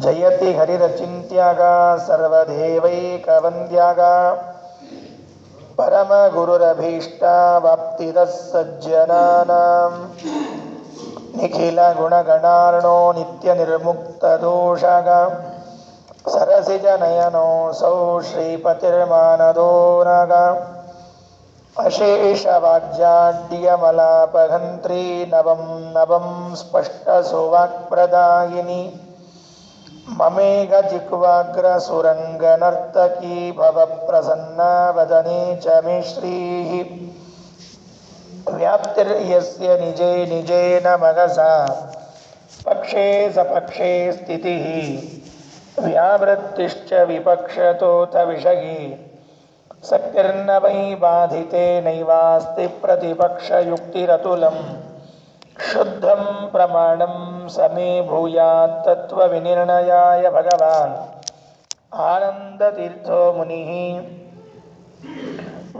ಜಯತಿ ಹರಿರಚಿಂತ್ಯಾಗ ಸರ್ವದೇವೈಕವಂದ್ಯಾಗ ಪರಮ ಗುರುರಭೀಷ್ಟವಾಪ್ತಿದಃ ಸಜ್ಜನಾನಾಂ ನಿಖಿಲ ಗುಣಗಣಾರ್ಣೋ ನಿತ್ಯ ನಿರ್ಮುಕ್ತದೋಷಗ ಸರಸಿಜನಯನೋऽಸೌ ಶ್ರೀಪತಿರ್ಮಾನದೋ ನಗ ಅಶೇಷವಾಗ್ಜಾಡ್ಯಮಲಾಪಘಂತ್ರೀ ನವಂ ನವಂ ಸ್ಪಷ್ಟಸುವಾಕ್ಪ್ರದಾಯಿನಿ ಮಮೇಘ ಜಿಹ್ವಾಗ್ರಸುರಂಗನರ್ತಕೀ ಭವಪ್ರಸನ್ನಾ ವದನೆ ಚ ಮೇ ಶ್ರೀಃ ವ್ಯಾಪ್ತಿರ್ಯಸ್ಯ ನಿಜೇ ನಿಜೇನ ಮನಸಾ ಪಕ್ಷೇ ಸಪಕ್ಷೇ ಸ್ಥಿತಿಃ ವ್ಯಾವೃತ್ತಿಶ್ಚ ವಿಪಕ್ಷತೋಥ ವಿಷಯೀ ಸಕ್ತಿರ್ನ ವೈ ಬಾಧಿತೆ ನೈವಾಸ್ತಿ ಪ್ರತಿಪಕ್ಷಯುಕ್ತಿರತುಲಂ ಶುದ್ಧಂ ಪ್ರಮಾಣಂ ಸಮೇ ಭೂಯಾತ್ ತತ್ವವಿನಿರ್ಣಯಾಯ ಭಗವಾನ್ ಆನಂದತೀರ್ಥೋ ಮುನಿಃ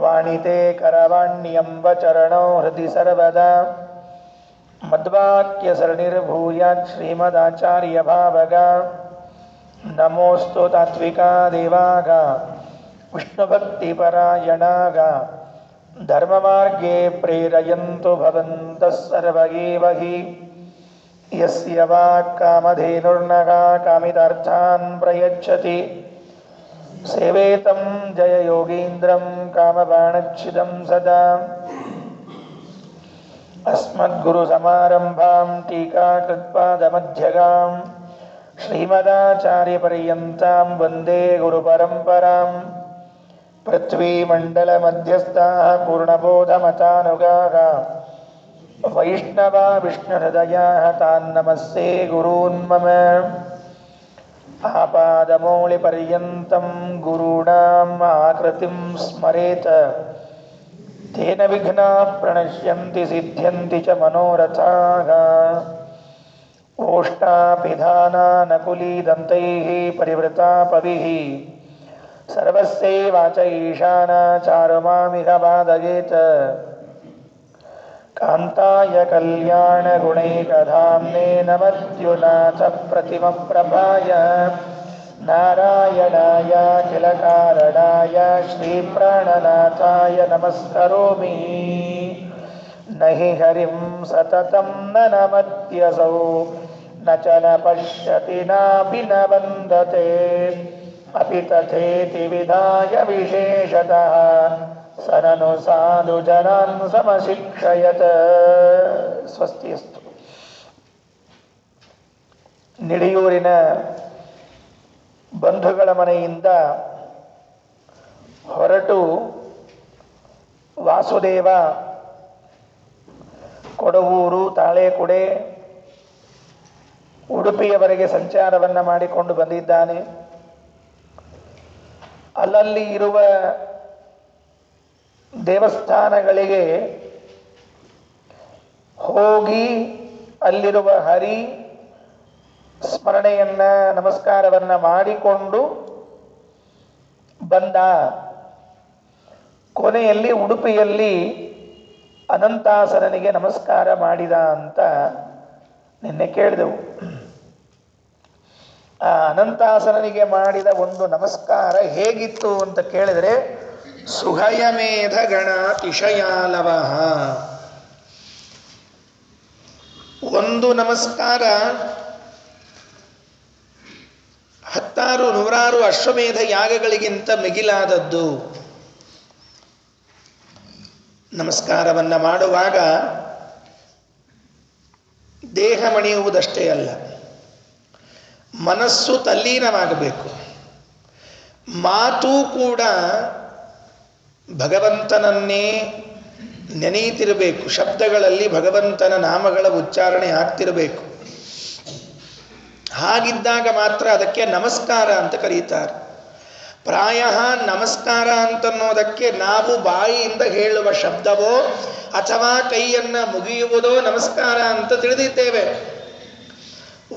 ವಾಣಿತೆ ಕರವಾಣ್ಯಂಬ ಚರಣೋ ಹೃದಯ ಸರ್ವದಾ ಮದ್ವಾಕ್ಯಸರಣಿರ್ಭೂಯಾತ್ ಶ್ರೀಮದಾಚಾರ್ಯ ಭಾವಗ ನಮೋಸ್ತು ತಾತ್ವಿಕಾ ದೇವಾಗ ವಿಷ್ಣುಭಕ್ತಿಪರಾಯಣಾಗ ಧರ್ಮಮಾರ್ಗೇ ಪ್ರೇರಯಂತು ಭವಂತಃ ಸರ್ವ ಏವ ಹಿ ಯಸ್ಯ ವಾಕ್ಕಾಮಧೇನುರ್ನಃ ಕಾಮಿತಾರ್ಥಾನ್ ಪ್ರಯಚ್ಛತಿ ಸೇವೇತಂ ಜಯ ಯೋಗೀಂದ್ರಂ ಕಾಮಬಾಣಚ್ಛಿದಂ ಸದಾ ಅಸ್ಮದ್ಗುರುಸಮಾರಂಭಾಂ ಟೀಕಾಕೃತ್ಪಾದಮಧ್ಯಗಾಂ ಶ್ರೀಮದಾಚಾರ್ಯಪರ್ಯಂತಾಂ ವಂದೇ ಗುರುಪರಂಪರಾಂ ಪೃಥ್ವೀಮಂಡಲಮಧ್ಯಸ್ಥಾಃ ಪೂರ್ಣಬೋಧಮತಾನುಗಾಃ ವೈಷ್ಣವಾ ವಿಷ್ಣುಹೃದಯಾಃ ತಾನ್ ನಮಸ್ತೆ ಗುರೂನ್ ಮಮ ಆಪಾದಮೌಳಿಪರ್ಯಂತಂ ಗುರುಣಾಂ ಆಕೃತಿಂ ಸ್ಮರೇತ್ ತೇನ ವಿಘ್ನಾಃ ಪ್ರಣಶ್ಯಂತಿ ಸಿದ್ಧ್ಯಂತಿ ಚ ಮನೋರಥಾಃ ಓಷ್ಟಾಪಿಧಾನಾನಕುಲೀದಂತೈಃ ಪರಿವೃತಾಪವಿಃ ಸರ್ವಸ್ಯೈವಾಚ ಈಶಾನಾ ಚಾರುಮಾಮಿಹ ಬಾಧಯೇತ್ ಕಾಂತಾಯ ಕಲ್ಯಾಣಗುಣೈಕಧಾಮ್ನೇ ನಮದ್ಯುನಾಥ ಪ್ರತಿಮಪ್ರಭಾಯ ನಾರಾಯಣಾಯ ಅಖಿಲಕಾರಣಾಯ ಶ್ರೀಪ್ರಾಣನಾಥಾಯ ನಮಸ್ಕರೋಮಿ ನಹಿ ಹರಿಂ ಸತತಂ ನ ನಮತ್ಯಸೌ ನ ಚ ನ ಪಶ್ಯತಿ ನಾಪಿ ನ ಬಂಧತೆ ಅಪಿ ತಥೇತಿ ವಿಧಾಯ ವಿಶೇಷತಃ ಸನನು ಸಾಧು ಜನಾನ್ ಸಮಶಿಕ್ಷಯತ್. ಸ್ವಸ್ತಿಯಸ್ತು. ನಿಡಿಯೂರಿನ ಬಂಧುಗಳ ಮನೆಯಿಂದ ಹೊರಟು ವಾಸುದೇವ ಕೊಡವೂರು, ತಾಳೆಕೊಡೆ, ಉಡುಪಿಯವರೆಗೆ ಸಂಚಾರವನ್ನು ಮಾಡಿಕೊಂಡು ಬಂದಿದ್ದಾನೆ. ಅಲ್ಲಲ್ಲಿ ಇರುವ ದೇವಸ್ಥಾನಗಳಿಗೆ ಹೋಗಿ ಅಲ್ಲಿರುವ ಹರಿ ಸ್ಮರಣೆಯನ್ನ ನಮಸ್ಕಾರವನ್ನ ಮಾಡಿಕೊಂಡು ಬಂದ. ಕೊನೆಯಲ್ಲಿ ಉಡುಪಿಯಲ್ಲಿ ಅನಂತಾಸರನಿಗೆ ನಮಸ್ಕಾರ ಮಾಡಿದ ಅಂತ ನಿನ್ನೆ ಕೇಳಿದೆವು. ಆ ಅನಂತಾಸರನಿಗೆ ಮಾಡಿದ ಒಂದು ನಮಸ್ಕಾರ ಹೇಗಿತ್ತು ಅಂತ ಕೇಳಿದರೆ, ಸುಹಯಮೇಧ ಗಣಾತಿಶಯಾಲವ. ಒಂದು ನಮಸ್ಕಾರ 10,000-100 ಅಶ್ವಮೇಧ ಯಾಗಗಳಿಗಿಂತ ಮಿಗಿಲಾದದ್ದು. ನಮಸ್ಕಾರವನ್ನ ಮಾಡುವಾಗ ದೇಹ ಮಣಿಯುವುದಷ್ಟೇ ಅಲ್ಲ, ಮನಸ್ಸು ತಲ್ಲೀನವಾಗಬೇಕು. ಮಾತು ಕೂಡ ಭಗವಂತನನ್ನೇ ನೆನೆಯುತ್ತಿರಬೇಕು. ಶಬ್ದಗಳಲ್ಲಿ ಭಗವಂತನ ನಾಮಗಳ ಉಚ್ಚಾರಣೆ ಆಗ್ತಿರಬೇಕು. ಹಾಗಿದ್ದಾಗ ಮಾತ್ರ ಅದಕ್ಕೆ ನಮಸ್ಕಾರ ಅಂತ ಕರೀತಾರೆ. ಪ್ರಾಯ ನಮಸ್ಕಾರ ಅಂತನ್ನೋದಕ್ಕೆ ನಾವು ಬಾಯಿಯಿಂದ ಹೇಳುವ ಶಬ್ದವೋ ಅಥವಾ ಕೈಯನ್ನು ಮುಗಿಯುವುದೋ ನಮಸ್ಕಾರ ಅಂತ ತಿಳಿದಿದ್ದೇವೆ.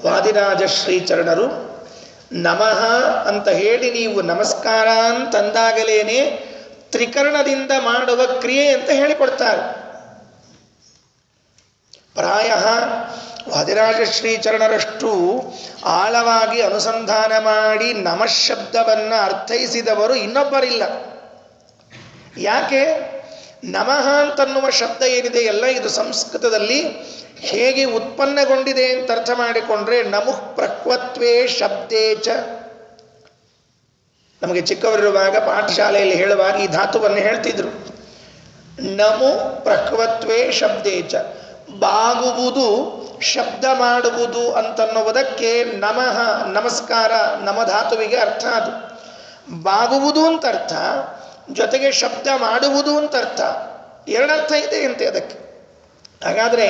ವಾದಿರಾಜ ಶ್ರೀಚರಣರು ನಮಃ ಅಂತ ಹೇಳಿ ನೀವು ನಮಸ್ಕಾರ ಅಂತಂದಾಗಲೇನೆ ತ್ರಿಕರಣದಿಂದ ಮಾಡುವ ಕ್ರಿಯೆ ಅಂತ ಹೇಳಿಕೊಡ್ತಾರೆ. ಪ್ರಾಯ ವಾದಿರಾಜ ಶ್ರೀಚರಣರಷ್ಟು ಆಳವಾಗಿ ಅನುಸಂಧಾನ ಮಾಡಿ ನಮಃಶಬ್ದವನ್ನು ಅರ್ಥೈಸಿದವರು ಇನ್ನೊಬ್ಬರಿಲ್ಲ. ಯಾಕೆ? ನಮಃ ಅಂತನ್ನುವ ಶಬ್ದ ಏನಿದೆ ಎಲ್ಲ ಇದು ಸಂಸ್ಕೃತದಲ್ಲಿ ಹೇಗೆ ಉತ್ಪನ್ನಗೊಂಡಿದೆ ಅಂತ ಅರ್ಥ ಮಾಡಿಕೊಂಡ್ರೆ ನಮುಃ ಪ್ರಕ್ವತ್ವೇ ಶಬ್ದೇಚ. ನಮಗೆ ಚಿಕ್ಕವರಿರುವಾಗ ಪಾಠಶಾಲೆಯಲ್ಲಿ ಹೇಳುವಾಗ ಈ ಧಾತುವನ್ನು ಹೇಳ್ತಿದ್ರು. ನಮು ಪ್ರಕ್ವತ್ವೇ ಶಬ್ದೇಚ, ಬಾಗುವುದು ಶಬ್ದ ಮಾಡುವುದು ಅಂತನ್ನುವುದಕ್ಕೆ ನಮಃ ನಮಸ್ಕಾರ ನಮಧಾತುವಿಗೆ ಅರ್ಥ. ಅದು ಬಾಗುವುದು ಅಂತ ಅರ್ಥ, ಜೊತೆಗೆ ಶಬ್ದ ಮಾಡುವುದು ಅಂತ ಅರ್ಥ, ಎರಡರ್ಥ ಇದೆ ಅಂತೆ ಅದಕ್ಕೆ. ಹಾಗಾದರೆ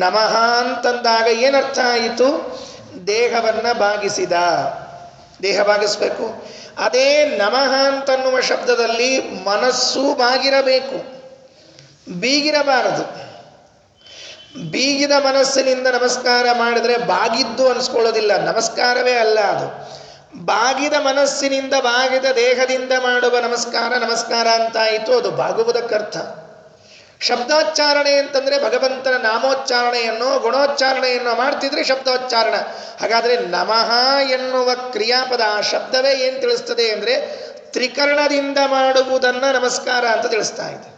ನಮಃ ಅಂತಂದಾಗ ಏನರ್ಥ ಆಯಿತು? ದೇಹವನ್ನು ಬಾಗಿಸಿದ, ದೇಹ ಬಾಗಿಸ್ಬೇಕು. ಅದೇ ನಮಃ ಅಂತನ್ನುವ ಶಬ್ದದಲ್ಲಿ ಮನಸ್ಸು ಬಾಗಿರಬೇಕು, ಬೀಗಿರಬಾರದು. ಬೀಗಿದ ಮನಸ್ಸಿನಿಂದ ನಮಸ್ಕಾರ ಮಾಡಿದರೆ ಬಾಗಿದ್ದು ಅನಿಸ್ಕೊಳ್ಳೋದಿಲ್ಲ, ನಮಸ್ಕಾರವೇ ಅಲ್ಲ ಅದು. ಬಾಗಿದ ಮನಸ್ಸಿನಿಂದ ಬಾಗಿದ ದೇಹದಿಂದ ಮಾಡುವ ನಮಸ್ಕಾರ ನಮಸ್ಕಾರ ಅಂತಾಯಿತು, ಅದು ಬಾಗುವುದಕ್ಕರ್ಥ. ಶಬ್ದೋಚ್ಚಾರಣೆ ಅಂತಂದರೆ ಭಗವಂತನ ನಾಮೋಚ್ಚಾರಣೆಯನ್ನು ಗುಣೋಚ್ಚಾರಣೆಯನ್ನು ಮಾಡ್ತಿದ್ರೆ ಶಬ್ದೋಚ್ಚಾರಣ. ಹಾಗಾದರೆ ನಮಃ ಎನ್ನುವ ಕ್ರಿಯಾಪದ ಆ ಶಬ್ದವೇ ಏನು ತಿಳಿಸ್ತದೆ ಅಂದರೆ ತ್ರಿಕರಣದಿಂದ ಮಾಡುವುದನ್ನು ನಮಸ್ಕಾರ ಅಂತ ತಿಳಿಸ್ತಾ ಇದೆ.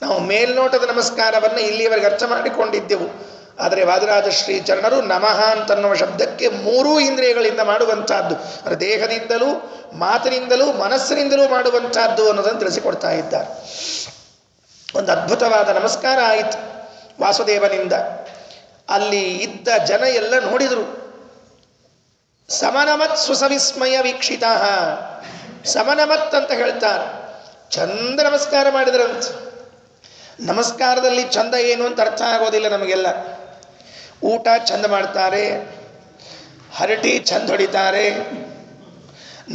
ನಾವು ಮೇಲ್ನೋಟದ ನಮಸ್ಕಾರವನ್ನು ಇಲ್ಲಿಯವರೆಗೆ ಅರ್ಥ ಮಾಡಿಕೊಂಡಿದ್ದೆವು. ಆದರೆ ವಾದಿರಾಜ ಶ್ರೀಚರಣರು ನಮಃ ಅಂತನ್ನುವ ಶಬ್ದಕ್ಕೆ ಮೂರೂ ಇಂದ್ರಿಯಗಳಿಂದ ಮಾಡುವಂಥದ್ದು, ಅಂದರೆ ದೇಹದಿಂದಲೂ ಮಾತಿನಿಂದಲೂ ಮನಸ್ಸಿನಿಂದಲೂ ಮಾಡುವಂಥದ್ದು ಅನ್ನೋದನ್ನು ತಿಳಿಸಿಕೊಡ್ತಾ ಇದ್ದಾರೆ. ಒಂದು ಅದ್ಭುತವಾದ ನಮಸ್ಕಾರ ಆಯಿತು ವಾಸುದೇವನಿಂದ. ಅಲ್ಲಿ ಇದ್ದ ಜನ ಎಲ್ಲ ನೋಡಿದರು. ಸಮನಮತ್ ಸುಸವಿಸ್ಮಯ ವೀಕ್ಷಿತ. ಸಮನಮತ್ ಅಂತ ಹೇಳ್ತಾರೆ, ಚಂದ ನಮಸ್ಕಾರ ಮಾಡಿದ್ರಂತ. ನಮಸ್ಕಾರದಲ್ಲಿ ಚಂದ ಏನು ಅಂತ ಅರ್ಥ ಆಗೋದಿಲ್ಲ ನಮಗೆಲ್ಲ. ಊಟ ಚಂದ ಮಾಡ್ತಾರೆ, ಹರಟಿ ಚಂದ ಹೊಡಿತಾರೆ,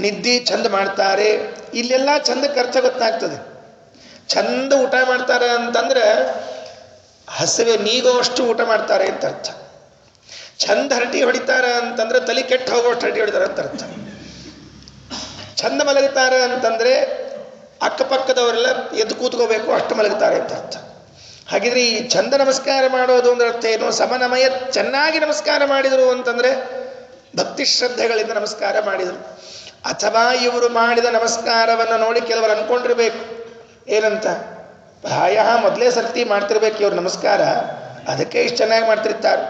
ನಿದ್ದೆ ಚಂದ ಮಾಡ್ತಾರೆ, ಇಲ್ಲೆಲ್ಲ ಚಂದಕ್ಕೆ ಅರ್ಥ ಗೊತ್ತಾಗ್ತದೆ. ಚಂದ ಊಟ ಮಾಡ್ತಾರೆ ಅಂತಂದ್ರೆ ಹಸಿವೆ ನೀಗೋಷ್ಟು ಊಟ ಮಾಡ್ತಾರೆ ಅಂತ ಅರ್ಥ. ಚಂದ ಹರಟಿ ಹೊಡಿತಾರೆ ಅಂತಂದ್ರೆ ತಲೆ ಕೆಟ್ಟು ಹೋಗೋಷ್ಟು ಹರಟಿ ಹೊಡಿತಾರೆ ಅಂತ ಅರ್ಥ. ಚಂದ ಮಲಗುತ್ತಾರೆ ಅಂತಂದ್ರೆ ಅಕ್ಕಪಕ್ಕದವರೆಲ್ಲ ಎದ್ದು ಕೂತ್ಕೋಬೇಕು ಅಷ್ಟು ಮಲಗುತ್ತಾರೆ ಅಂತ ಅರ್ಥ. ಹಾಗಿದ್ರೆ ಈ ಚಂದ ನಮಸ್ಕಾರ ಮಾಡೋದು ಅಂದ್ರೆ ಅರ್ಥ ಏನು? ಸಮನಮಯ ಚೆನ್ನಾಗಿ ನಮಸ್ಕಾರ ಮಾಡಿದರು ಅಂತಂದ್ರೆ ಭಕ್ತಿ ಶ್ರದ್ಧೆಗಳಿಂದ ನಮಸ್ಕಾರ ಮಾಡಿದರು. ಅಥವಾ ಇವರು ಮಾಡಿದ ನಮಸ್ಕಾರವನ್ನು ನೋಡಿ ಕೆಲವರು ಅನ್ಕೊಂಡಿರ್ಬೇಕು ಏನಂತ, ಪ್ರಾಯ ಮೊದಲೇ ಸರ್ತಿ ಮಾಡ್ತಿರ್ಬೇಕು ಇವ್ರು ನಮಸ್ಕಾರ, ಅದಕ್ಕೆ ಇಷ್ಟು ಚೆನ್ನಾಗಿ ಮಾಡ್ತಿರ್ತಾರೆ.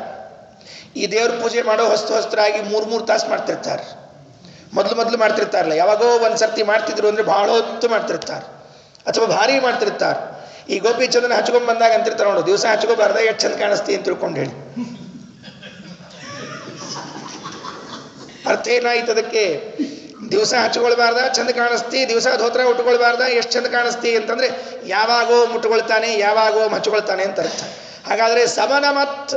ಈ ದೇವ್ರ ಪೂಜೆ ಮಾಡೋ ಹೊಸ್ತರಾಗಿ 3 ತಾಸು ಮಾಡ್ತಿರ್ತಾರೆ. ಮೊದಲು ಮಾಡ್ತಿರ್ತಾರಲ್ಲ, ಯಾವಾಗೋ ಒಂದು ಸರ್ತಿ ಮಾಡ್ತಿದ್ರು ಅಂದರೆ ಭಾಳ ಹೊತ್ತು ಮಾಡ್ತಿರ್ತಾರೆ, ಅಥವಾ ಭಾರಿ ಮಾಡ್ತಿರ್ತಾರೆ. ಈ ಗೋಪಿ ಚಂದನ ಹಚ್ಕೊಂಡ್ ಬಂದಾಗ ಅಂತಿರ್ತಾರೆ ನೋಡು, ದಿವಸ ಹಚ್ಕೋಬಾರ್ದ ಎಷ್ಟು ಚಂದ ಕಾಣಿಸ್ತಿ ಅಂತ ತಿಳ್ಕೊಂಡು ಹೇಳಿ. ಅರ್ಥ ಏನಾಯ್ತು ಅದಕ್ಕೆ? ದಿವಸ ಹಚ್ಕೊಳ್ಬಾರ್ದ, ಚಂದ ಕಾಣಿಸ್ತಿ, ದಿವಸ ಧೋತ್ರ ಉಟ್ಕೊಳ್ಬಾರ್ದ, ಎಷ್ಟು ಚಂದ ಕಾಣಿಸ್ತಿ ಅಂತಂದ್ರೆ ಯಾವಾಗೋ ಮುಟ್ಕೊಳ್ತಾನೆ, ಯಾವಾಗೋ ಹಚ್ಕೊಳ್ತಾನೆ ಅಂತ ಅರ್ಥ. ಹಾಗಾದ್ರೆ ಸಮನಮತ್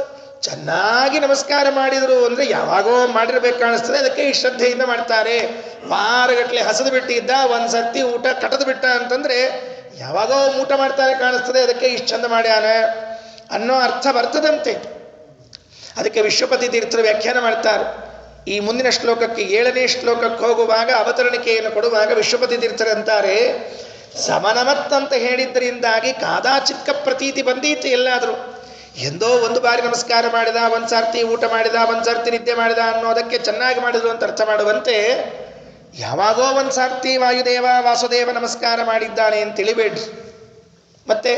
ಚೆನ್ನಾಗಿ ನಮಸ್ಕಾರ ಮಾಡಿದರು ಅಂದರೆ ಯಾವಾಗೋ ಮಾಡಿರ್ಬೇಕು ಕಾಣಿಸ್ತದೆ, ಅದಕ್ಕೆ ಈ ಶ್ರದ್ಧೆಯಿಂದ ಮಾಡ್ತಾರೆ. ವಾರಗಟ್ಟಲೆ ಹಸದು ಬಿಟ್ಟಿದ್ದ, ಒಂದು ಸರ್ತಿ ಊಟ ಕಟದು ಬಿಟ್ಟ ಅಂತಂದರೆ ಯಾವಾಗೋ ಊಟ ಮಾಡ್ತಾರೆ ಕಾಣಿಸ್ತದೆ, ಅದಕ್ಕೆ ಇಷ್ಟು ಚಂದ ಮಾಡ್ಯಾನ ಅನ್ನೋ ಅರ್ಥ ಬರ್ತದಂತೆ. ಅದಕ್ಕೆ ವಿಶ್ವಪತಿ ತೀರ್ಥರು ವ್ಯಾಖ್ಯಾನ ಮಾಡ್ತಾರೆ. ಈ ಮುಂದಿನ ಶ್ಲೋಕಕ್ಕೆ 7ನೇ ಶ್ಲೋಕಕ್ಕೆ ಹೋಗುವಾಗ ಅವತರಣಿಕೆಯನ್ನು ಕೊಡುವಾಗ ವಿಶ್ವಪತಿ ತೀರ್ಥರಂತಾರೆ, ಸಮನಮತ್ ಅಂತ ಹೇಳಿದ್ದರಿಂದಾಗಿ ಕಾದಾಚಿಕ್ಕ ಪ್ರತೀತಿ ಬಂದೀತು. ಎಲ್ಲಾದರೂ ಎಂದೋ ಒಂದು ಬಾರಿ ನಮಸ್ಕಾರ ಮಾಡಿದ, ಒಂದು ಸರ್ತಿ ಊಟ ಮಾಡಿದ, ಒಂದು ಸರ್ತಿ ನಿದ್ದೆ ಮಾಡಿದ ಅನ್ನೋದಕ್ಕೆ ಚೆನ್ನಾಗಿ ಮಾಡಿದ್ರು ಅಂತ ಅರ್ಥ ಮಾಡುವಂತೆ, ಯಾವಾಗೋ ಒಂದು ಸರ್ತಿ ವಾಯುದೇವ ವಾಸುದೇವ ನಮಸ್ಕಾರ ಮಾಡಿದ್ದಾನೆ ಅಂತ ತಿಳಿಬೇಡ್ರಿ. ಮತ್ತೆ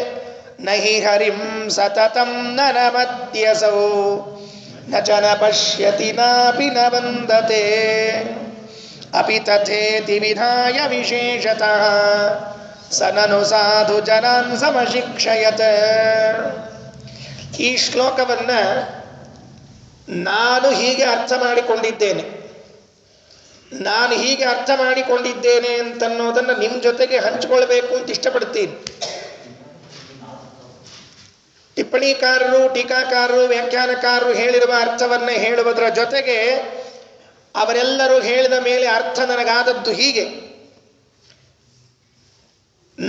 ನಹಿ ಹರಿಂ ಸತತಂ ನನಮದ್ಯಸೌ ನಚನ ಪಶ್ಯತಿ ನಾಪಿ ನ ವಂದತೆ ಅಪಿ ತಥೇತಿ ವಿಧಾಯ ವಿಶೇಷತಃ ಸನನು ಸಾಧು ಜನಾನ್ ಸಮಶಿಕ್ಷಯತ್. ಈ ಶ್ಲೋಕವನ್ನು ನಾನು ಹೀಗೆ ಅರ್ಥ ಮಾಡಿಕೊಂಡಿದ್ದೇನೆ, ನಾನು ಹೀಗೆ ಅರ್ಥ ಮಾಡಿಕೊಂಡಿದ್ದೇನೆ ಅಂತನ್ನೋದನ್ನು ನಿಮ್ಮ ಜೊತೆಗೆ ಹಂಚಿಕೊಳ್ಬೇಕು ಅಂತ ಇಷ್ಟಪಡ್ತೀನಿ. ಟಿಪ್ಪಣಿಕಾರರು, ಟೀಕಾಕಾರರು, ವ್ಯಾಖ್ಯಾನಕಾರರು ಹೇಳಿರುವ ಅರ್ಥವನ್ನು ಹೇಳುವುದರ ಜೊತೆಗೆ ಅವರೆಲ್ಲರೂ ಹೇಳಿದ ಮೇಲೆ ಅರ್ಥ ನನಗಾದದ್ದು ಹೀಗೆ.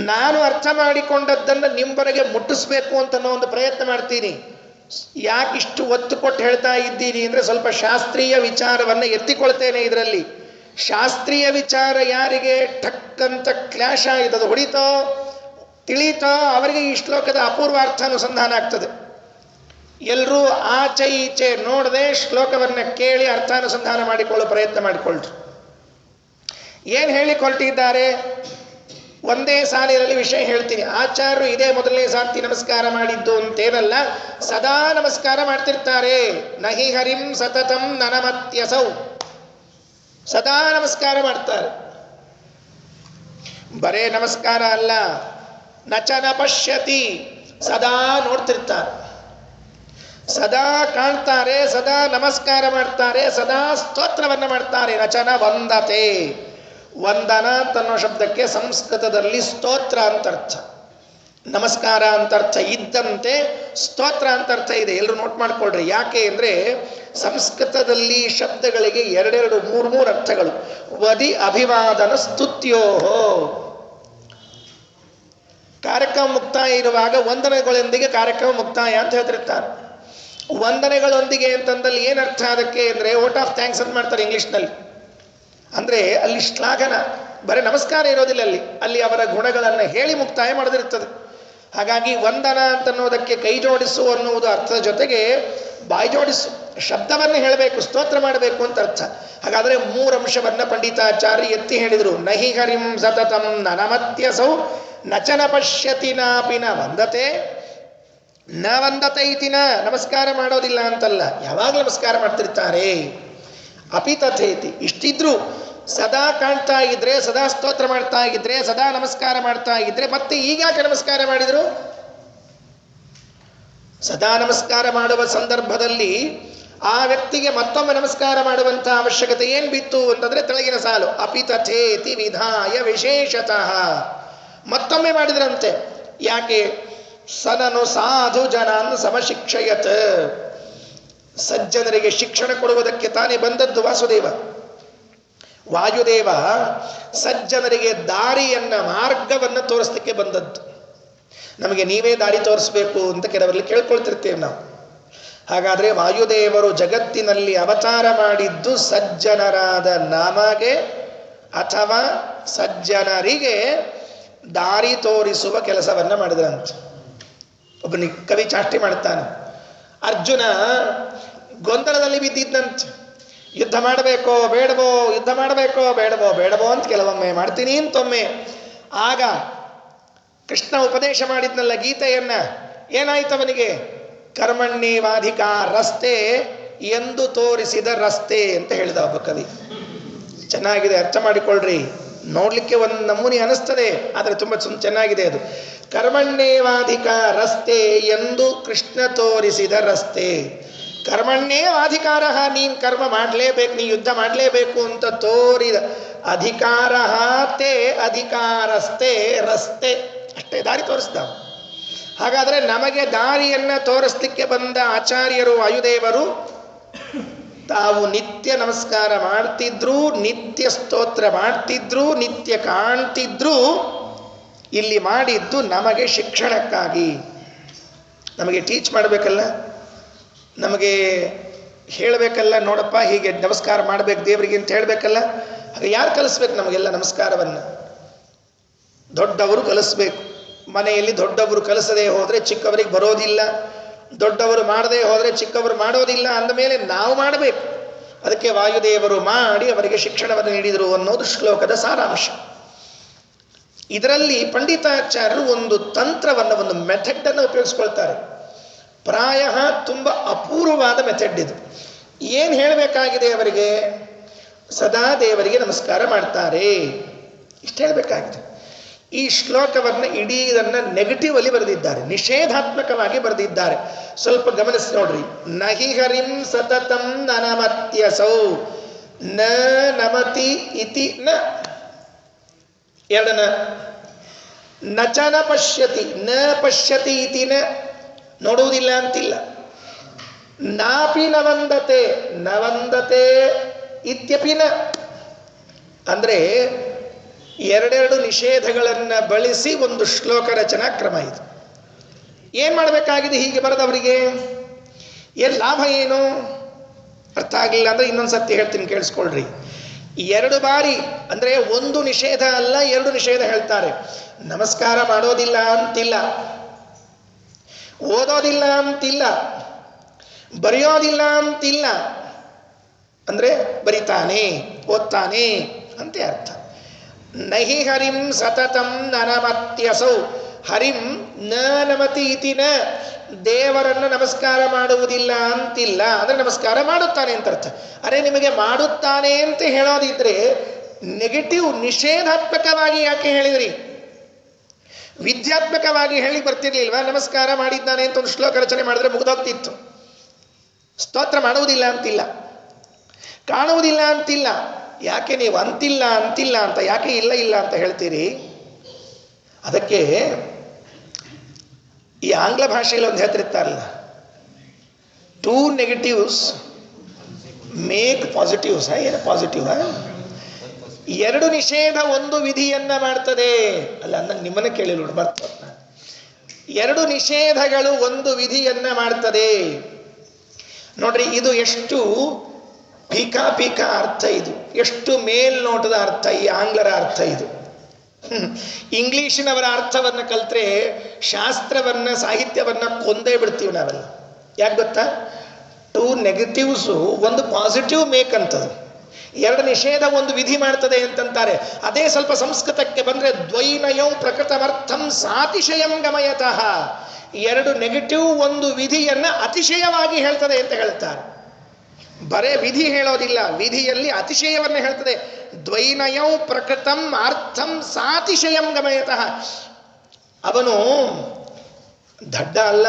ನಾನು ಅರ್ಥ ಮಾಡಿಕೊಂಡದ್ದನ್ನು ನಿಮ್ಮವರೆಗೆ ಮುಟ್ಟಿಸ್ಬೇಕು ಅಂತ ಒಂದು ಪ್ರಯತ್ನ ಮಾಡ್ತೀನಿ. ಯಾಕಿಷ್ಟು ಒತ್ತು ಕೊಟ್ಟು ಹೇಳ್ತಾ ಇದ್ದೀನಿ ಅಂದರೆ ಸ್ವಲ್ಪ ಶಾಸ್ತ್ರೀಯ ವಿಚಾರವನ್ನು ಎತ್ತಿಕೊಳ್ತೇನೆ. ಇದರಲ್ಲಿ ಶಾಸ್ತ್ರೀಯ ವಿಚಾರ ಯಾರಿಗೆ ಠಕ್ಕಂತ ಕ್ಲಾಶ್ ಆಗಿದೆ, ಹೊಡಿತೋ ತಿಳಿತೋ ಅವರಿಗೆ ಈ ಶ್ಲೋಕದ ಅಪೂರ್ವ ಅರ್ಥ ಅನುಸಂಧಾನ ಆಗ್ತದೆ. ಎಲ್ಲರೂ ಆಚೆ ಈಚೆ ನೋಡದೆ ಶ್ಲೋಕವನ್ನು ಕೇಳಿ ಅರ್ಥಾನುಸಂಧಾನ ಮಾಡಿಕೊಳ್ಳೋ ಪ್ರಯತ್ನ ಮಾಡಿಕೊಳ್ಳ್ರಿ. ಏನು ಹೇಳಿಕೊಳ್ತಿದ್ದಾರೆ? ಒಂದೇ ಸಾಲಿನಲ್ಲಿ ವಿಷಯ ಹೇಳ್ತೀನಿ. ಆಚಾರ್ಯರು ಇದೇ ಮೊದಲನೇ ಸಾರ್ತಿ ನಮಸ್ಕಾರ ಮಾಡಿದ್ದು ಅಂತೇನಲ್ಲ, ಸದಾ ನಮಸ್ಕಾರ ಮಾಡ್ತಿರ್ತಾರೆ. ನಹಿ ಹರಿಂ ಸತತಂ ನನಮತ್ಯಸೌ, ಸದಾ ನಮಸ್ಕಾರ ಮಾಡ್ತಾರೆ. ಬರೇ ನಮಸ್ಕಾರ ಅಲ್ಲ, ನಚನ ಪಶ್ಯತಿ, ಸದಾ ನೋಡ್ತಿರ್ತಾರೆ, ಸದಾ ಕಾಣ್ತಾರೆ, ಸದಾ ನಮಸ್ಕಾರ ಮಾಡ್ತಾರೆ, ಸದಾ ಸ್ತೋತ್ರವನ್ನು ಮಾಡ್ತಾರೆ. ನಚನ ವಂದತೆ, ವಂದನ ಅಂತನ್ನೋ ಶಬ್ದಕ್ಕೆ ಸಂಸ್ಕೃತದಲ್ಲಿ ಸ್ತೋತ್ರ ಅಂತರ್ಥ, ನಮಸ್ಕಾರ ಅಂತರ್ಥ ಇದ್ದಂತೆ ಸ್ತೋತ್ರ ಅಂತರ್ಥ ಇದೆ. ಎಲ್ಲರೂ ನೋಟ್ ಮಾಡ್ಕೊಳ್ರಿ. ಯಾಕೆ ಅಂದರೆ ಸಂಸ್ಕೃತದಲ್ಲಿ ಶಬ್ದಗಳಿಗೆ ಎರಡೆರಡು ಮೂರು ಅರ್ಥಗಳು. ವದಿ ಅಭಿವಾದನ ಸ್ತುತ್ಯೋಹೋ, ಕಾರ್ಯಕ್ರಮ ಮುಕ್ತಾಯ ಇರುವಾಗ ವಂದನೆಗಳೊಂದಿಗೆ ಕಾರ್ಯಕ್ರಮ ಮುಕ್ತಾಯ ಅಂತ ಹೇಳ್ತಿರ್ತಾರೆ. ವಂದನೆಗಳೊಂದಿಗೆ ಅಂತಂದಲ್ಲಿ ಏನರ್ಥ ಅದಕ್ಕೆ ಅಂದರೆ ವೋಟ್ ಆಫ್ ಥ್ಯಾಂಕ್ಸ್ ಅಂತ ಮಾಡ್ತಾರೆ ಇಂಗ್ಲೀಷ್ನಲ್ಲಿ. ಅಂದರೆ ಅಲ್ಲಿ ಶ್ಲಾಘನ, ಬರೀ ನಮಸ್ಕಾರ ಇರೋದಿಲ್ಲ, ಅಲ್ಲಿ ಅವರ ಗುಣಗಳನ್ನು ಹೇಳಿ ಮುಕ್ತಾಯ ಮಾಡದಿರ್ತದೆ. ಹಾಗಾಗಿ ವಂದನ ಅಂತನ್ನೋದಕ್ಕೆ ಕೈ ಜೋಡಿಸು ಅನ್ನುವುದು ಅರ್ಥದ ಜೊತೆಗೆ ಬಾಯಿ ಜೋಡಿಸು, ಶಬ್ದವನ್ನು ಹೇಳಬೇಕು, ಸ್ತೋತ್ರ ಮಾಡಬೇಕು ಅಂತ ಅರ್ಥ. ಹಾಗಾದರೆ ಮೂರು ಅಂಶವನ್ನು ಪಂಡಿತಾಚಾರ್ಯ ಎತ್ತಿ ಹೇಳಿದರು. ನಹಿ ಹರಿಂ ಸತತಂ ನನಮತ್ಯಸೌ ನಚನ ಪಶ್ಯತಿ ನಾಪಿ ನ ವಂದತೆ, ನ ವಂದತೆ ಇತಿನ, ನಮಸ್ಕಾರ ಮಾಡೋದಿಲ್ಲ ಅಂತಲ್ಲ, ಯಾವಾಗಲೂ ನಮಸ್ಕಾರ ಮಾಡ್ತಿರ್ತಾರೆ. ಅಪಿ ತಥೇತಿ, ಇಷ್ಟಿದ್ರು ಸದಾ ಕಾಣ್ತಾ ಇದ್ರೆ, ಸದಾ ಸ್ತೋತ್ರ ಮಾಡ್ತಾ ಇದ್ರೆ, ಸದಾ ನಮಸ್ಕಾರ ಮಾಡ್ತಾ ಇದ್ರೆ, ಮತ್ತೆ ಈಗ ಯಾಕೆ ನಮಸ್ಕಾರ ಮಾಡಿದ್ರು? ಸದಾ ನಮಸ್ಕಾರ ಮಾಡುವ ಸಂದರ್ಭದಲ್ಲಿ ಆ ವ್ಯಕ್ತಿಗೆ ಮತ್ತೊಮ್ಮೆ ನಮಸ್ಕಾರ ಮಾಡುವಂತಹ ಅವಶ್ಯಕತೆ ಏನ್ ಬಿತ್ತು ಅಂತಂದ್ರೆ ತೆಳಗಿನ ಸಾಲು, ಅಪಿ ತಥೇತಿ ವಿಧಾಯ ವಿಶೇಷತಃ, ಮತ್ತೊಮ್ಮೆ ಮಾಡಿದ್ರಂತೆ. ಯಾಕೆ? ಸನನು ಸಾಧು ಜನಾನ್ ಸಮಶಿಕ್ಷಯತ್, ಸಜ್ಜನರಿಗೆ ಶಿಕ್ಷಣ ಕೊಡುವುದಕ್ಕೆ ತಾನೇ ಬಂದದ್ದು ವಾಸುದೇವ. ವಾಯುದೇವ ಸಜ್ಜನರಿಗೆ ದಾರಿಯನ್ನ, ಮಾರ್ಗವನ್ನು ತೋರಿಸ್ಲಿಕ್ಕೆ ಬಂದದ್ದು. ನಮಗೆ ನೀವೇ ದಾರಿ ತೋರಿಸ್ಬೇಕು ಅಂತ ಕೆಲವರಲ್ಲಿ ಕೇಳ್ಕೊಳ್ತಿರ್ತೇವೆ ನಾವು. ಹಾಗಾದರೆ ವಾಯುದೇವರು ಜಗತ್ತಿನಲ್ಲಿ ಅವತಾರ ಮಾಡಿದ್ದು ಸಜ್ಜನರಾದ ನಮಗೆ ಅಥವಾ ಸಜ್ಜನರಿಗೆ ದಾರಿ ತೋರಿಸುವ ಕೆಲಸವನ್ನು ಮಾಡಿದ್ರಂತೆ. ಒಬ್ಬನಿಗೆ ಕವಿ ಚಾಷ್ಟಿ ಮಾಡ್ತಾನೆ, ಅರ್ಜುನ ಗೊಂದಲದಲ್ಲಿ ಬಿದ್ದಿದ್ದಂತೆ, ಯುದ್ಧ ಮಾಡಬೇಕೋ ಬೇಡವೋ, ಯುದ್ಧ ಮಾಡಬೇಕೋ ಬೇಡವೋ, ಬೇಡವೋ ಅಂತ ಕೆಲವೊಮ್ಮೆ, ಮಾಡ್ತೀನಿ ಅಂತೊಮ್ಮೆ. ಆಗ ಕೃಷ್ಣ ಉಪದೇಶ ಮಾಡಿದ್ನಲ್ಲ ಗೀತೆಯನ್ನ, ಏನಾಯ್ತು ಅವನಿಗೆ? ಕರ್ಮಣ್ಯೇವಾಧಿಕಾರಸ್ತೆ ಎಂದು ತೋರಿಸಿದ ರಸ್ತೆ ಅಂತ ಹೇಳಿದ ಒಬ್ಬ ಕವಿ. ಚೆನ್ನಾಗಿದೆ, ಅರ್ಥ ಮಾಡಿಕೊಳ್ಳ್ರಿ. ನೋಡ್ಲಿಕ್ಕೆ ಒಂದು ನಮೂನಿ ಅನಿಸ್ತದೆ, ಆದರೆ ತುಂಬ ಚೆನ್ನಾಗಿದೆ ಅದು. ಕರ್ಮಣ್ಯೇವಾಧಿಕಾರಸ್ತೆ ಎಂದು ಕೃಷ್ಣ ತೋರಿಸಿದ ರಸ್ತೆ. ಕರ್ಮಣ್ಯೇವಾಧಿಕಾರ, ನೀನು ಕರ್ಮ ಮಾಡಲೇಬೇಕು, ನೀ ಯುದ್ಧ ಮಾಡಲೇಬೇಕು ಅಂತ ತೋರಿದ ಅಧಿಕಾರ, ತೇ ಅಧಿಕಾರಸ್ತೆ ರಸ್ತೆ, ಅಷ್ಟೇ ದಾರಿ ತೋರಿಸ್ದ. ಹಾಗಾದರೆ ನಮಗೆ ದಾರಿಯನ್ನ ತೋರಿಸ್ಲಿಕ್ಕೆ ಬಂದ ಆಚಾರ್ಯರು ವಾಯುದೇವರು ತಾವು ನಿತ್ಯ ನಮಸ್ಕಾರ ಮಾಡ್ತಿದ್ರು, ನಿತ್ಯ ಸ್ತೋತ್ರ ಮಾಡ್ತಿದ್ರು, ನಿತ್ಯ ಕಾಣ್ತಿದ್ರು. ಇಲ್ಲಿ ಮಾಡಿದ್ದು ನಮಗೆ ಶಿಕ್ಷಣಕ್ಕಾಗಿ, ನಮಗೆ ಟೀಚ್ ಮಾಡಬೇಕಲ್ಲ, ನಮಗೆ ಹೇಳಬೇಕಲ್ಲ, ನೋಡಪ್ಪ ಹೀಗೆ ನಮಸ್ಕಾರ ಮಾಡಬೇಕು ದೇವರಿಗೆ ಅಂತ ಹೇಳಬೇಕಲ್ಲ. ಹಾಗೆ ಯಾರು ಕಲಿಸ್ಬೇಕು ನಮಗೆಲ್ಲ ನಮಸ್ಕಾರವನ್ನು? ದೊಡ್ಡವರು ಕಲಿಸ್ಬೇಕು. ಮನೆಯಲ್ಲಿ ದೊಡ್ಡವರು ಕಲಿಸದೇ ಹೋದರೆ ಚಿಕ್ಕವರಿಗೆ ಬರೋದಿಲ್ಲ, ದೊಡ್ಡವರು ಮಾಡದೇ ಹೋದರೆ ಚಿಕ್ಕವರು ಮಾಡೋದಿಲ್ಲ. ಅಂದಮೇಲೆ ನಾವು ಮಾಡಬೇಕು. ಅದಕ್ಕೆ ವಾಯುದೇವರು ಮಾಡಿ ಅವರಿಗೆ ಶಿಕ್ಷಣವನ್ನು ನೀಡಿದರು ಅನ್ನೋದು ಶ್ಲೋಕದ ಸಾರಾಂಶ. ಇದರಲ್ಲಿ ಪಂಡಿತಾಚಾರ್ಯರು ಒಂದು ತಂತ್ರವನ್ನು, ಒಂದು ಮೆಥಡನ್ನು ಉಪಯೋಗಿಸ್ಕೊಳ್ತಾರೆ. ಪ್ರಾಯ ತುಂಬ ಅಪೂರ್ವವಾದ ಮೆಥಡ್ ಇದು. ಏನು ಹೇಳಬೇಕಾಗಿದೆ ಅವರಿಗೆ? ಸದಾ ದೇವರಿಗೆ ನಮಸ್ಕಾರ ಮಾಡ್ತಾರೆ, ಇಷ್ಟು ಹೇಳಬೇಕಾಗಿದೆ. ಈ ಶ್ಲೋಕವನ್ನು ಇಡೀದನ್ನು ನೆಗೆಟಿವ್ ಅಲ್ಲಿ ಬರೆದಿದ್ದಾರೆ, ನಿಷೇಧಾತ್ಮಕವಾಗಿ ಬರೆದಿದ್ದಾರೆ. ಸ್ವಲ್ಪ ಗಮನಿಸಿ ನೋಡ್ರಿ. ನಹಿ ಹರಿಂ ಸತತಂ ನನಮತ್ಯಸೌ ನ ನಮತಿ ಇತಿ ನ, ಎರಡನ ನಚನ ಪಶ್ಯತಿ, ನ ಪಶ್ಯತಿ ಇತಿ ನ, ನೋಡುವುದಿಲ್ಲ ಅಂತಿಲ್ಲ. ನಾಪಿ ನವಂದತೆ, ನವಂದತೆ ಇತ್ಯಪಿ ನ, ಅಂದರೆ ಎರಡೆರಡು ನಿಷೇಧಗಳನ್ನು ಬಳಸಿ ಒಂದು ಶ್ಲೋಕ ರಚನಾ ಕ್ರಮ ಇದು. ಏನು ಮಾಡಬೇಕಾಗಿದೆ ಹೀಗೆ ಬರೆದವರಿಗೆ? ಏನು ಲಾಭ ಏನು? ಅರ್ಥ ಆಗಲಿಲ್ಲ ಅಂದರೆ ಇನ್ನೊಂದು ಸತ್ಯ ಹೇಳ್ತೀನಿ, ಕೇಳಿಸ್ಕೊಳ್ರಿ. ಎರಡು ಬಾರಿ ಅಂದರೆ ಒಂದು ನಿಷೇಧ ಅಲ್ಲ, ಎರಡು ನಿಷೇಧ ಹೇಳ್ತಾರೆ. ನಮಸ್ಕಾರ ಮಾಡೋದಿಲ್ಲ ಅಂತಿಲ್ಲ, ಓದೋದಿಲ್ಲ ಅಂತಿಲ್ಲ, ಬರೆಯೋದಿಲ್ಲ ಅಂತಿಲ್ಲ, ಅಂದರೆ ಬರಿತಾನೆ, ಓದ್ತಾನೆ ಅಂತ ಅರ್ಥ. ನಹಿ ಹರಿಂ ಸತತಂ ನನಮತ್ಯಸೌ, ಹರಿಂ ನ ನಮತಿ ಇತಿ ನ, ದೇವರನ್ನು ನಮಸ್ಕಾರ ಮಾಡುವುದಿಲ್ಲ ಅಂತಿಲ್ಲ, ಅಂದರೆ ನಮಸ್ಕಾರ ಮಾಡುತ್ತಾನೆ ಅಂತ ಅರ್ಥ. ಅರೆ ನಿಮಗೆ ಮಾಡುತ್ತಾನೆ ಅಂತ ಹೇಳೋದಿದ್ರೆ ನೆಗೆಟಿವ್ ನಿಷೇಧಾತ್ಮಕವಾಗಿ ಯಾಕೆ ಹೇಳಿದ್ರಿ? ವಿದ್ಯಾತ್ಮಕವಾಗಿ ಹೇಳಿ ಬರ್ತಿರ್ಲಿಲ್ವಾ? ನಮಸ್ಕಾರ ಮಾಡಿದ್ದಾನೆ ಅಂತ ಒಂದು ಶ್ಲೋಕ ರಚನೆ ಮಾಡಿದ್ರೆ ಮುಗಿದೋಗ್ತಿತ್ತು. ಸ್ತೋತ್ರ ಮಾಡುವುದಿಲ್ಲ ಅಂತಿಲ್ಲ, ಕಾಣುವುದಿಲ್ಲ ಅಂತಿಲ್ಲ, ಯಾಕೆ ನೀವು ಅಂತಿಲ್ಲ ಅಂತ ಯಾಕೆ ಇಲ್ಲ ಅಂತ ಹೇಳ್ತೀರಿ? ಅದಕ್ಕೆ ಈ ಆಂಗ್ಲ ಭಾಷೆಯಲ್ಲಿ ಒಂದು ಹೇಳ್ತಿರ್ತಾರಲ್ಲ, ಟೂ ನೆಗೆಟಿವ್ಸ್ ಮೇಕ್ ಪಾಸಿಟಿವ್ಸ್. ಏನು ಪಾಸಿಟಿವ್? ಎರಡು ನಿಷೇಧ ಒಂದು ವಿಧಿಯನ್ನ ಮಾಡ್ತದೆ ಅಲ್ಲ, ಅಂದಂಗೆ ನಿಮ್ಮನ್ನ ಕೇಳಿ ನೋಡಿ ಬರ್ತದೆ. ಎರಡು ನಿಷೇಧಗಳು ಒಂದು ವಿಧಿಯನ್ನ ಮಾಡ್ತದೆ ನೋಡ್ರಿ. ಇದು ಎಷ್ಟು ಪೀಕ ಅರ್ಥ, ಇದು ಎಷ್ಟು ಮೇಲ್ನೋಟದ ಅರ್ಥ, ಈ ಆಂಗ್ಲರ ಅರ್ಥ ಇದು. ಇಂಗ್ಲಿಷಿನವರ ಅರ್ಥವನ್ನು ಕಲ್ತ್ರೆ ಶಾಸ್ತ್ರವನ್ನ ಸಾಹಿತ್ಯವನ್ನ ಕೊಂದೇ ಬಿಡ್ತೀವಿ ನಾವೆಲ್ಲ. ಯಾಕೆ ಗೊತ್ತಾ? ಟೂ ನೆಗೆಟಿವ್ಸು ಒಂದು ಪಾಸಿಟಿವ್ ಮೇಕ್ ಅಂತದು, ಎರಡು ನಿಷೇಧ ಒಂದು ವಿಧಿ ಮಾಡ್ತದೆ ಅಂತಂತಾರೆ. ಅದೇ ಸ್ವಲ್ಪ ಸಂಸ್ಕೃತಕ್ಕೆ ಬಂದ್ರೆ ದ್ವೈನಯಂ ಪ್ರಕೃತಮರ್ಥಂ ಸಾತಿಶಯಂ ಗಮಯತಃ, ಎರಡು ನೆಗೆಟಿವ್ ಒಂದು ವಿಧಿಯನ್ನ ಅತಿಶಯವಾಗಿ ಹೇಳ್ತದೆ ಅಂತ ಹೇಳ್ತಾರೆ. ಬರೇ ವಿಧಿ ಹೇಳೋದಿಲ್ಲ, ವಿಧಿಯಲ್ಲಿ ಅತಿಶಯವನ್ನು ಹೇಳ್ತದೆ. ದ್ವೈನಯಂ ಪ್ರಕೃತಂ ಅರ್ಥಂ ಸಾತಿಶಯಂ ಗಮಯತಃ. ಅವನು ದಡ್ಡ ಅಲ್ಲ,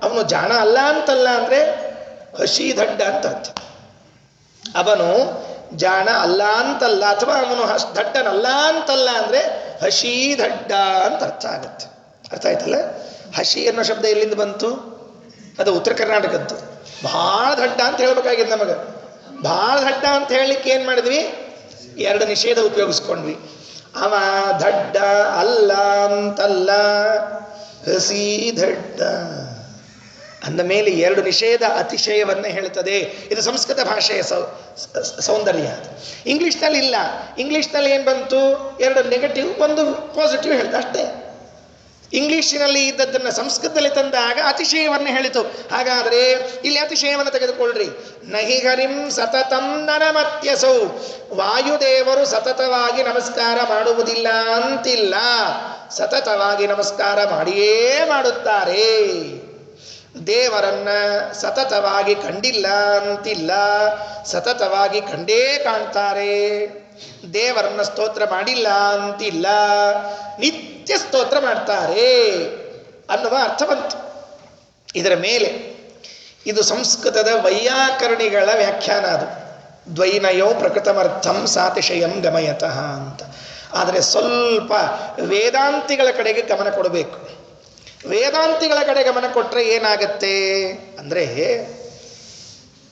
ಅವನು ಜಾಣ ಅಲ್ಲ ಅಂತಲ್ಲ, ಅಂದ್ರೆ ಹಸಿ ದಡ್ಡ ಅಂತ ಅರ್ಥ. ಅವನು ಜಾಣ ಅಲ್ಲ ಅಂತಲ್ಲ, ಅಥವಾ ಅವನು ದಡ್ಡನಲ್ಲ ಅಂತಲ್ಲ, ಅಂದ್ರೆ ಹಸಿ ದಡ್ಡ ಅಂತ ಅರ್ಥ ಆಗುತ್ತೆ. ಅರ್ಥ ಆಯ್ತಲ್ಲ? ಹಸಿ ಅನ್ನೋ ಶಬ್ದ ಎಲ್ಲಿಂದ ಬಂತು? ಅದು ಉತ್ತರ ಕರ್ನಾಟಕದ್ದು. ಭಾಳ ದಡ್ಡ ಅಂತ ಹೇಳ್ಬೇಕಾಗಿದೆ ನಮಗೆ. ಭಾಳ ದಡ್ಡ ಅಂತ ಹೇಳಲಿಕ್ಕೆ ಏನು ಮಾಡಿದ್ವಿ? ಎರಡು ನಿಷೇಧ ಉಪಯೋಗಿಸ್ಕೊಂಡ್ವಿ. ಅವ ದಡ್ಡ ಅಲ್ಲ ಅಂತಲ್ಲ, ಹಸಿ ದಡ್ಡ ಅಂದ ಮೇಲೆ ಎರಡು ನಿಷೇಧ ಅತಿಶಯವನ್ನ ಹೇಳ್ತದೆ. ಇದು ಸಂಸ್ಕೃತ ಭಾಷೆಯ ಸೌಂದರ್ಯ. ಇಂಗ್ಲಿಷ್ನಲ್ಲಿ ಇಲ್ಲ. ಇಂಗ್ಲಿಷ್ನಲ್ಲಿ ಏನು ಬಂತು? ಎರಡು ನೆಗೆಟಿವ್ ಒಂದು ಪಾಸಿಟಿವ್ ಹೇಳ್ದ ಅಷ್ಟೇ. ಇಂಗ್ಲಿಷಿನಲ್ಲಿ ಇದ್ದದ್ದನ್ನು ಸಂಸ್ಕೃತದಲ್ಲಿ ತಂದಾಗ ಅತಿಶಯವನ್ನು ಹೇಳಿತು. ಹಾಗಾದರೆ ಇಲ್ಲಿ ಅತಿಶಯವನ್ನು ತೆಗೆದುಕೊಳ್ಳ್ರಿ. ನಹಿ ಹರಿಂ ಸತತಂ ನನಮತ್ಯಸೌ, ವಾಯುದೇವರು ಸತತವಾಗಿ ನಮಸ್ಕಾರ ಮಾಡುವುದಿಲ್ಲ ಅಂತಿಲ್ಲ, ಸತತವಾಗಿ ನಮಸ್ಕಾರ ಮಾಡಿಯೇ ಮಾಡುತ್ತಾರೆ. ದೇವರನ್ನ ಸತತವಾಗಿ ಕಂಡಿಲ್ಲ ಅಂತಿಲ್ಲ, ಸತತವಾಗಿ ಕಂಡೇ ಕಾಣ್ತಾರೆ. ದೇವರನ್ನ ಸ್ತೋತ್ರ ಮಾಡಿಲ್ಲ ಅಂತಿಲ್ಲ, ನಿತ್ಯ ಸ್ತೋತ್ರ ಮಾಡ್ತಾರೆ ಅನ್ನುವ ಅರ್ಥ ಬಂತು. ಇದರ ಮೇಲೆ ಇದು ಸಂಸ್ಕೃತದ ವೈಯಾಕರಣಿಗಳ ವ್ಯಾಖ್ಯಾನ. ಅದು ದ್ವೈನಯೋ ಪ್ರಕೃತಮರ್ಥಂ ಸಾತಿಶಯಂ ಗಮಯತಃ ಅಂತ. ಆದರೆ ಸ್ವಲ್ಪ ವೇದಾಂತಿಗಳ ಕಡೆಗೆ ಗಮನ ಕೊಡಬೇಕು. ವೇದಾಂತಿಗಳ ಕಡೆ ಗಮನ ಕೊಟ್ಟರೆ ಏನಾಗತ್ತೆ ಅಂದರೆ,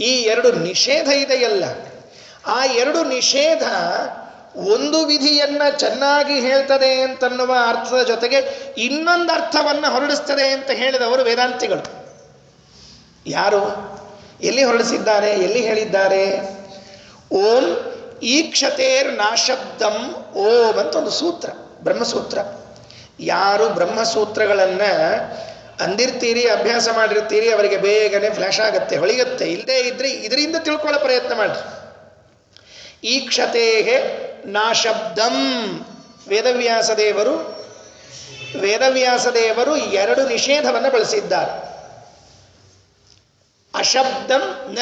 ಈ ಎರಡು ನಿಷೇಧ ಇದೆಯಲ್ಲ, ಆ ಎರಡು ನಿಷೇಧ ಒಂದು ವಿಧಿಯನ್ನ ಚೆನ್ನಾಗಿ ಹೇಳ್ತದೆ ಅಂತನ್ನುವ ಅರ್ಥದ ಜೊತೆಗೆ ಇನ್ನೊಂದು ಅರ್ಥವನ್ನು ಹೊರಡಿಸ್ತದೆ ಅಂತ ಹೇಳಿದವರು ವೇದಾಂತಿಗಳು. ಯಾರು? ಎಲ್ಲಿ ಹೊರಡಿಸಿದ್ದಾರೆ? ಎಲ್ಲಿ ಹೇಳಿದ್ದಾರೆ? ಓಂ ಈಕ್ಷತೇರ್ ನಾಶಬ್ದಂ ಓಂ ಅಂತ ಒಂದು ಸೂತ್ರ, ಬ್ರಹ್ಮಸೂತ್ರ. ಯಾರು ಬ್ರಹ್ಮಸೂತ್ರಗಳನ್ನು ಅಂದಿರ್ತೀರಿ, ಅಭ್ಯಾಸ ಮಾಡಿರ್ತೀರಿ, ಅವರಿಗೆ ಬೇಗನೆ ಫ್ಲ್ಯಾಶ್ ಆಗುತ್ತೆ, ಹೊಳಿಯುತ್ತೆ. ಇಲ್ಲದೇ ಇದ್ರೆ ಇದರಿಂದ ತಿಳ್ಕೊಳ್ಳೋ ಪ್ರಯತ್ನ ಮಾಡ್ರಿ. ಈಕ್ಷತೇಹೆ ನಾಶಬ್ದಂ. ವೇದವ್ಯಾಸದೇವರು ಎರಡು ನಿಷೇಧವನ್ನು ಬಳಸಿದ್ದಾರೆ. ಅಶಬ್ದಂ ನ,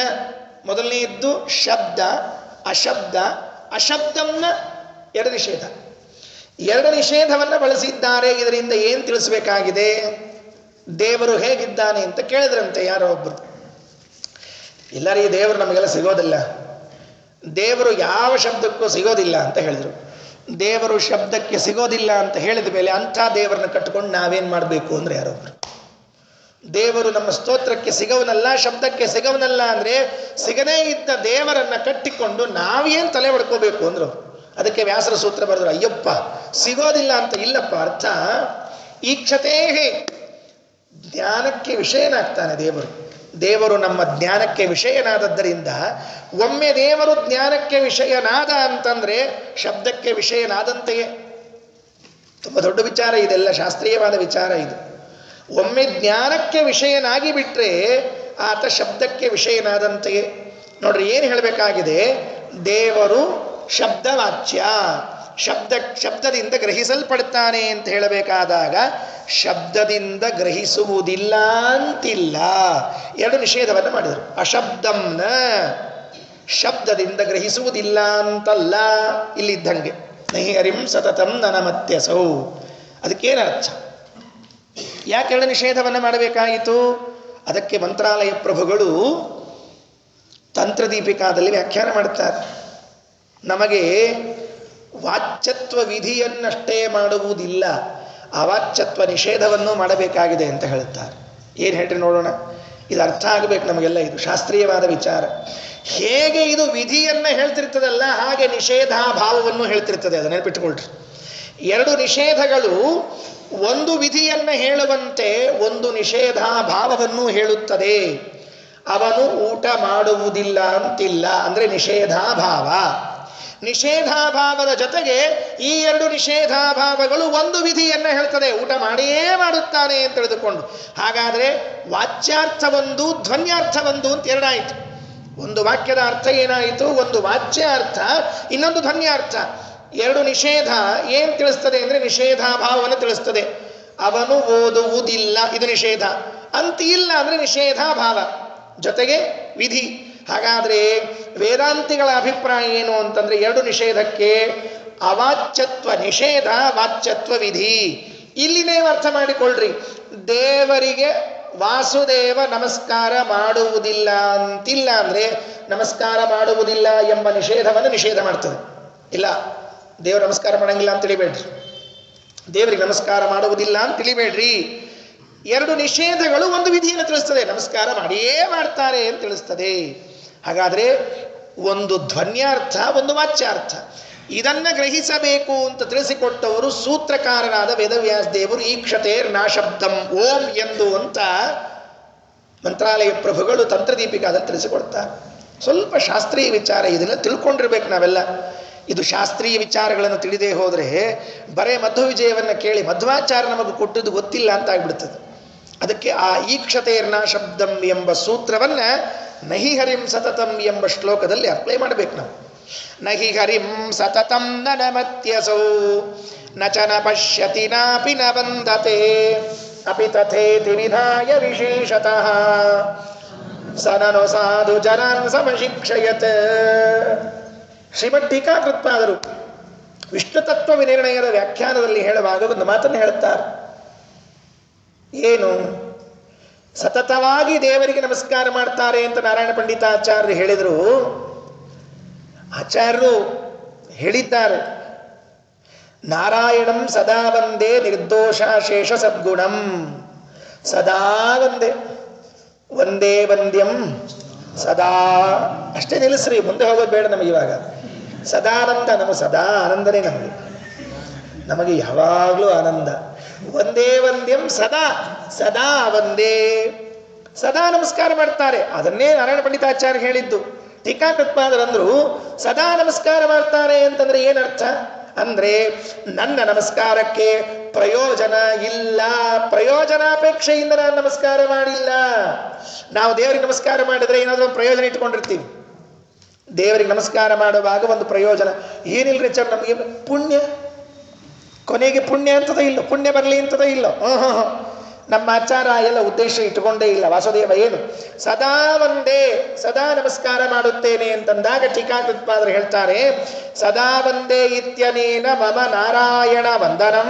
ಮೊದಲನೆಯದ್ದು ಶಬ್ದ, ಅಶಬ್ದ. ಅಶಬ್ದಂನ ಎರಡು ನಿಷೇಧ. ಎರಡು ನಿಷೇಧವನ್ನು ಬಳಸಿದ್ದಾರೆ. ಇದರಿಂದ ಏನು ತಿಳಿಸಬೇಕಾಗಿದೆ? ದೇವರು ಹೇಗಿದ್ದಾನೆ ಅಂತ ಕೇಳಿದ್ರಂತೆ ಯಾರೋ ಒಬ್ಬರು. ಎಲ್ಲರಿಗೂ ದೇವರು ನಮಗೆಲ್ಲ ಸಿಗೋದಿಲ್ಲ, ದೇವರು ಯಾವ ಶಬ್ದಕ್ಕೂ ಸಿಗೋದಿಲ್ಲ ಅಂತ ಹೇಳಿದರು. ದೇವರು ಶಬ್ದಕ್ಕೆ ಸಿಗೋದಿಲ್ಲ ಅಂತ ಹೇಳಿದ ಮೇಲೆ ಅಂಥ ದೇವರನ್ನ ಕಟ್ಟಿಕೊಂಡು ನಾವೇನು ಮಾಡಬೇಕು ಅಂದರೆ ಯಾರೊಬ್ಬರು, ದೇವರು ನಮ್ಮ ಸ್ತೋತ್ರಕ್ಕೆ ಸಿಗವನಲ್ಲ, ಶಬ್ದಕ್ಕೆ ಸಿಗವನಲ್ಲ ಅಂದರೆ ಸಿಗದೇ ಇದ್ದ ದೇವರನ್ನ ಕಟ್ಟಿಕೊಂಡು ನಾವೇನು ತಲೆ ಹೊಡ್ಕೋಬೇಕು ಅಂದರು. ಅದಕ್ಕೆ ವ್ಯಾಸರ ಸೂತ್ರ ಬರೆದ್ರು, ಅಯ್ಯಪ್ಪ ಸಿಗೋದಿಲ್ಲ ಅಂತ ಇಲ್ಲಪ್ಪ, ಅರ್ಥ ಈಕ್ಷತೇಹೇ, ಜ್ಞಾನಕ್ಕೆ ವಿಷಯನಾಗ್ತಾನೆ ದೇವರು. ದೇವರು ನಮ್ಮ ಜ್ಞಾನಕ್ಕೆ ವಿಷಯನಾದದ್ದರಿಂದ ಒಮ್ಮೆ ದೇವರು ಜ್ಞಾನಕ್ಕೆ ವಿಷಯನಾದ ಅಂತಂದ್ರೆ ಶಬ್ದಕ್ಕೆ ವಿಷಯನಾದಂತೆಯೇ. ತುಂಬ ದೊಡ್ಡ ವಿಚಾರ ಇದೆಲ್ಲ, ಶಾಸ್ತ್ರೀಯವಾದ ವಿಚಾರ ಇದು. ಒಮ್ಮೆ ಜ್ಞಾನಕ್ಕೆ ವಿಷಯನಾಗಿ ಬಿಟ್ರೆ ಆತ ಶಬ್ದಕ್ಕೆ ವಿಷಯನಾದಂತೆಯೇ. ನೋಡ್ರಿ, ಏನು ಹೇಳಬೇಕಾಗಿದೆ? ದೇವರು ಶಬ್ದವಾಚ್ಯ, ಶಬ್ದದಿಂದ ಗ್ರಹಿಸಲ್ಪಡ್ತಾನೆ ಅಂತ ಹೇಳಬೇಕಾದಾಗ ಶಬ್ದದಿಂದ ಗ್ರಹಿಸುವುದಿಲ್ಲ ಅಂತಿಲ್ಲ. ಎರಡು ನಿಷೇಧವನ್ನು ಮಾಡಿದರು. ಅಶಬ್ದಂನ, ಶಬ್ದದಿಂದ ಗ್ರಹಿಸುವುದಿಲ್ಲ ಅಂತಲ್ಲ ಇಲ್ಲಿದ್ದಂಗೆ. ನಹಿ ಹರಿಂ ಸತತಂ ನನಮತ್ಯಸೌ. ಅದಕ್ಕೇನರ್ಥ? ಯಾಕೆ ಎರಡು ನಿಷೇಧವನ್ನು ಮಾಡಬೇಕಾಯಿತು? ಅದಕ್ಕೆ ಮಂತ್ರಾಲಯ ಪ್ರಭುಗಳು ತಂತ್ರದೀಪಿಕಾದಲ್ಲಿ ವ್ಯಾಖ್ಯಾನ ಮಾಡುತ್ತಾರೆ. ನಮಗೆ ವಾಚ್ಯತ್ವ ವಿಧಿಯನ್ನಷ್ಟೇ ಮಾಡುವುದಿಲ್ಲ, ಅವಾಚ್ಯತ್ವ ನಿಷೇಧವನ್ನು ಮಾಡಬೇಕಾಗಿದೆ ಅಂತ ಹೇಳುತ್ತಾರೆ. ಏನು ಹೇಳ್ರಿ ನೋಡೋಣ, ಇದು ಅರ್ಥ ಆಗಬೇಕು ನಮಗೆಲ್ಲ. ಇದು ಶಾಸ್ತ್ರೀಯವಾದ ವಿಚಾರ. ಹೇಗೆ ಇದು ವಿಧಿಯನ್ನು ಹೇಳ್ತಿರ್ತದಲ್ಲ, ಹಾಗೆ ನಿಷೇಧಾಭಾವವನ್ನು ಹೇಳ್ತಿರ್ತದೆ. ಅದನ್ನ ನೆನಪಿಟ್ಟುಕೊಳ್ರಿ. ಎರಡು ನಿಷೇಧಗಳು ಒಂದು ವಿಧಿಯನ್ನು ಹೇಳುವಂತೆ ಒಂದು ನಿಷೇಧಾಭಾವವನ್ನು ಹೇಳುತ್ತದೆ. ಅವನು ಊಟ ಮಾಡುವುದಿಲ್ಲ ಅಂತಿಲ್ಲ, ಅಂದರೆ ನಿಷೇಧಾಭಾವ. ನಿಷೇಧಾಭಾವದ ಜೊತೆಗೆ ಈ ಎರಡು ನಿಷೇಧಾಭಾವಗಳು ಒಂದು ವಿಧಿಯನ್ನು ಹೇಳ್ತದೆ, ಊಟ ಮಾಡಿಯೇ ಮಾಡುತ್ತಾನೆ ಅಂತ ತಿಳಿದುಕೊಂಡು. ಹಾಗಾದರೆ ವಾಚ್ಯಾರ್ಥ ಒಂದು, ಧ್ವನ್ಯಾರ್ಥ ಒಂದು ಅಂತ ಎರಡಾಯಿತು. ಒಂದು ವಾಕ್ಯದ ಅರ್ಥ ಏನಾಯಿತು? ಒಂದು ವಾಚ್ಯಾರ್ಥ, ಇನ್ನೊಂದು ಧ್ವನ್ಯಾರ್ಥ. ಎರಡು ನಿಷೇಧ ಏನು ತಿಳಿಸ್ತದೆ ಅಂದರೆ ನಿಷೇಧಾಭಾವವನ್ನು ತಿಳಿಸ್ತದೆ. ಅವನು ಓದುವುದಿಲ್ಲ, ಇದು ನಿಷೇಧ. ಅಂತ ಇಲ್ಲ ಅಂದರೆ ನಿಷೇಧಾಭಾವ ಜೊತೆಗೆ ವಿಧಿ. ಹಾಗಾದರೆ ವೇದಾಂತಿಗಳ ಅಭಿಪ್ರಾಯ ಏನು ಅಂತಂದರೆ ಎರಡು ನಿಷೇಧಕ್ಕೆ ಅವಾಚ್ಯತ್ವ ನಿಷೇಧ, ವಾಚ್ಯತ್ವ ವಿಧಿ. ಇಲ್ಲಿ ನೀವು ಅರ್ಥ ಮಾಡಿಕೊಳ್ಳ್ರಿ. ದೇವರಿಗೆ ವಾಸುದೇವ ನಮಸ್ಕಾರ ಮಾಡುವುದಿಲ್ಲ ಅಂತಿಲ್ಲ ಅಂದರೆ ನಮಸ್ಕಾರ ಮಾಡುವುದಿಲ್ಲ ಎಂಬ ನಿಷೇಧವನ್ನು ನಿಷೇಧ ಮಾಡ್ತದೆ. ಇಲ್ಲ, ದೇವರು ನಮಸ್ಕಾರ ಮಾಡಂಗಿಲ್ಲ ಅಂತ ತಿಳಿಬೇಡ್ರಿ, ದೇವರಿಗೆ ನಮಸ್ಕಾರ ಮಾಡುವುದಿಲ್ಲ ಅಂತ ತಿಳಿಬೇಡ್ರಿ. ಎರಡು ನಿಷೇಧಗಳು ಒಂದು ವಿಧಿಯನ್ನು ತಿಳಿಸ್ತದೆ, ನಮಸ್ಕಾರ ಮಾಡಿಯೇ ಮಾಡ್ತಾರೆ ಅಂತ ತಿಳಿಸ್ತದೆ. ಹಾಗಾದರೆ ಒಂದು ಧ್ವನ್ಯಾರ್ಥ, ಒಂದು ವಾಚ್ಯಾರ್ಥ. ಇದನ್ನು ಗ್ರಹಿಸಬೇಕು ಅಂತ ತಿಳಿಸಿಕೊಟ್ಟವರು ಸೂತ್ರಕಾರರಾದ ವೇದವ್ಯಾಸ ದೇವರು. ಈಕ್ಷತೇರ್ ನಾಶಬ್ದಂ ಓಂ ಎಂದು ಅಂತ ಮಂತ್ರಾಲಯ ಪ್ರಭುಗಳು ತಂತ್ರದೀಪಿಕಾದಲ್ಲಿ ತಿಳಿಸಿಕೊಡ್ತಾರೆ. ಸ್ವಲ್ಪ ಶಾಸ್ತ್ರೀಯ ವಿಚಾರ, ಇದನ್ನು ತಿಳ್ಕೊಂಡಿರ್ಬೇಕು ನಾವೆಲ್ಲ. ಇದು ಶಾಸ್ತ್ರೀಯ ವಿಚಾರಗಳನ್ನು ತಿಳಿದೇ ಹೋದರೆ ಬರೇ ಮಧ್ವ ವಿಜಯವನ್ನು ಕೇಳಿ ಮಧ್ವಾಚಾರ ನಮಗೆ ಕೊಟ್ಟದ್ದು ಗೊತ್ತಿಲ್ಲ ಅಂತ ಆಗ್ಬಿಡ್ತದೆ. ಅದಕ್ಕೆ ಆ ಈಕ್ಷತೇರ್ನ ಶಬ್ದಂ ಎಂಬ ಸೂತ್ರವನ್ನು ನಹಿ ಹರಿಂ ಸತತಂ ಎಂಬ ಶ್ಲೋಕದಲ್ಲಿ ಅಪ್ಲೈ ಮಾಡಬೇಕು ನಾವು. ನಹಿ ಹರಿಂ ಸತತಂ ನನಮತ್ಯಸೌ ನಚನ ಪಶ್ಯತಿ ನಾಪಿ ನ ವಂದತೆ ಅಪಿ ತಥೇತಿ ವಿಧಾಯ ವಿಶೇಷತಃ ಸನನು ಸಾಧು ಜನಾನ್ ಸಮಶಿಕ್ಷಯತ್. ಶ್ರೀಮದ್ ಟೀಕಾಕೃತ್ಪಾದರು ವಿಷ್ಣು ತತ್ವ ವಿನಿರ್ಣಯದ ವ್ಯಾಖ್ಯಾನದಲ್ಲಿ ಹೇಳುವಾಗ ಒಂದು ಮಾತನ್ನು ಹೇಳುತ್ತಾರೆ. ಏನು? ಸತತವಾಗಿ ದೇವರಿಗೆ ನಮಸ್ಕಾರ ಮಾಡ್ತಾರೆ ಅಂತ ನಾರಾಯಣ ಪಂಡಿತಾಚಾರ್ಯರು ಹೇಳಿದರು. ಆಚಾರ್ಯರು ಹೇಳಿದ್ದಾರೆ, ನಾರಾಯಣಂ ಸದಾ ವಂದೇ ನಿರ್ದೋಷಾಶೇಷ ಸದ್ಗುಣಂ. ಸದಾ ವಂದೇ, ವಂದೇ ವಂದ್ಯಂ ಸದಾ. ಅಷ್ಟೇ ನಿಲ್ಲಿಸ್ರಿ, ಮುಂದೆ ಹೋಗೋದು ಬೇಡ ನಮಗೆ. ಇವಾಗ ಸದಾನಂದ, ನಮಗೆ ಸದಾ ಆನಂದನೇ. ನಮಗೆ ಯಾವಾಗಲೂ ಆನಂದ. ಒಂದೇ ವಂದ್ಯಂ ಸದಾ, ಸದಾ ಒಂದೇ, ಸದಾ ನಮಸ್ಕಾರ ಮಾಡ್ತಾರೆ. ಅದನ್ನೇ ನಾರಾಯಣ ಪಂಡಿತಾಚಾರ್ಯ ಹೇಳಿದ್ದು. ಟೀಕಾಕೃತ್ಪಾದರಂದ್ರು ಸದಾ ನಮಸ್ಕಾರ ಮಾಡ್ತಾರೆ ಅಂತಂದ್ರೆ ಏನರ್ಥ ಅಂದ್ರೆ, ನನ್ನ ನಮಸ್ಕಾರಕ್ಕೆ ಪ್ರಯೋಜನ ಇಲ್ಲ, ಪ್ರಯೋಜನಾಪೇಕ್ಷೆಯಿಂದ ನಾನು ನಮಸ್ಕಾರ ಮಾಡಿಲ್ಲ. ನಾವು ದೇವರಿಗೆ ನಮಸ್ಕಾರ ಮಾಡಿದ್ರೆ ಏನಾದರೂ ಒಂದು ಪ್ರಯೋಜನ ಇಟ್ಕೊಂಡಿರ್ತೀವಿ. ದೇವರಿಗೆ ನಮಸ್ಕಾರ ಮಾಡುವಾಗ ಒಂದು ಪ್ರಯೋಜನ ಏನಿಲ್ರಿ ಸರ್, ನಮಗೆ ಪುಣ್ಯ, ಕೊನೆಗೆ ಪುಣ್ಯ ಅಂತದ ಇಲ್ಲ, ಪುಣ್ಯ ಬರಲಿ ಅಂತದ ಇಲ್ಲ. ನಮ್ಮ ಆಚಾರ ಎಲ್ಲ ಉದ್ದೇಶ ಇಟ್ಟುಕೊಂಡೇ ಇಲ್ಲ. ವಾಸುದೇವ ಏನು ಸದಾ ಒಂದೇ, ಸದಾ ನಮಸ್ಕಾರ ಮಾಡುತ್ತೇನೆ ಅಂತಂದಾಗ ಟೀಕಾಕೃತ್ಪಾದರು ಹೇಳ್ತಾರೆ, ಸದಾ ಒಂದೇ ಇತ್ಯನೇನ ಮಮ ನಾರಾಯಣ ವಂದನಂ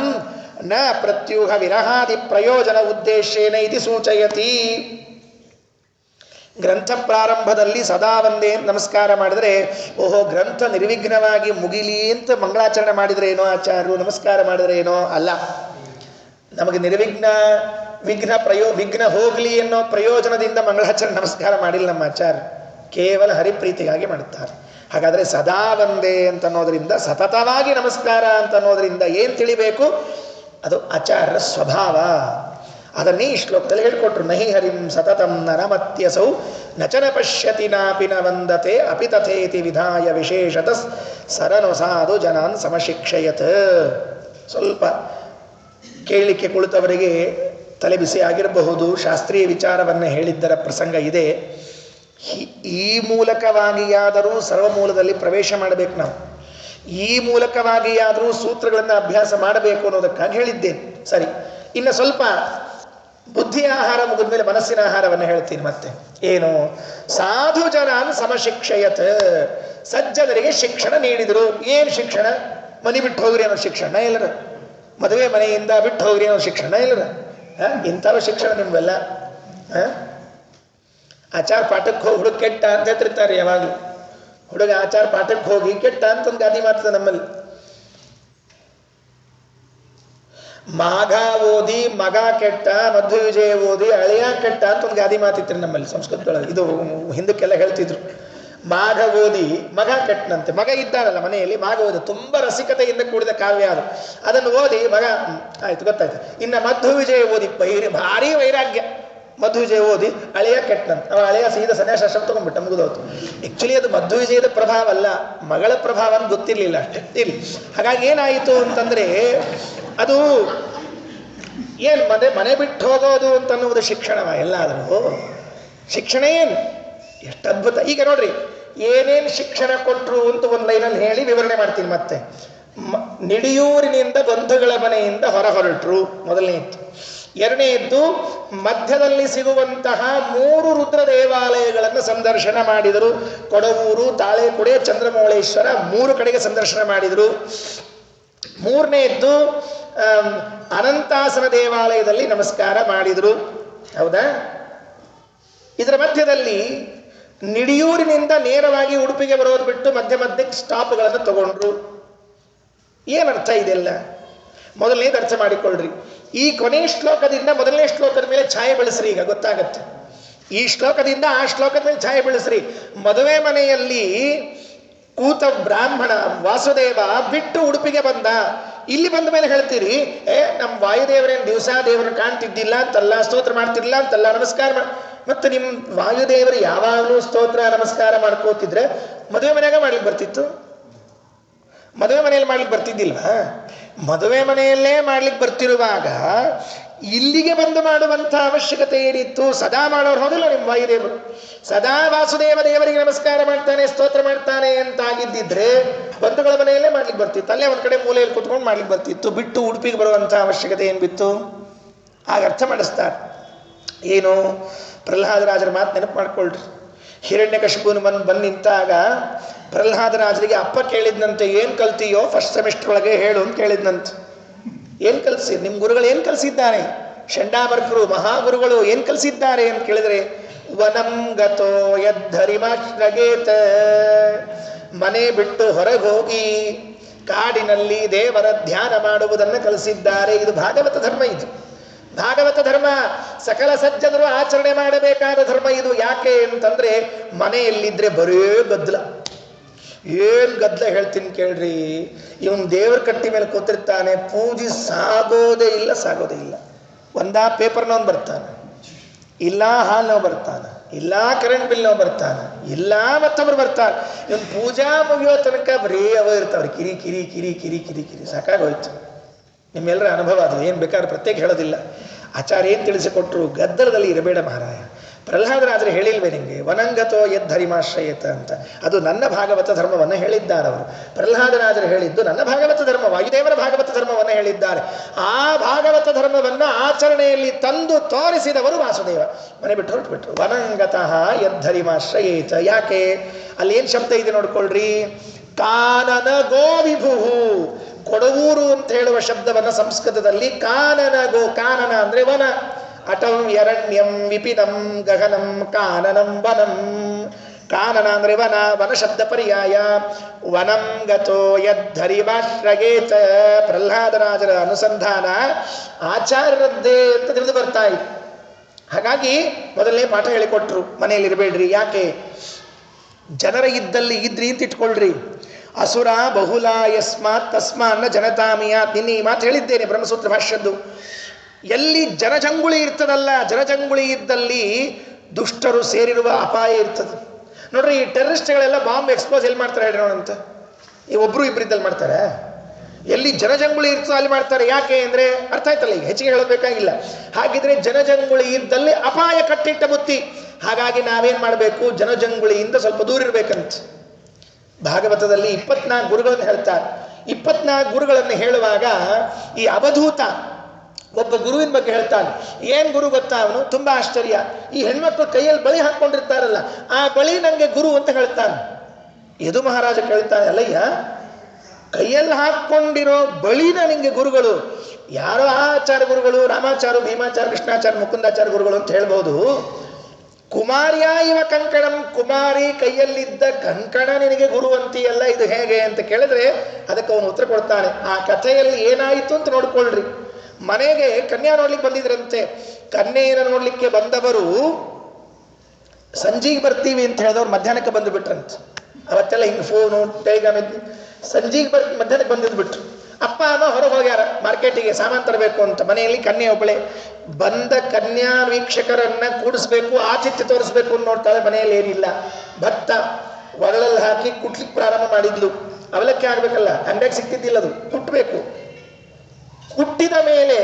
ನ ಪ್ರತ್ಯೂಹ ವಿರಹಾದಿ ಪ್ರಯೋಜನ ಉದ್ದೇಶೇನ ಇತಿ ಸೂಚಯತಿ. ಗ್ರಂಥ ಪ್ರಾರಂಭದಲ್ಲಿ ಸದಾ ಒಂದೇ ನಮಸ್ಕಾರ ಮಾಡಿದರೆ, ಓಹೋ ಗ್ರಂಥ ನಿರ್ವಿಘ್ನವಾಗಿ ಮುಗಿಲಿ ಅಂತ ಮಂಗಳಾಚರಣೆ ಮಾಡಿದರೆ ಏನೋ ಆಚಾರ್ಯರು, ನಮಸ್ಕಾರ ಮಾಡಿದರೆ ಏನೋ ಅಲ್ಲ. ನಮಗೆ ವಿಘ್ನ ಹೋಗಲಿ ಅನ್ನೋ ಪ್ರಯೋಜನದಿಂದ ಮಂಗಳಾಚರಣೆ ನಮಸ್ಕಾರ ಮಾಡಿಲ್ಲ ನಮ್ಮ ಆಚಾರ್ಯ, ಕೇವಲ ಹರಿಪ್ರೀತಿಗಾಗಿ ಮಾಡುತ್ತಾರೆ. ಹಾಗಾದರೆ ಸದಾ ಒಂದೇ ಅಂತ ಅನ್ನೋದರಿಂದ, ಸತತವಾಗಿ ನಮಸ್ಕಾರ ಅಂತ ಅನ್ನೋದರಿಂದ ಏನು ತಿಳಿಬೇಕು? ಅದು ಆಚಾರ್ಯರ ಸ್ವಭಾವ. ಅದನ್ನೇ ಈ ಶ್ಲೋಕದಲ್ಲಿ ಹೇಳಿಕೊಟ್ರು. ನಹಿ ಹರಿಂ ಸತತಂ ನರಮತ್ಯಸೌ ನಚನ ಪಶ್ಯತಿ ನಾಪಿ ನ ವಂದತೆ ಅಪಿ ತಥೇತಿ ವಿಧಾಯ ವಿಶೇಷತಃ ಸರನು ಸಾಧು ಜನಾನ್ ಸಮಶಿಕ್ಷಯತ್. ಸ್ವಲ್ಪ ಕೇಳಲಿಕ್ಕೆ ಕುಳಿತವರಿಗೆ ತಲೆ ಬಿಸಿ ಆಗಿರಬಹುದು, ಶಾಸ್ತ್ರೀಯ ವಿಚಾರವನ್ನು ಹೇಳಿದ್ದರ ಪ್ರಸಂಗ ಇದೆ. ಈ ಮೂಲಕವಾಗಿಯಾದರೂ ಸರ್ವಮೂಲದಲ್ಲಿ ಪ್ರವೇಶ ಮಾಡಬೇಕು ನಾವು. ಈ ಮೂಲಕವಾಗಿಯಾದರೂ ಸೂತ್ರಗಳನ್ನು ಅಭ್ಯಾಸ ಮಾಡಬೇಕು ಅನ್ನೋದಕ್ಕಾಗಿ ಹೇಳಿದ್ದೇನೆ. ಸರಿ, ಇನ್ನು ಸ್ವಲ್ಪ ಬುದ್ಧಿಯ ಆಹಾರ ಮುಗಿದ ಮೇಲೆ ಮನಸ್ಸಿನ ಆಹಾರವನ್ನು ಹೇಳ್ತೀನಿ. ಮತ್ತೆ ಏನು? ಸಾಧು ಜನಾನ್ ಸಮಶಿಕ್ಷಯತ್, ಸಜ್ಜನರಿಗೆ ಶಿಕ್ಷಣ ನೀಡಿದರು. ಏನು ಶಿಕ್ಷಣ? ಮನೆ ಬಿಟ್ಟು ಹೋಗ್ರಿ ಅನ್ನೋ ಶಿಕ್ಷಣ ಎಲ್ಲರ, ಮದುವೆ ಮನೆಯಿಂದ ಬಿಟ್ಟು ಹೋಗ್ರಿ ಅನ್ನೋ ಶಿಕ್ಷಣ ಎಲ್ಲರ, ಇಂಥವ ಶಿಕ್ಷಣ ನಿಮ್ಗೆಲ್ಲ. ಆಚಾರ ಪಾಠಕ್ಕೆ ಹೋಗಿ ಹುಡುಗ ಕೆಟ್ಟ ಅಂತ ಹೇಳ್ತಿರ್ತಾರೆ ಯಾವಾಗಲೂ. ಹುಡುಗ ಆಚಾರ ಪಾಠಕ್ಕೆ ಹೋಗಿ ಕೆಟ್ಟ ಅಂತ ಒಂದು ಗಾದಿ ಮಾಡ್ತದೆ ನಮ್ಮಲ್ಲಿ. ಮಾಘ ಓದಿ ಮಗ ಕೆಟ್ಟ, ಮಧ್ವ ವಿಜಯ ಓದಿ ಅಳಿಯ ಕೆಟ್ಟ ಅಂತ ಒಂದು ಗಾದಿ ಮಾತಿತ್ತು ನಮ್ಮಲ್ಲಿ ಸಂಸ್ಕೃತದೊಳಗೆ. ಇದು ಹಿಂದಕ್ಕೆಲ್ಲ ಹೇಳ್ತಿದ್ರು. ಮಾಘ ಓದಿ ಮಗ ಕೆಟ್ಟನಂತೆ. ಮಗ ಇದ್ದಾನಲ್ಲ ಮನೆಯಲ್ಲಿ, ಮಾಘ ಓದಿ ತುಂಬ ರಸಿಕತೆಯಿಂದ ಕೂಡಿದ ಕಾವ್ಯ ಅದು. ಅದನ್ನು ಓದಿ ಮಗ ಆಯ್ತು, ಗೊತ್ತಾಯ್ತು. ಇನ್ನು ಮಧ್ವ ವಿಜಯ ಓದಿ ಭಾರಿ ವೈರಾಗ್ಯ. ಮಧ್ವ ವಿಜಯ ಓದಿ ಅಳಿಯ ಕೆಟ್ಟನಂತೆ. ಅವ ಅಳಿಯ ಸೀದಾ ಸನ್ಯಾಸಾಶ್ರಮ ತಗೊಂಡ್ಬಿಟ್ಟ, ಮುಗಿದೋತು. ಆ್ಯಕ್ಚುಲಿ ಅದು ಮಧ್ವ ವಿಜಯದ ಪ್ರಭಾವ ಅಲ್ಲ, ಮಗಳ ಪ್ರಭಾವ ಅಂತ ಗೊತ್ತಿರಲಿಲ್ಲ ಅಷ್ಟೇ ಇರಲಿ. ಹಾಗಾಗಿ ಏನಾಯಿತು ಅಂತಂದರೆ, ಅದು ಏನು ಮನೆ ಬಿಟ್ಟು ಹೋಗೋದು ಅಂತನ್ನುವುದು ಶಿಕ್ಷಣವ ಎಲ್ಲಾದರೂ? ಶಿಕ್ಷಣ ಏನು? ಎಷ್ಟು ಅದ್ಭುತ. ಈಗ ನೋಡ್ರಿ, ಏನೇನು ಶಿಕ್ಷಣ ಕೊಟ್ಟರು ಅಂತ ಒಂದು ಲೈನಲ್ಲಿ ಹೇಳಿ ವಿವರಣೆ ಮಾಡ್ತೀನಿ. ಮತ್ತೆ ನಿಡಿಯೂರಿನಿಂದ ಬಂಧುಗಳ ಮನೆಯಿಂದ ಹೊರಟರು, ಮೊದಲನೇದ್ದು. ಎರಡನೆಯದ್ದು, ಮಧ್ಯದಲ್ಲಿ ಸಿಗುವಂತಹ 3 ರುದ್ರ ದೇವಾಲಯಗಳನ್ನು ಸಂದರ್ಶನ ಮಾಡಿದರು. ಕೊಡವೂರು, ತಾಳೆಕೊಡೆ, ಚಂದ್ರಮೌಳೇಶ್ವರ, 3 ಕಡೆಗೆ ಸಂದರ್ಶನ ಮಾಡಿದರು. ಮೂರನೆಯದ್ದು, ಅನಂತಾಸನ ದೇವಾಲಯದಲ್ಲಿ ನಮಸ್ಕಾರ ಮಾಡಿದರು. ಹೌದಾ? ಇದರ ಮಧ್ಯದಲ್ಲಿ ನಿಡಿಯೂರಿನಿಂದ ನೇರವಾಗಿ ಉಡುಪಿಗೆ ಬರೋದು ಬಿಟ್ಟು ಮಧ್ಯೆ ಸ್ಟಾಪ್ಗಳನ್ನು ತಗೊಂಡ್ರು. ಏನರ್ಥ ಇದೆಲ್ಲ? ಮೊದಲನೇದು ಅರ್ಥ ಮಾಡಿಕೊಳ್ಳ್ರಿ. ಈ ಕೊನೆಯ ಶ್ಲೋಕದಿಂದ ಮೊದಲನೇ ಶ್ಲೋಕದ ಮೇಲೆ ಛಾಯೆ ಬೆಳೆಸ್ರಿ. ಈಗ ಗೊತ್ತಾಗತ್ತೆ. ಈ ಶ್ಲೋಕದಿಂದ ಆ ಶ್ಲೋಕದ ಮೇಲೆ ಛಾಯೆ ಬೆಳೆಸ್ರಿ. ಮದುವೆ ಮನೆಯಲ್ಲಿ ಕೂತ ಬ್ರಾಹ್ಮಣ ವಾಸುದೇವ ಬಿಟ್ಟು ಉಡುಪಿಗೆ ಬಂದ. ಇಲ್ಲಿ ಬಂದ ಮೇಲೆ ಹೇಳ್ತೀರಿ, ನಮ್ಮ ವಾಯುದೇವರೇನು ದಿವಸ ದೇವರನ್ನು ಕಾಣ್ತಿದ್ದಿಲ್ಲ ಅಂತಲ್ಲ, ಸ್ತೋತ್ರ ಮಾಡ್ತಿರ್ಲಿಲ್ಲ ಅಂತಲ್ಲ, ನಮಸ್ಕಾರ ಮತ್ತು ನಿಮ್ಮ ವಾಯುದೇವರು ಯಾವಾಗಲೂ ಸ್ತೋತ್ರ ನಮಸ್ಕಾರ ಮಾಡ್ಕೋತಿದ್ರೆ ಮದುವೆ ಮನೆಯಾಗ ಮಾಡ್ಲಿಕ್ಕೆ ಬರ್ತಿತ್ತು? ಮದುವೆ ಮನೆಯಲ್ಲಿ ಮಾಡ್ಲಿಕ್ಕೆ ಬರ್ತಿದ್ದಿಲ್ವಾ? ಮದುವೆ ಮನೆಯಲ್ಲೇ ಮಾಡ್ಲಿಕ್ಕೆ ಬರ್ತಿರುವಾಗ ಇಲ್ಲಿಗೆ ಬಂದು ಮಾಡುವಂಥ ಅವಶ್ಯಕತೆ ಏನಿತ್ತು? ಸದಾ ಮಾಡೋರು ಹೋದಿಲ್ಲ ನಿಮ್ಮ ವಾಯುದೇವರು? ಸದಾ ವಾಸುದೇವ ದೇವರಿಗೆ ನಮಸ್ಕಾರ ಮಾಡ್ತಾನೆ, ಸ್ತೋತ್ರ ಮಾಡ್ತಾನೆ ಅಂತಾಗಿದ್ದಿದ್ರೆ ಬಂಧುಗಳ ಮನೆಯಲ್ಲೇ ಮಾಡ್ಲಿಕ್ಕೆ ಬರ್ತಿತ್ತು. ಅಲ್ಲೇ ಒಂದು ಕಡೆ ಮೂಲೆಯಲ್ಲಿ ಕೂತ್ಕೊಂಡು ಮಾಡ್ಲಿಕ್ಕೆ ಬರ್ತಿತ್ತು. ಬಿಟ್ಟು ಉಡುಪಿಗೆ ಬರುವಂಥ ಅವಶ್ಯಕತೆ ಏನು ಬಿತ್ತು? ಆಗ ಅರ್ಥ ಮಾಡಿಸ್ತಾರೆ. ಏನು? ಪ್ರಹ್ಲಾದರಾಜರ ಮಾತು ನೆನಪು ಮಾಡ್ಕೊಳ್ರಿ. ಹಿರಣ್ಯಕಶಿಪುನು ಬಂದು ನಿಂತಾಗ ಪ್ರಹ್ಲಾದರಾಜರಿಗೆ ಅಪ್ಪ ಕೇಳಿದ್ನಂತೆ, ಏನು ಕಲ್ತೀಯೋ ಫಸ್ಟ್ ಸೆಮಿಸ್ಟರ್ ಒಳಗೆ ಹೇಳು ಅಂತ ಕೇಳಿದ್ನಂತೆ. ಏನು ಕಲಿಸಿ ನಿಮ್ಮ ಗುರುಗಳು ಏನು ಕಲಿಸಿದ್ದಾರೆ? ಷಂಡಾಮರ್ಕರು ಮಹಾಗುರುಗಳು ಏನು ಕಲಿಸಿದ್ದಾರೆ ಅಂತ ಕೇಳಿದರೆ, ವನಂ ಗತೋ ಯದ್ಧರಿಮಾಶ್ರಗೇತ, ಮನೆ ಬಿಟ್ಟು ಹೊರಗೆ ಹೋಗಿ ಕಾಡಿನಲ್ಲಿ ದೇವರ ಧ್ಯಾನ ಮಾಡುವುದನ್ನು ಕಲಿಸಿದ್ದಾರೆ. ಇದು ಭಾಗವತ ಧರ್ಮ. ಇದು ಭಾಗವತ ಧರ್ಮ. ಸಕಲ ಸಜ್ಜನರು ಆಚರಣೆ ಮಾಡಬೇಕಾದ ಧರ್ಮ ಇದು. ಯಾಕೆ ಅಂತಂದ್ರೆ ಮನೆಯಲ್ಲಿದ್ದರೆ ಬರೇ ಗದ್ದಲ. ಏನು ಗದ್ದಲ ಹೇಳ್ತೀನಿ ಕೇಳ್ರಿ. ಇವನು ದೇವ್ರ ಕಟ್ಟಿ ಮೇಲೆ ಕೂತಿರ್ತಾನೆ, ಪೂಜೆ ಸಾಗೋದೇ ಇಲ್ಲ. ಒಂದಾ ಪೇಪರ್ನವನು ಬರ್ತಾನೆ, ಇಲ್ಲ ಹಾಲ್ನವ್ ಬರ್ತಾನೆ, ಇಲ್ಲ ಕರೆಂಟ್ ಬಿಲ್ನವ್ ಬರ್ತಾನೆ, ಇಲ್ಲ ಮತ್ತೊಬ್ರು ಬರ್ತಾನೆ. ಇವನು ಪೂಜಾ ಮುಗಿಯೋ ತನಕ ಬರೀ ಅವ ಇರ್ತಾವ್ರಿ. ಕಿರಿ ಕಿರಿ ಕಿರಿ ಕಿರಿ ಕಿರಿ ಕಿರಿ ಸಾಕಾಗೋಯ್ತು. ನಿಮ್ಮೆಲ್ಲರ ಅನುಭವ ಅದು, ಏನು ಬೇಕಾದ್ರೆ ಪ್ರತ್ಯೇಕ ಹೇಳೋದಿಲ್ಲ. ಆಚಾರ್ಯ ಏನು ತಿಳಿಸಿಕೊಟ್ರು? ಗದ್ದಲದಲ್ಲಿ ಇರಬೇಡ ಮಹಾರಾಯ. ಪ್ರಹ್ಲಾದರಾಜರು ಹೇಳಿಲ್ವೇ ನಿಮಗೆ ವನಂಗತೋ ಯದ್ಧರಿಮಾಶ್ರಯತ ಅಂತ? ಅದು ನನ್ನ ಭಾಗವತ ಧರ್ಮವನ್ನು ಹೇಳಿದ್ದಾರೆ ಅವರು. ಪ್ರಹ್ಲಾದರಾಜರು ಹೇಳಿದ್ದು ನನ್ನ ಭಾಗವತ ಧರ್ಮ, ವಾಯುದೇವರ ಭಾಗವತ ಧರ್ಮವನ್ನು ಹೇಳಿದ್ದಾರೆ. ಆ ಭಾಗವತ ಧರ್ಮವನ್ನು ಆಚರಣೆಯಲ್ಲಿ ತಂದು ತೋರಿಸಿದವರು ವಾಸುದೇವ. ಮನೆ ಬಿಟ್ಟು ಹೊರಟುಬಿಟ್ರು. ವನಂಗತಃ ಯದ್ಧರಿಮಾಶ್ರಯೇತ. ಯಾಕೆ? ಅಲ್ಲಿ ಏನು ಶಬ್ದ ಇದೆ ನೋಡ್ಕೊಳ್ರಿ. ಕಾನನ ಗೋವಿಭು. ಕೊಡವೂರು ಅಂತ ಹೇಳುವ ಶಬ್ದವನ್ನು ಸಂಸ್ಕೃತದಲ್ಲಿ ಕಾನನ ಗೋ. ಕಾನನ ಅಂದರೆ ವನ. ಅಟಂ ಎರಣ್ಯಂ ವಿಪಿನಂ ಗಗನಂ ಕಾನನಂ ವನಂ. ಕಾನನ ಅಂದರೆ ವನ, ವನ ಶಬ್ದ ಪರ್ಯಾಯ. ವನಂ ಗತೋ ಯದ್ಧರಿಮಾಶ್ರಗೇತ. ಪ್ರಹ್ಲಾದರಾಜರ ಅನುಸಂಧಾನ ಆಚಾರ್ಯರದ್ದೇ ಅಂತ ತಿಳಿದು ಬರ್ತಾ ಇತ್ತು. ಹಾಗಾಗಿ ಮೊದಲನೇ ಪಾಠ ಹೇಳಿಕೊಟ್ರು, ಮನೆಯಲ್ಲಿರಬೇಡ್ರಿ. ಯಾಕೆ? ಜನರ ಇದ್ದಲ್ಲಿ ಇದ್ರಿ ಅಂತ ಇಟ್ಕೊಳ್ರಿ. ಅಸುರ ಬಹುಲ ಯಸ್ಮಾತ್ ತಸ್ಮಾನ್ನ ಜನತಾಮಿಯಾತ್. ನಿನ್ನೆ ಈ ಮಾತು ಹೇಳಿದ್ದೇನೆ ಬ್ರಹ್ಮಸೂತ್ರ ಭಾಷ್ಯದ್ದು. ಎಲ್ಲಿ ಜನಜಂಗುಳಿ ಇರ್ತದಲ್ಲ, ಜನಜಂಗುಳಿ ಇದ್ದಲ್ಲಿ ದುಷ್ಟರು ಸೇರಿರುವ ಅಪಾಯ ಇರ್ತದೆ. ನೋಡ್ರಿ, ಈ ಟೆರರಿಸ್ಟ್ಗಳೆಲ್ಲ ಬಾಂಬ್ ಎಕ್ಸ್ಪೋಸ್ ಎಲ್ಲಿ ಮಾಡ್ತಾರೆ ಹೇಳ್ರಿ ನೋಡಂತ? ಈ ಒಬ್ರು ಇಬ್ಬರಿದ್ದಲ್ಲಿ ಮಾಡ್ತಾರೆ? ಎಲ್ಲಿ ಜನಜಂಗುಳಿ ಇರ್ತೋ ಅಲ್ಲಿ ಮಾಡ್ತಾರೆ. ಯಾಕೆ ಅಂದರೆ ಅರ್ಥ ಆಯ್ತಲ್ಲ, ಈಗ ಹೆಚ್ಚಿಗೆ ಹೇಳಬೇಕಾಗಿಲ್ಲ. ಹಾಗಿದ್ರೆ ಜನಜಂಗುಳಿ ಇದ್ದಲ್ಲಿ ಅಪಾಯ ಕಟ್ಟಿಟ್ಟ ಬುತ್ತಿ. ಹಾಗಾಗಿ ನಾವೇನು ಮಾಡಬೇಕು, ಜನಜಂಗುಳಿಯಿಂದ ಸ್ವಲ್ಪ ದೂರ ಇರಬೇಕಂತ. ಭಾಗವತದಲ್ಲಿ 24 ಗುರುಗಳನ್ನು ಹೇಳ್ತಾರೆ. 24 ಗುರುಗಳನ್ನು ಹೇಳುವಾಗ ಈ ಅವಧೂತ ಒಬ್ಬ ಗುರುವಿನ ಬಗ್ಗೆ ಹೇಳ್ತಾನೆ. ಏನು ಗುರು ಗೊತ್ತಾ ಅವನು? ತುಂಬ ಆಶ್ಚರ್ಯ. ಈ ಹೆಣ್ಮಕ್ಳು ಕೈಯಲ್ಲಿ ಬಳಿ ಹಾಕ್ಕೊಂಡಿರ್ತಾರಲ್ಲ, ಆ ಬಳಿ ನನಗೆ ಗುರು ಅಂತ ಹೇಳ್ತಾನೆ. ಯದು ಮಹಾರಾಜ ಕೇಳ್ತಾನೆ, ಅಲ್ಲಯ್ಯ ಕೈಯಲ್ಲಿ ಹಾಕ್ಕೊಂಡಿರೋ ಬಳಿನ ನಿಂಗೆ ಗುರುಗಳು ಯಾರೋ ಆಚಾರ್ಯ ಗುರುಗಳು, ರಾಮಾಚಾರ್ಯ, ಭೀಮಾಚಾರ್ಯ, ಕೃಷ್ಣಾಚಾರ್ಯ, ಮುಕುಂದಾಚಾರ್ಯ ಗುರುಗಳು ಅಂತ ಹೇಳ್ಬೋದು. ಕುಮಾರ್ಯ ಇವ ಕಂಕಣಂ, ಕುಮಾರಿ ಕೈಯಲ್ಲಿದ್ದ ಕಂಕಣ ನಿನಗೆ ಗುರು ಅಂತೀಯಲ್ಲ, ಇದು ಹೇಗೆ ಅಂತ ಕೇಳಿದ್ರೆ ಅದಕ್ಕೆ ಅವನು ಉತ್ತರ ಕೊಡ್ತಾನೆ. ಆ ಕಥೆಯಲ್ಲಿ ಏನಾಯಿತು ಅಂತ ನೋಡ್ಕೊಳ್ರಿ. ಮನೆಗೆ ಕನ್ಯಾ ನೋಡ್ಲಿಕ್ಕೆ ಬಂದಿದ್ರಂತೆ. ಕನ್ಯೆಯನ್ನು ನೋಡ್ಲಿಕ್ಕೆ ಬಂದವರು ಸಂಜೆಗೆ ಬರ್ತೀವಿ ಅಂತ ಹೇಳಿದವ್ರು ಮಧ್ಯಾಹ್ನಕ್ಕೆ ಬಂದು ಬಿಟ್ರಂತೆ. ಅವತ್ತೆಲ್ಲ ಹಿಂಗೆ ಫೋನು ಟೆಲಿಗ್ರಾಮ್ ಇದ್ದು ಸಂಜೆಗೆ ಮಧ್ಯಾಹ್ನಕ್ಕೆ ಬಂದಿದ್ದು ಬಿಟ್ರು. ಅಪ್ಪ ಅಮ್ಮ ಹೊರಗೆ ಹೋಗ್ಯಾರ ಮಾರ್ಕೆಟಿಗೆ ಸಾಮಾನು ತರಬೇಕು ಅಂತ. ಮನೆಯಲ್ಲಿ ಕನ್ಯೆ ಒಬ್ಬಳೆ. ಬಂದ ಕನ್ಯಾ ವೀಕ್ಷಕರನ್ನ ಕೂಡಿಸ್ಬೇಕು, ಆತಿಥ್ಯ ತೋರಿಸ್ಬೇಕು ಅಂತ ನೋಡ್ತಾಳೆ. ಮನೆಯಲ್ಲಿ ಏನಿಲ್ಲ, ಭತ್ತ ಒರಳಲ್ಲಿ ಹಾಕಿ ಕುಟ್ಲಿಕ್ಕೆ ಪ್ರಾರಂಭ ಮಾಡಿದ್ಲು. ಅವಲಕ್ಕಿ ಆಗ್ಬೇಕಲ್ಲ, ಅಂಗಡಿಗೆ ಸಿಕ್ತಿದ್ದಿಲ್ಲ, ಅದು ಕುಟ್ಟಬೇಕು. ಕುಟ್ಟಿದ ಮೇಲೆ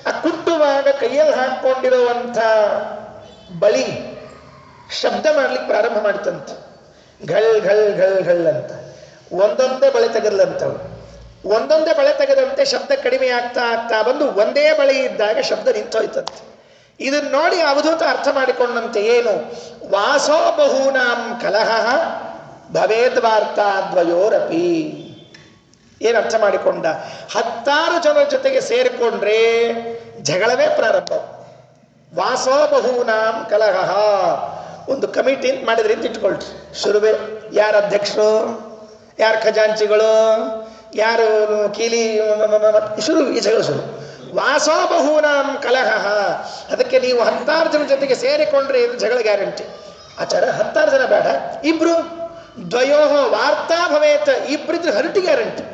ಆ ಕುಟ್ಟುವಾಗ ಕೈಯಲ್ಲಿ ಹಾಕೊಂಡಿರುವಂಥ ಬಳಿ ಶಬ್ದ ಮಾಡ್ಲಿಕ್ಕೆ ಪ್ರಾರಂಭ ಮಾಡ್ತಂತೆ. ಘಳ್ ಘಳ್ ಘಳ್ ಘಳ್ ಅಂತ ಒಂದೊಂದೇ ಬಳೆ ತೆಗೆದ್ಲಂತವು. ಒಂದೊಂದೇ ಬಳೆ ತೆಗೆದಂತೆ ಶಬ್ದ ಕಡಿಮೆ ಆಗ್ತಾ ಆಗ್ತಾ ಬಂದು ಒಂದೇ ಬಳಿ ಇದ್ದಾಗ ಶಬ್ದ ನಿಂತೋಯ್ತಂತೆ. ಇದನ್ನ ನೋಡಿ ಅವಧೂತ ಅರ್ಥ ಮಾಡಿಕೊಂಡಂತೆ, ಏನು ವಾಸೋ ಬಹೂನಾಂ ಕಲಹ ಭವೇದ್ವಾರ್ತಾ ದ್ವಯೋರಪಿ. ಏನು ಅರ್ಥ ಮಾಡಿಕೊಂಡ? 10 ಜನರ ಜೊತೆಗೆ ಸೇರಿಕೊಂಡ್ರೆ ಜಗಳವೇ ಪ್ರಾರಂಭ. ವಾಸೋ ಬಹೂನಾಂ ಕಲಹ. ಒಂದು ಕಮಿಟಿ ಮಾಡಿದ್ರಿ ಅಂತ ಇಟ್ಕೊಳ್ರಿ. ಶುರುವೆ ಯಾರು ಅಧ್ಯಕ್ಷರು, ಯಾರು ಖಜಾಂಚಿಗಳು, ಯಾರು ಕೀಲಿ, ಶುರು ಈ ಜಗಳ ಶುರು. ವಾಸೋ ಬಹೂನಾಂ ಕಲಹ. ಅದಕ್ಕೆ ನೀವು 10 ಜನ ಜೊತೆಗೆ ಸೇರಿಕೊಂಡ್ರೆ ಇದು ಜಗಳ ಗ್ಯಾರಂಟಿ. ಆಚಾರ 10 ಜನ ಬೇಡ, ಇಬ್ರು. ದ್ವಯೋಹೋ ವಾರ್ತಾ ಭವೇತ್. ಇಬ್ಬರಿದ್ರೆ ಹರಟಿ ಗ್ಯಾರಂಟಿ.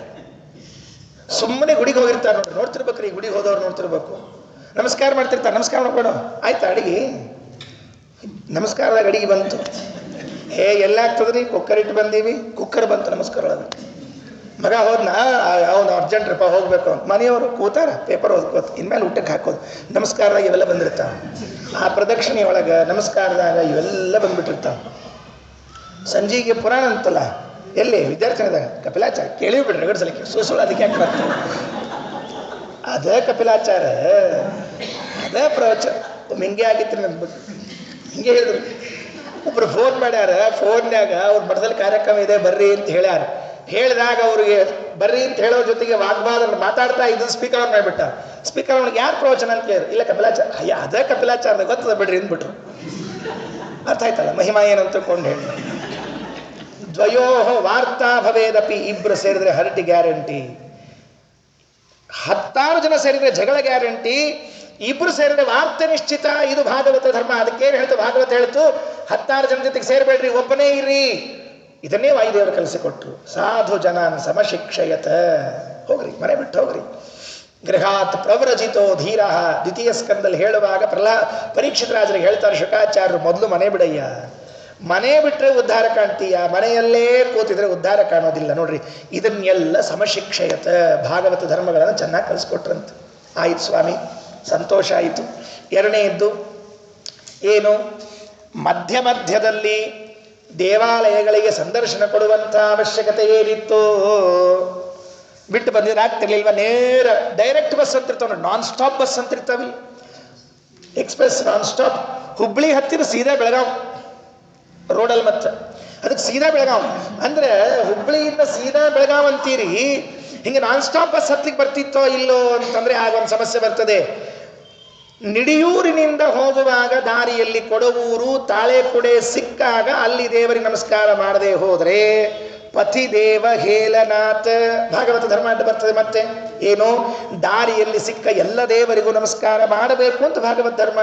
ಸುಮ್ಮನೆ ಗುಡಿಗೆ ಹೋಗಿರ್ತಾರೆ ನೋಡ್ರಿ, ನೋಡ್ತಿರ್ಬೇಕ್ರಿ. ಗುಡಿಗೆ ಹೋದವ್ರು ನೋಡ್ತಿರ್ಬೇಕು. ನಮಸ್ಕಾರ ಮಾಡ್ತಿರ್ತಾರೆ. ನಮಸ್ಕಾರ ಮಾಡ್ಬೇಡ, ಆಯ್ತಾ ಅಡಿಗೆ? ನಮಸ್ಕಾರದಾಗ ಅಡಿಗೆ ಬಂತು. ಎಲ್ಲಾಗ್ತದ್ರಿ? ಕುಕ್ಕರ್ ಇಟ್ಟು ಬಂದೀವಿ. ಕುಕ್ಕರ್ ಬಂತು, ನಮಸ್ಕಾರ ಒಳಗೆ. ಮಗ ಹೋದ್ನಾ, ಅವನು ಅರ್ಜೆಂಟ್ರಪ್ಪ ಹೋಗ್ಬೇಕು ಅಂತ. ಮನೆಯವರು ಕೂತಾರ, ಪೇಪರ್ ಓದ್ಕೋತ. ಇನ್ಮೇಲೆ ಊಟಕ್ಕೆ ಹಾಕೋದು. ನಮಸ್ಕಾರದಾಗ ಇವೆಲ್ಲ ಬಂದಿರ್ತಾವ. ಆ ಪ್ರದಕ್ಷಿಣೆ ಒಳಗೆ ನಮಸ್ಕಾರದಾಗ ಇವೆಲ್ಲ ಬಂದ್ಬಿಟ್ಟಿರ್ತಾವ. ಸಂಜೆಗೆ ಪುರಾಣ ಅಂತಲ್ಲ, ಎಲ್ಲಿ ವಿದ್ಯಾರ್ಥಿನಿದಾಗ ಕಪಿಲಾಚಾರ ಕೇಳಿ ಬಿಡ್ರಿ ರಗಡ್ಸಲಿಕ್ಕೆ ಸುಳ್ಳು. ಅದಕ್ಕೆ ಯಾಕೆ ಬರ್ತಾರೆ? ಅದೇ ಕಪಿಲಾಚಾರ, ಅದೇ ಪ್ರವಚನ. ಹಿಂಗೆ ಆಗಿತ್ತು ನನ್ಬಿಟ್ಟು ಹಿಂಗೆ ಹೇಳಿದ್ರು. ಒಬ್ರು ಫೋನ್ ಮಾಡ್ಯಾರ. ಫೋನ್ಯಾಗ ಅವ್ರ ಮಠದಲ್ಲಿ ಕಾರ್ಯಕ್ರಮ ಇದೆ ಬರ್ರಿ ಅಂತ ಹೇಳ್ಯಾರ. ಹೇಳಿದಾಗ ಅವ್ರಿಗೆ ಬರ್ರಿ ಅಂತ ಹೇಳೋ ಜೊತೆಗೆ ವಾಗ್ವಾದ ಮಾತಾಡ್ತಾ ಇದ್ದು ಸ್ಪೀಕರ್ ಆನ್ ಮಾಡಿಬಿಟ್ಟ. ಸ್ಪೀಕರ್ ಅವ್ನಿಗೆ ಯಾರು ಪ್ರವಚನ ಅಂತ ಕೇಳಿದ್ರು. ಇಲ್ಲ ಕಪಿಲಾಚಾರ. ಅದೇ ಕಪಿಲಾಚಾರದ ಗೊತ್ತದ ಬಿಡ್ರಿ ಅಂದ್ಬಿಟ್ರು. ಅರ್ಥ ಆಯ್ತಲ್ಲ ಮಹಿಮಾ ಏನಂತ ತಿಳ್ಕೊಂಡು ಹೇಳಿ. ದ್ವಯೋಹೋ ವಾರ್ತಾ ಭವೇದಪಿ. ಇಬ್ರು ಸೇರಿದ್ರೆ ಹರಟಿ ಗ್ಯಾರಂಟಿ. 10 ಜನ ಸೇರಿದ್ರೆ ಜಗಳ ಗ್ಯಾರಂಟಿ. ಇಬ್ರು ಸೇರಿದ್ರೆ ವಾರ್ತೆ ನಿಶ್ಚಿತ. ಇದು ಭಾಗವತ ಧರ್ಮ. ಅದಕ್ಕೇನು ಹೇಳ್ತು ಭಾಗವತ ಹೇಳ್ತು, 10 ಜನ ಜೊತೆಗೆ ಸೇರಬೇಡ್ರಿ, ಒಬ್ಬನೇ ಇರ್ರಿ. ಇದನ್ನೇ ವಾಯುದೇವರು ಕಲಿಸಿಕೊಟ್ರು. ಸಾಧು ಜನಾನ್ ಸಮಶಿಕ್ಷಯತ. ಹೋಗ್ರಿ, ಮನೆ ಬಿಟ್ಟು ಹೋಗ್ರಿ. ಗೃಹಾತ್ ಪ್ರವ್ರಜಿತೋ ಧೀರ. ದ್ವಿತೀಯ ಸ್ಕಂದಲ್ಲಿ ಹೇಳುವಾಗ ಪರೀಕ್ಷಿತ ರಾಜರಿಗೆ ಹೇಳ್ತಾರೆ ಶುಕಾಚಾರ್ಯರು, ಮೊದಲು ಮನೆ ಬಿಡಯ್ಯ. ಮನೆ ಬಿಟ್ಟರೆ ಉದ್ಧಾರ ಕಾಣ್ತೀಯ, ಮನೆಯಲ್ಲೇ ಕೂತಿದ್ರೆ ಉದ್ಧಾರ ಕಾಣೋದಿಲ್ಲ. ನೋಡ್ರಿ, ಇದನ್ನೆಲ್ಲ ಸಮಶಿಕ್ಷಯತ. ಭಾಗವತ ಧರ್ಮಗಳನ್ನು ಚೆನ್ನಾಗಿ ಕಲಿಸ್ಕೊಟ್ರಂತ. ಆಯ್ತು ಸ್ವಾಮಿ, ಸಂತೋಷ ಆಯಿತು. ಎರಡನೆಯದ್ದು ಏನು? ಮಧ್ಯ ಮಧ್ಯದಲ್ಲಿ ದೇವಾಲಯಗಳಿಗೆ ಸಂದರ್ಶನ ಕೊಡುವಂಥ ಅವಶ್ಯಕತೆ ಏನಿತ್ತು? ಬಿಟ್ಟು ಬಂದಿದ್ರೆ ಆಗ್ತಿರ್ಲಿಲ್ವ? ನೇರ ಡೈರೆಕ್ಟ್ ಬಸ್ ಅಂತಿರ್ತಾವ, ನಾನ್ ಸ್ಟಾಪ್ ಬಸ್ ಅಂತಿರ್ತಾವಿಲ್ಲ, ಎಕ್ಸ್ಪ್ರೆಸ್ ನಾನ್ ಸ್ಟಾಪ್. ಹುಬ್ಳಿ ಹತ್ತಿರ ಸೀದಾ ಬೆಳಗಾವ್ ರೋಡಲ್ಲಿ. ಮತ್ತೆ ಅದಕ್ಕೆ ಸೀದಾ ಬೆಳಗಾವ್ ಅಂದರೆ ಹುಬ್ಳಿಯಿಂದ ಸೀದಾ ಬೆಳಗಾವ್ ಅಂತೀರಿ. ಹಿಂಗೆ ನಾನ್ ಸ್ಟಾಪ್ ಬಸ್ ಹತ್ಲಿಕ್ಕೆ ಬರ್ತಿತ್ತೋ ಇಲ್ಲೋ ಅಂತಂದರೆ ಆಗ ಒಂದು ಸಮಸ್ಯೆ ಬರ್ತದೆ. ನಿಡಿಯೂರಿನಿಂದ ಹೋಗುವಾಗ ದಾರಿಯಲ್ಲಿ ಕೊಡವೂರು ತಾಳೆಕುಡೆ ಸಿಕ್ಕಾಗ ಅಲ್ಲಿ ದೇವರಿಗೆ ನಮಸ್ಕಾರ ಮಾಡದೆ ಹೋದರೆ ಪತಿದೇವ ಹೇಲನಾಥ. ಭಾಗವತ ಧರ್ಮ ಅಂತ ಬರ್ತದೆ. ಮತ್ತೆ ಏನು? ದಾರಿಯಲ್ಲಿ ಸಿಕ್ಕ ಎಲ್ಲ ದೇವರಿಗೂ ನಮಸ್ಕಾರ ಮಾಡಬೇಕು ಅಂತ ಭಾಗವತ ಧರ್ಮ.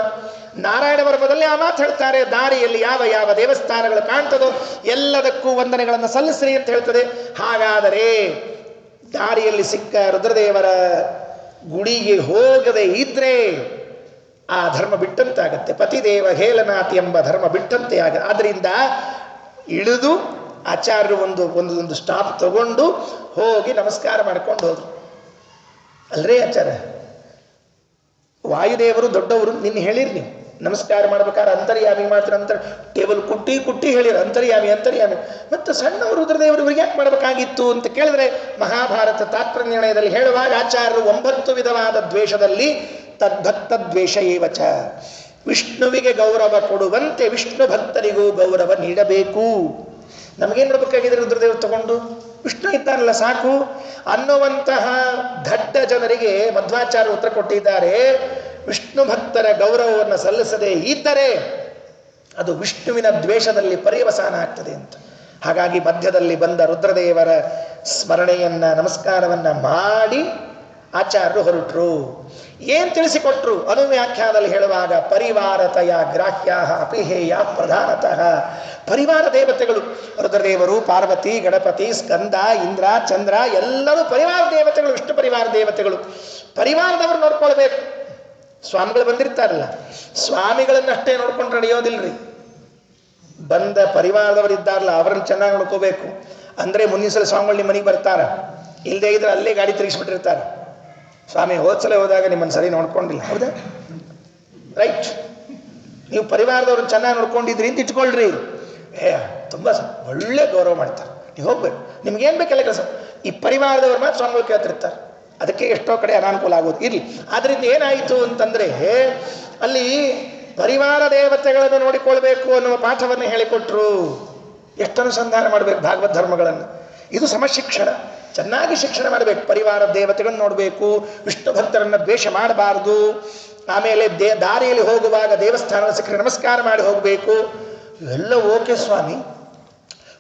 ನಾರಾಯಣ ವರ್ಮದಲ್ಲಿ ಆ ಮಾತು ಹೇಳ್ತಾರೆ. ದಾರಿಯಲ್ಲಿ ಯಾವ ಯಾವ ದೇವಸ್ಥಾನಗಳು ಕಾಣ್ತದೋ ಎಲ್ಲದಕ್ಕೂ ವಂದನೆಗಳನ್ನು ಸಲ್ಲಿಸ್ರಿ ಅಂತ ಹೇಳ್ತದೆ. ಹಾಗಾದರೆ ದಾರಿಯಲ್ಲಿ ಸಿಕ್ಕ ರುದ್ರದೇವರ ಗುಡಿಗೆ ಹೋಗದೆ ಇದ್ರೆ ಆ ಧರ್ಮ ಬಿಟ್ಟಂತೆ ಆಗತ್ತೆ. ಪತಿದೇವ ಹೇಲನಾಥ್ ಎಂಬ ಧರ್ಮ ಬಿಟ್ಟಂತೆ ಆಗ. ಆದ್ದರಿಂದ ಇಳಿದು ಆಚಾರ್ಯರು ಒಂದು ಸ್ಟಾಪ್ ತಗೊಂಡು ಹೋಗಿ ನಮಸ್ಕಾರ ಮಾಡ್ಕೊಂಡು ಹೋದ್ರು. ಅಲ್ರೇ ಆಚಾರ್ಯ, ವಾಯುದೇವರು ದೊಡ್ಡವರು, ನಿನ್ನ ಹೇಳಿರಿ ನೀವು ನಮಸ್ಕಾರ ಮಾಡ್ಬೇಕಾದ್ರೆ ಅಂತರ್ಯಾಮಿ ಮಾಡ್ತಾರೆ ಅಂತ ಟೇಬಲ್ ಕುಟ್ಟಿ ಹೇಳಿರ ಅಂತರ್ಯಾಮಿ. ಮತ್ತು ಸಣ್ಣವರು ರುದ್ರದೇವರು ಇವ್ರಿಗೆ ಯಾಕೆ ಮಾಡಬೇಕಾಗಿತ್ತು ಅಂತ ಕೇಳಿದ್ರೆ, ಮಹಾಭಾರತ ತಾತ್ಪರ್ಯ ನಿರ್ಣಯದಲ್ಲಿ ಹೇಳುವಾಗ ಆಚಾರ್ಯರು 9 ವಿಧವಾದ ದ್ವೇಷದಲ್ಲಿ ತದ್ಭಕ್ತ ದ್ವೇಷ ಏವಚ, ವಿಷ್ಣುವಿಗೆ ಗೌರವ ಕೊಡುವಂತೆ ವಿಷ್ಣು ಭಕ್ತರಿಗೂ ಗೌರವ ನೀಡಬೇಕು. ನಮಗೇನು ಮಾಡಬೇಕಾಗಿದೆ? ರುದ್ರದೇವರು ತಗೊಂಡು ವಿಷ್ಣು ಇದ್ದಾರಲ್ಲ ಸಾಕು ಅನ್ನುವಂತಹ ದಡ್ಡ ಜನರಿಗೆ ಮಧ್ವಾಚಾರ್ಯ ಉತ್ತರ ಕೊಟ್ಟಿದ್ದಾರೆ. ವಿಷ್ಣು ಭಕ್ತರ ಗೌರವವನ್ನು ಸಲ್ಲಿಸದೆ ಇದ್ದರೆ ಅದು ವಿಷ್ಣುವಿನ ದ್ವೇಷದಲ್ಲಿ ಪರ್ಯವಸಾನ ಆಗ್ತದೆ ಅಂತ. ಹಾಗಾಗಿ ಮಧ್ಯದಲ್ಲಿ ಬಂದ ರುದ್ರದೇವರ ಸ್ಮರಣೆಯನ್ನ ನಮಸ್ಕಾರವನ್ನ ಮಾಡಿ ಆಚಾರ್ಯರು ಹೊರಟರು. ಏನ್ ತಿಳಿಸಿಕೊಟ್ರು? ಅನುವ್ಯಾಖ್ಯಾನದಲ್ಲಿ ಹೇಳುವಾಗ ಪರಿವಾರತಯ ಗ್ರಾಹ್ಯ ಅಪಿಹೇಯ ಪ್ರಧಾನತಃ. ಪರಿವಾರ ದೇವತೆಗಳು ರುದ್ರದೇವರು, ಪಾರ್ವತಿ, ಗಣಪತಿ, ಸ್ಕಂದ, ಇಂದ್ರ, ಚಂದ್ರ ಎಲ್ಲರೂ ಪರಿವಾರ ದೇವತೆಗಳು, ವಿಷ್ಣು ಪರಿವಾರ ದೇವತೆಗಳು. ಪರಿವಾರದವರು ನೋಡ್ಕೊಳ್ಬೇಕು. ಸ್ವಾಮಿಗಳು ಬಂದಿರ್ತಾರಲ್ಲ, ಸ್ವಾಮಿಗಳನ್ನಷ್ಟೇ ನೋಡ್ಕೊಂಡು ನಡೆಯೋದಿಲ್ರಿ. ಬಂದ ಪರಿವಾರದವರು ಇದ್ದಾರಲ್ಲ ಅವರನ್ನು ಚೆನ್ನಾಗಿ ನೋಡ್ಕೋಬೇಕು. ಅಂದ್ರೆ ಮುಂದಿನ ಸಲ ಸ್ವಾಮಿಗಳು ನಿಮ್ಮ ಮನೆಗೆ ಬರ್ತಾರ, ಇಲ್ಲದೆ ಇದ್ರೆ ಅಲ್ಲೇ ಗಾಡಿ ತಿರುಗಿಸ್ಬಿಟ್ಟಿರ್ತಾರೆ. ಸ್ವಾಮಿ ಹೋದ್ಸಲ ಹೋದಾಗ ನಿಮ್ಮನ್ನು ಸರಿ ನೋಡ್ಕೊಂಡಿಲ್ಲ, ಹೌದಾ? ರೈಟ್. ನೀವು ಪರಿವಾರದವ್ರನ್ನ ಚೆನ್ನಾಗಿ ನೋಡ್ಕೊಂಡಿದ್ರಿ ಅಂತ ಇಟ್ಕೊಳ್ರಿ. ತುಂಬ ಒಳ್ಳೆ ಗೌರವ ಮಾಡ್ತಾರೆ. ನೀವು ಹೋಗ್ಬೇಕು, ನಿಮ್ಗೇನು ಬೇಕೆಲ್ಲ ಕೆಲಸ. ಈ ಪರಿವಾರದವ್ರು ಮಾತ್ರ ಸ್ವಾಮಿಗಳು ಕೇಳ್ತಿರ್ತಾರೆ. ಅದಕ್ಕೆ ಎಷ್ಟೋ ಕಡೆ ಅನಾನುಕೂಲ ಆಗೋದು ಇರಲಿ. ಆದ್ರಿಂದ ಏನಾಯಿತು ಅಂತಂದ್ರೆ, ಅಲ್ಲಿ ಪರಿವಾರ ದೇವತೆಗಳನ್ನು ನೋಡಿಕೊಳ್ಬೇಕು ಅನ್ನುವ ಪಾಠವನ್ನು ಹೇಳಿಕೊಟ್ರು. ಎಷ್ಟು ಅನುಸಂಧಾನ ಮಾಡಬೇಕು ಭಾಗವತ ಧರ್ಮಗಳನ್ನು. ಇದು ಸಮಶಿಕ್ಷಣ. ಚೆನ್ನಾಗಿ ಶಿಕ್ಷಣ ಮಾಡಬೇಕು. ಪರಿವಾರ ದೇವತೆಗಳನ್ನು ನೋಡಬೇಕು, ವಿಷ್ಣು ಭಕ್ತರನ್ನು ದ್ವೇಷ ಮಾಡಬಾರ್ದು. ಆಮೇಲೆ ದಾರಿಯಲ್ಲಿ ಹೋಗುವಾಗ ದೇವಸ್ಥಾನದ ಸಿಕ್ಕರೆ ನಮಸ್ಕಾರ ಮಾಡಿ ಹೋಗಬೇಕು. ಇವೆಲ್ಲ ಓಕೆ ಸ್ವಾಮಿ.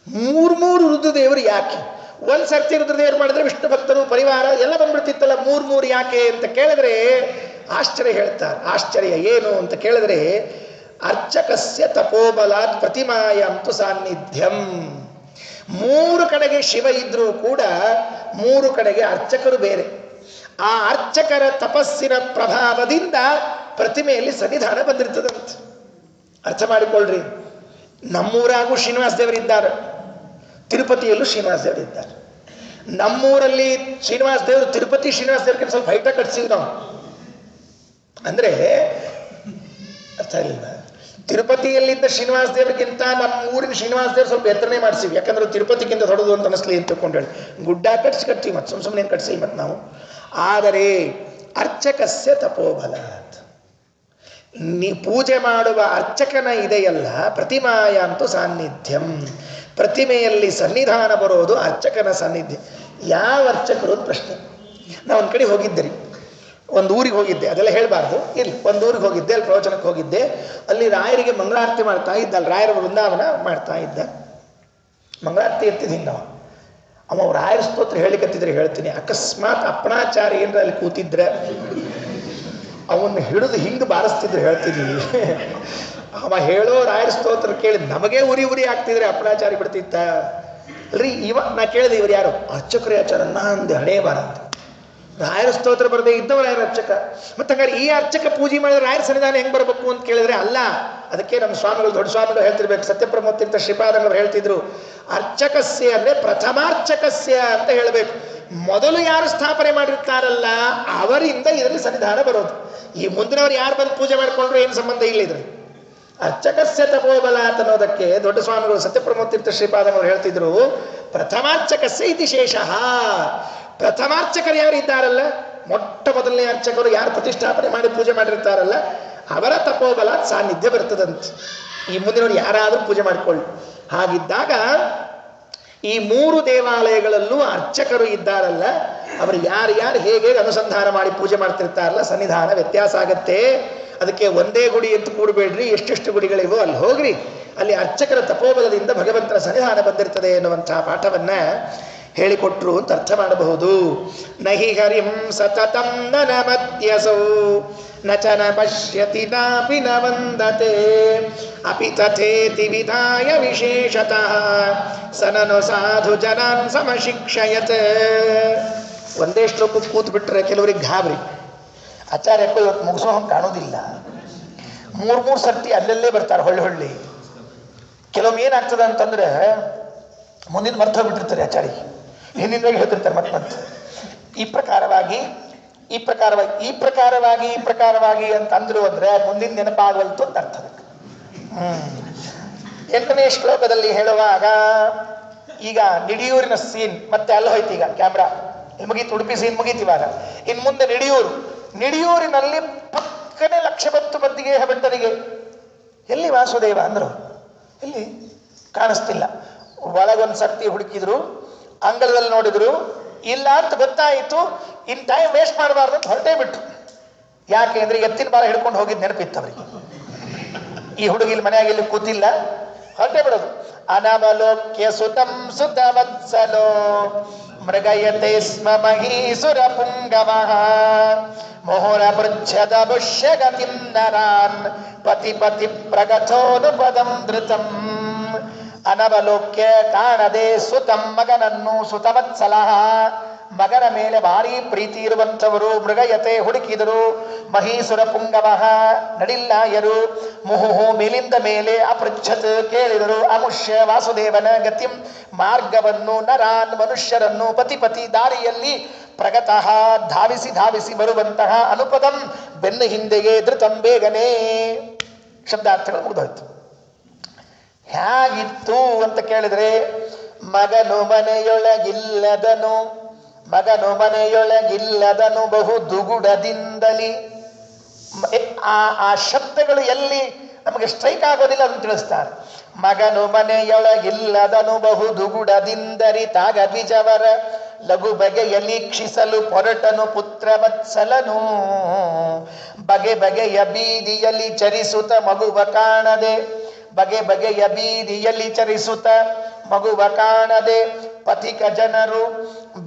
ಮೂರು ರುದ್ರದೇವರು ಯಾಕೆ? ಒಂದು ಸರ್ತಿ ರುದ್ರದೇವರು ಮಾಡಿದ್ರೆ ವಿಷ್ಣು ಭಕ್ತರು ಪರಿವಾರ ಎಲ್ಲ ಬಂದ್ಬಿಡ್ತಿತ್ತಲ್ಲ, ಮೂರು ಯಾಕೆ ಅಂತ ಕೇಳಿದ್ರೆ ಆಶ್ಚರ್ಯ ಹೇಳ್ತಾರೆ. ಆಶ್ಚರ್ಯ ಏನು ಅಂತ ಕೇಳಿದ್ರೆ, ಅರ್ಚಕಸ್ಯ ತಪೋಬಲಾತ್ ಪ್ರತಿಮಾಯಾಂತು ಸಾನ್ನಿಧ್ಯಂ. 3 ಕಡೆಗೆ ಶಿವ ಇದ್ರೂ ಕೂಡ 3 ಕಡೆಗೆ ಅರ್ಚಕರು ಬೇರೆ. ಆ ಅರ್ಚಕರ ತಪಸ್ಸಿನ ಪ್ರಭಾವದಿಂದ ಪ್ರತಿಮೆಯಲ್ಲಿ ಸನ್ನಿಧಾನ ಬಂದಿರ್ತದಂತೆ. ಅರ್ಥ ಮಾಡಿಕೊಳ್ಳ್ರಿ. ನಮ್ಮೂರಾಗೂ ಶ್ರೀನಿವಾಸ ದೇವರಿದ್ದಾರೆ, ತಿರುಪತಿಯಲ್ಲೂ ಶ್ರೀನಿವಾಸ ದೇವರಿದ್ದಾರೆ. ನಮ್ಮೂರಲ್ಲಿ ಶ್ರೀನಿವಾಸ ದೇವರು ತಿರುಪತಿ ಶ್ರೀನಿವಾಸ ದೇವರಿಗೆ ಸ್ವಲ್ಪ ಹೈಟ ಕಟ್ಸಿವಿ ನಾವು. ಅಂದ್ರೆ ಅರ್ಥ ಇಲ್ಲ. ತಿರುಪತಿಯಲ್ಲಿದ್ದ ಶ್ರೀನಿವಾಸ ದೇವರಿಗಿಂತ ನಮ್ಮ ಊರಿನ ಶ್ರೀನಿವಾಸ ದೇವರು ಸ್ವಲ್ಪ ಎತ್ತರನೇ ಮಾಡಿಸಿವಿ. ಯಾಕಂದ್ರೆ ತಿರುಪತಿಗಿಂತ ದೊಡ್ಡದು ಅಂತ ಅನಿಸ್ಲಿ ಅಂತ ತಿಳ್ಕೊಂಡು ಹೇಳಿ ಗುಡ್ಡ ಕಟ್ತೀವಿ. ಮತ್ತೆ ಸುಮ್ಮನೆ ಏನು ಕಟ್ಸಿಲ್ಲ ಮತ್ತೆ ನಾವು. ಆದರೆ ಅರ್ಚಕಸ್ಯ ತಪೋಬಲಾತ್, ನೀ ಪೂಜೆ ಮಾಡುವ ಅರ್ಚಕನ ಇದೆಯಲ್ಲ, ಪ್ರತಿಮಾಯಾಂತು ಸಾನ್ನಿಧ್ಯಂ, ಪ್ರತಿಮೆಯಲ್ಲಿ ಸನ್ನಿಧಾನ ಬರೋದು ಅರ್ಚಕನ ಸಾನ್ನಿಧ್ಯ. ಯಾವ ಅರ್ಚಕರು ಅಂತ ಪ್ರಶ್ನೆ. ನಾವು ಒಂದು ಕಡೆ ಹೋಗಿದ್ದೆ, ಒಂದು ಊರಿಗೆ ಹೋಗಿದ್ದೆ, ಅದೆಲ್ಲ ಹೇಳಬಾರ್ದು. ಇಲ್ಲಿ ಒಂದು ಊರಿಗೆ ಹೋಗಿದ್ದೆ, ಅಲ್ಲಿ ಪ್ರವಚನಕ್ಕೆ ಹೋಗಿದ್ದೆ. ಅಲ್ಲಿ ರಾಯರಿಗೆ ಮಂಗಳಾರತಿ ಮಾಡ್ತಾ ಇದ್ದ, ಅಲ್ಲಿ ರಾಯರ ವೃಂದಾವನ ಮಾಡ್ತಾ ಇದ್ದ. ಮಂಗಳಾರತಿ ಎತ್ತಿದ ಹಿಂಗ ಅವ ರಾಯರ ಸ್ತೋತ್ರ ಹೇಳಿಕತ್ತಿದ್ರೆ ಹೇಳ್ತೀನಿ. ಅಕಸ್ಮಾತ್ ಅಪ್ಪಣಾಚಾರಿ ಏನ್ರ ಅಲ್ಲಿ ಕೂತಿದ್ರೆ ಅವನ್ನ ಹಿಡಿದು ಹಿಂಗೆ ಬಾರಿಸ್ತಿದ್ರೆ ಹೇಳ್ತೀನಿ. ಅವ ಹೇಳೋ ರಾಯರ ಸ್ತೋತ್ರ ಕೇಳಿ ನಮಗೆ ಉರಿ ಆಗ್ತಿದ್ರೆ ಅಪ್ಪಣಾಚಾರಿ ಬಿಡ್ತಿತ್ತ ಅಲ್ರಿ. ನಾ ಕೇಳಿದೆ, ಇವ್ರು ಯಾರು? ಅರ್ಚಕರೇ ಆಚಾರ. ನಂದು ಹಣೆ ಬಾರಂತ. ರಾಯರ ಸ್ತೋತ್ರ ಬರದೆ ಇದ್ದವ ರಾಯರ ಅರ್ಚಕ. ಮತ್ತೆ ಹಂಗಾರೆ ಈ ಅರ್ಚಕ ಪೂಜೆ ಮಾಡಿದ್ರೆ ರಾಯರ ಸನ್ನಿಧಾನ ಹೆಂಗ್ ಬರಬೇಕು ಅಂತ ಕೇಳಿದ್ರೆ ಅಲ್ಲ. ಅದಕ್ಕೆ ನಮ್ಮ ಸ್ವಾಮಿಗಳು, ದೊಡ್ಡ ಸ್ವಾಮಿಗಳು ಹೇಳ್ತಿರ್ಬೇಕು. ಸತ್ಯಪ್ರಮೋತೀರ್ಥ ಶ್ರೀಪಾದಂಗಳು ಹೇಳ್ತಿದ್ರು, ಅರ್ಚಕಸ್ಯ ಅಂದ್ರೆ ಪ್ರಥಮಾರ್ಚಕಸ್ಯ ಅಂತ ಹೇಳಬೇಕು. ಮೊದಲು ಯಾರು ಸ್ಥಾಪನೆ ಮಾಡಿರ್ತಾರಲ್ಲ ಅವರಿಂದ ಇದರಲ್ಲಿ ಸನ್ನಿಧಾನ ಬರೋದು. ಈ ಮುಂದಿನವ್ರು ಯಾರು ಬಂದು ಪೂಜೆ ಮಾಡಿಕೊಂಡ್ರು ಏನು ಸಂಬಂಧ ಇಲ್ಲ ಇದ್ರಲ್ಲಿ. ಅರ್ಚಕಸ್ಯ ತಪೋಬಲಾತ್ ಅನ್ನೋದಕ್ಕೆ ದೊಡ್ಡ ಸ್ವಾಮಿಗಳು ಸತ್ಯಪ್ರಮೋತೀರ್ಥ ಶ್ರೀಪಾದಂಗಳು ಹೇಳ್ತಿದ್ರು, ಪ್ರಥಮಾರ್ಚಕಸ್ಯ ಇತಿ ಶೇಷಃ. ಪ್ರಥಮಾರ್ಚಕರು ಯಾರು ಇದ್ದಾರಲ್ಲ, ಮೊಟ್ಟ ಮೊದಲನೇ ಅರ್ಚಕರು ಯಾರು ಪ್ರತಿಷ್ಠಾಪನೆ ಮಾಡಿ ಪೂಜೆ ಮಾಡಿರ್ತಾರಲ್ಲ ಅವರ ತಪೋಬಲ ಸಾನ್ನಿಧ್ಯ ಬರ್ತದಂತೆ. ಈ ಮುಂದಿನವರು ಯಾರಾದರೂ ಪೂಜೆ ಮಾಡಿಕೊಳ್ಳಿ. ಹಾಗಿದ್ದಾಗ ಈ 3 ದೇವಾಲಯಗಳಲ್ಲೂ ಅರ್ಚಕರು ಇದ್ದಾರಲ್ಲ, ಅವರು ಯಾರು ಹೇಗೆ ಅನುಸಂಧಾನ ಮಾಡಿ ಪೂಜೆ ಮಾಡ್ತಿರ್ತಾರಲ್ಲ, ಸನ್ನಿಧಾನ ವ್ಯತ್ಯಾಸ ಆಗತ್ತೆ. ಅದಕ್ಕೆ ಒಂದೇ ಗುಡಿ ಅಂತ ಕೂಡಬೇಡ್ರಿ, ಎಷ್ಟೆಷ್ಟು ಗುಡಿಗಳಿವೋ ಅಲ್ಲಿ ಹೋಗ್ರಿ. ಅಲ್ಲಿ ಅರ್ಚಕರ ತಪೋಬಲದಿಂದ ಭಗವಂತನ ಸನ್ನಿಧಾನ ಬಂದಿರ್ತದೆ ಎನ್ನುವಂತಹ ಪಾಠವನ್ನ ಹೇಳಿಕೊಟ್ರು ಅಂತ ಅರ್ಥ ಮಾಡಬಹುದು. ನಹಿ ಹರಿಂ ಸತತಂ ನನ ಮಧ್ಯಸೌ ನಚನ ಪಶ್ಯತಿ ನಾಪಿ ನ ವಂದತೆ ಅಪಿ ತಥೇತಿ ವಿಧಾಯ ವಿಶೇಷತಃ ಸನನು ಸಾಧು ಜನಾನ್ ಸಮಶಿಕ್ಷಯತ್. ಒಂದೇ ಶ್ಲೋಕಕ್ಕೆ ಕೂತ್ ಬಿಟ್ರೆ ಕೆಲವರಿಗೆ ಗಾಬರಿ. ಆಚಾರ್ಯ ಇವತ್ತು ಮುಗಿಸೋ ಹಂಗೆ ಕಾಣೋದಿಲ್ಲ. 3 ಸರ್ತಿ ಅಲ್ಲಲ್ಲೇ ಬರ್ತಾರೆ ಹೊಳ್ಳಿ. ಕೆಲವೊಮ್ಮೆ ಏನಾಗ್ತದೆ ಅಂತಂದ್ರೆ ಮುಂದಿನ ಮರ್ತು ಹೋಗ್ಬಿಟ್ಟಿರ್ತಾರೆ ಆಚಾರ್ಯ, ಹಿಂದಿನ ಹೇಳ್ತಿರ್ತಾರೆ ಮತ್ತೆ ಈ ಪ್ರಕಾರವಾಗಿ ಈ ಪ್ರಕಾರವಾಗಿ ಈ ಪ್ರಕಾರವಾಗಿ ಈ ಪ್ರಕಾರವಾಗಿ ಅಂತ ಅಂದ್ರು ಅಂದ್ರೆ ಮುಂದಿನ ನೆನಪಾಗಲ್ತು ಅಂತ ಅರ್ಥ. 8ನೇ ಶ್ಲೋಕದಲ್ಲಿ ಹೇಳುವಾಗ ಈಗ ನಿಡಿಯೂರಿನ ಸೀನ್ ಮತ್ತೆ ಅಲ್ಲಿ ಹೋಯ್ತು. ಈಗ ಕ್ಯಾಮ್ರಾ ಇಲ್ಲಿ ಮುಗೀತು, ಉಡುಪಿ ಸೀನ್ ಮುಗೀತಿವಾಗ. ಇನ್ನು ಮುಂದೆ ನಿಡಿಯೂರಿನಲ್ಲಿ ಪಕ್ಕನೆ ಲಕ್ಷ ಮದ್ದಿಗೆ ಭಟ್ಟರಿಗೆ ಎಲ್ಲಿ ವಾಸುದೇವ ಅಂದ್ರು, ಎಲ್ಲಿ ಕಾಣಿಸ್ತಿಲ್ಲ. ಒಳಗೊಂದು ಸರ್ತಿ ಹುಡುಕಿದ್ರು, ಅಂಗಳದಲ್ಲಿ ನೋಡಿದ್ರು, ಇಲ್ಲ ಅಂತ ಗೊತ್ತಾಯಿತು. ಇನ್ ಟೈಮ್ ವೇಸ್ಟ್ ಮಾಡಬಾರ್ದು ಅಂತ ಹೊರಟೇ ಬಿಟ್ರು. ಯಾಕೆ ಅಂದ್ರೆ ಎತ್ತಿನ ಬಾಲ ಹಿಡ್ಕೊಂಡು ಹೋಗಿದ್ ನೆನಪಿತ್ತು ಅವರಿಗೆ. ಈ ಹುಡುಗಿಲ್ ಮನೆಯಾಗಿ ಇಲ್ಲಿ ಕೂತಿಲ್ಲ, ಹೊರಟೇ ಬಿಡೋದು. ಅನವಲೋಕ್ಯ ಸುತಂ ಸುತವತ್ಸಲೋ ಮೃಗಯತೆ ಸ್ಮ ಮಹೀಸುರ ಪುಂಗವಃ ಮೋಹರ ಪೃಚ್ಛದ ಭುಷ್ಯಗತಿಂ ನರಾನ್ ಪತಿ ಪತಿ ಪ್ರಗಥೋನು ಪದಂ ಧೃತಂ. ಅನವಲೋಕ್ಯ ಕಾಣದೆ ಸುತಂ ಮಗನನ್ನು, ಸುತವತ್ಸಲ ಮಗನ ಮೇಲೆ ಭಾರಿ ಪ್ರೀತಿ ಇರುವಂಥವರು, ಮೃಗಯತೆ ಹುಡುಕಿದರು, ಮಹೀಸುರ ಪುಂಗವಃ ನಡಿಲ್ಲಾಯರು, ಮುಹುಹು ಮೇಲಿಂದ ಮೇಲೆ, ಅಪೃಚ್ಛತ್ ಕೇಳಿದರು, ಅಮುಷ್ಯ ವಾಸುದೇವನ ಗತಿಂ ಮಾರ್ಗವನ್ನು, ನರಾನ್ ಮನುಷ್ಯರನ್ನು, ಪತಿ ಪತಿ ದಾರಿಯಲ್ಲಿ, ಪ್ರಗತಃ ಧಾವಿಸಿ ಬರುವಂತಹ, ಅನುಪದಂ ಬೆನ್ನು ಹಿಂದೆಗೆ, ಧೃತಂ ಬೇಗನೆ. ಶಬ್ದಾರ್ಥಗಳು ಮುಗಿದೋಯ್ತು. ಹೇಗಿತ್ತು ಅಂತ ಕೇಳಿದ್ರೆ, ಮಗನು ಮನೆಯೊಳಗಿಲ್ಲದನು ಬಹು ದುಗುಡದಿಂದಲಿ. ಆ ಶಬ್ದಗಳು ಎಲ್ಲಿ ನಮಗೆ ಸ್ಟ್ರೈಕ್ ಆಗೋದಿಲ್ಲ ಅದನ್ನು ತಿಳಿಸ್ತಾರೆ. ಮಗನು ಮನೆಯೊಳಗಿಲ್ಲದನು ಬಹು ದುಗುಡದಿಂದರಿ ತಾಗ ಬಿಜವರ ಲಘು ಬಗೆಯಲೀಕ್ಷಿಸಲು ಪೊರಟನು ಪುತ್ರವತ್ಸಲನು. ಬಗೆಯ ಬೀದಿಯಲ್ಲಿ ಚರಿಸುತ್ತ ಮಗುವ ಕಾಣದೆ, ಬಗೆಯ ಬೀದಿಯಲ್ಲಿ ಚರಿಸುತ್ತ ಮಗುವ ಕಾಣದೆ, ಪಥಿಕ ಜನರು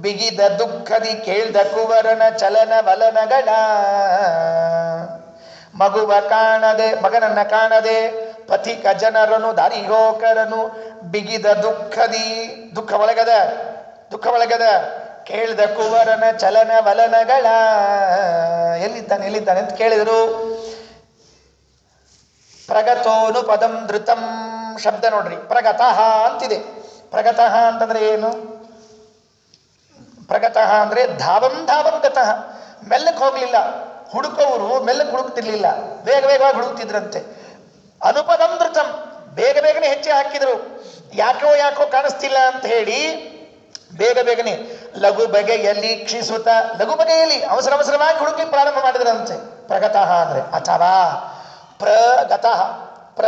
ಬಿಗಿದ ದುಃಖದಿ ಕೇಳ್ದ ಕುವರನ ಚಲನ ವಲನಗಳ. ಮಗುವ ಕಾಣದೆ, ಮಗನನ್ನ ಕಾಣದೆ, ಪಥಿಕ ಜನರನು ದಾರಿಗೋಕರನು ಬಿಗಿದ ದುಃಖದಿ, ದುಃಖ ಒಳಗದ ಕೇಳ್ದ ಕುವರನ ಚಲನ ವಲನಗಳ. ಎಲ್ಲಿದ್ದಾನೆ ಅಂತ ಕೇಳಿದರು. ಪ್ರಗತೋನು ಪದಂ ಧೃತಂ ಶಬ್ದ ನೋಡ್ರಿ, ಪ್ರಗತಃ ಅಂತಿದೆ. ಪ್ರಗತಃ ಅಂತಂದ್ರೆ ಏನು? ಪ್ರಗತಃ ಅಂದ್ರೆ ಧಾವಂ ಗತಃ, ಮೆಲ್ಲಕ್ಕೆ ಹೋಗ್ಲಿಲ್ಲ. ಹುಡುಕೋರು ಮೆಲ್ಲಕ್ಕೆ ಹುಡುಕ್ತಿರ್ಲಿಲ್ಲ, ವೇಗವಾಗಿ ಹುಡುಕ್ತಿದ್ರಂತೆ. ಅನುಪದಂ ಧೃತಂ, ಬೇಗನೆ ಹೆಜ್ಜೆ ಹಾಕಿದ್ರು. ಯಾಕೋ ಕಾಣಿಸ್ತಿಲ್ಲ ಅಂತ ಹೇಳಿ ಬೇಗನೆ ಲಘು ಬಗೆಯಲ್ಲಿ ಕ್ಷಿಸುತ್ತ, ಲಘು ಬಗೆಯಲ್ಲಿ ಅವಸರವಾಗಿ ಹುಡುಕಿ ಪ್ರಾರಂಭ ಮಾಡಿದ್ರಂತೆ. ಪ್ರಗತಃ ಅಂದ್ರೆ. ಅಥವಾ ಪ್ರಗತಃ,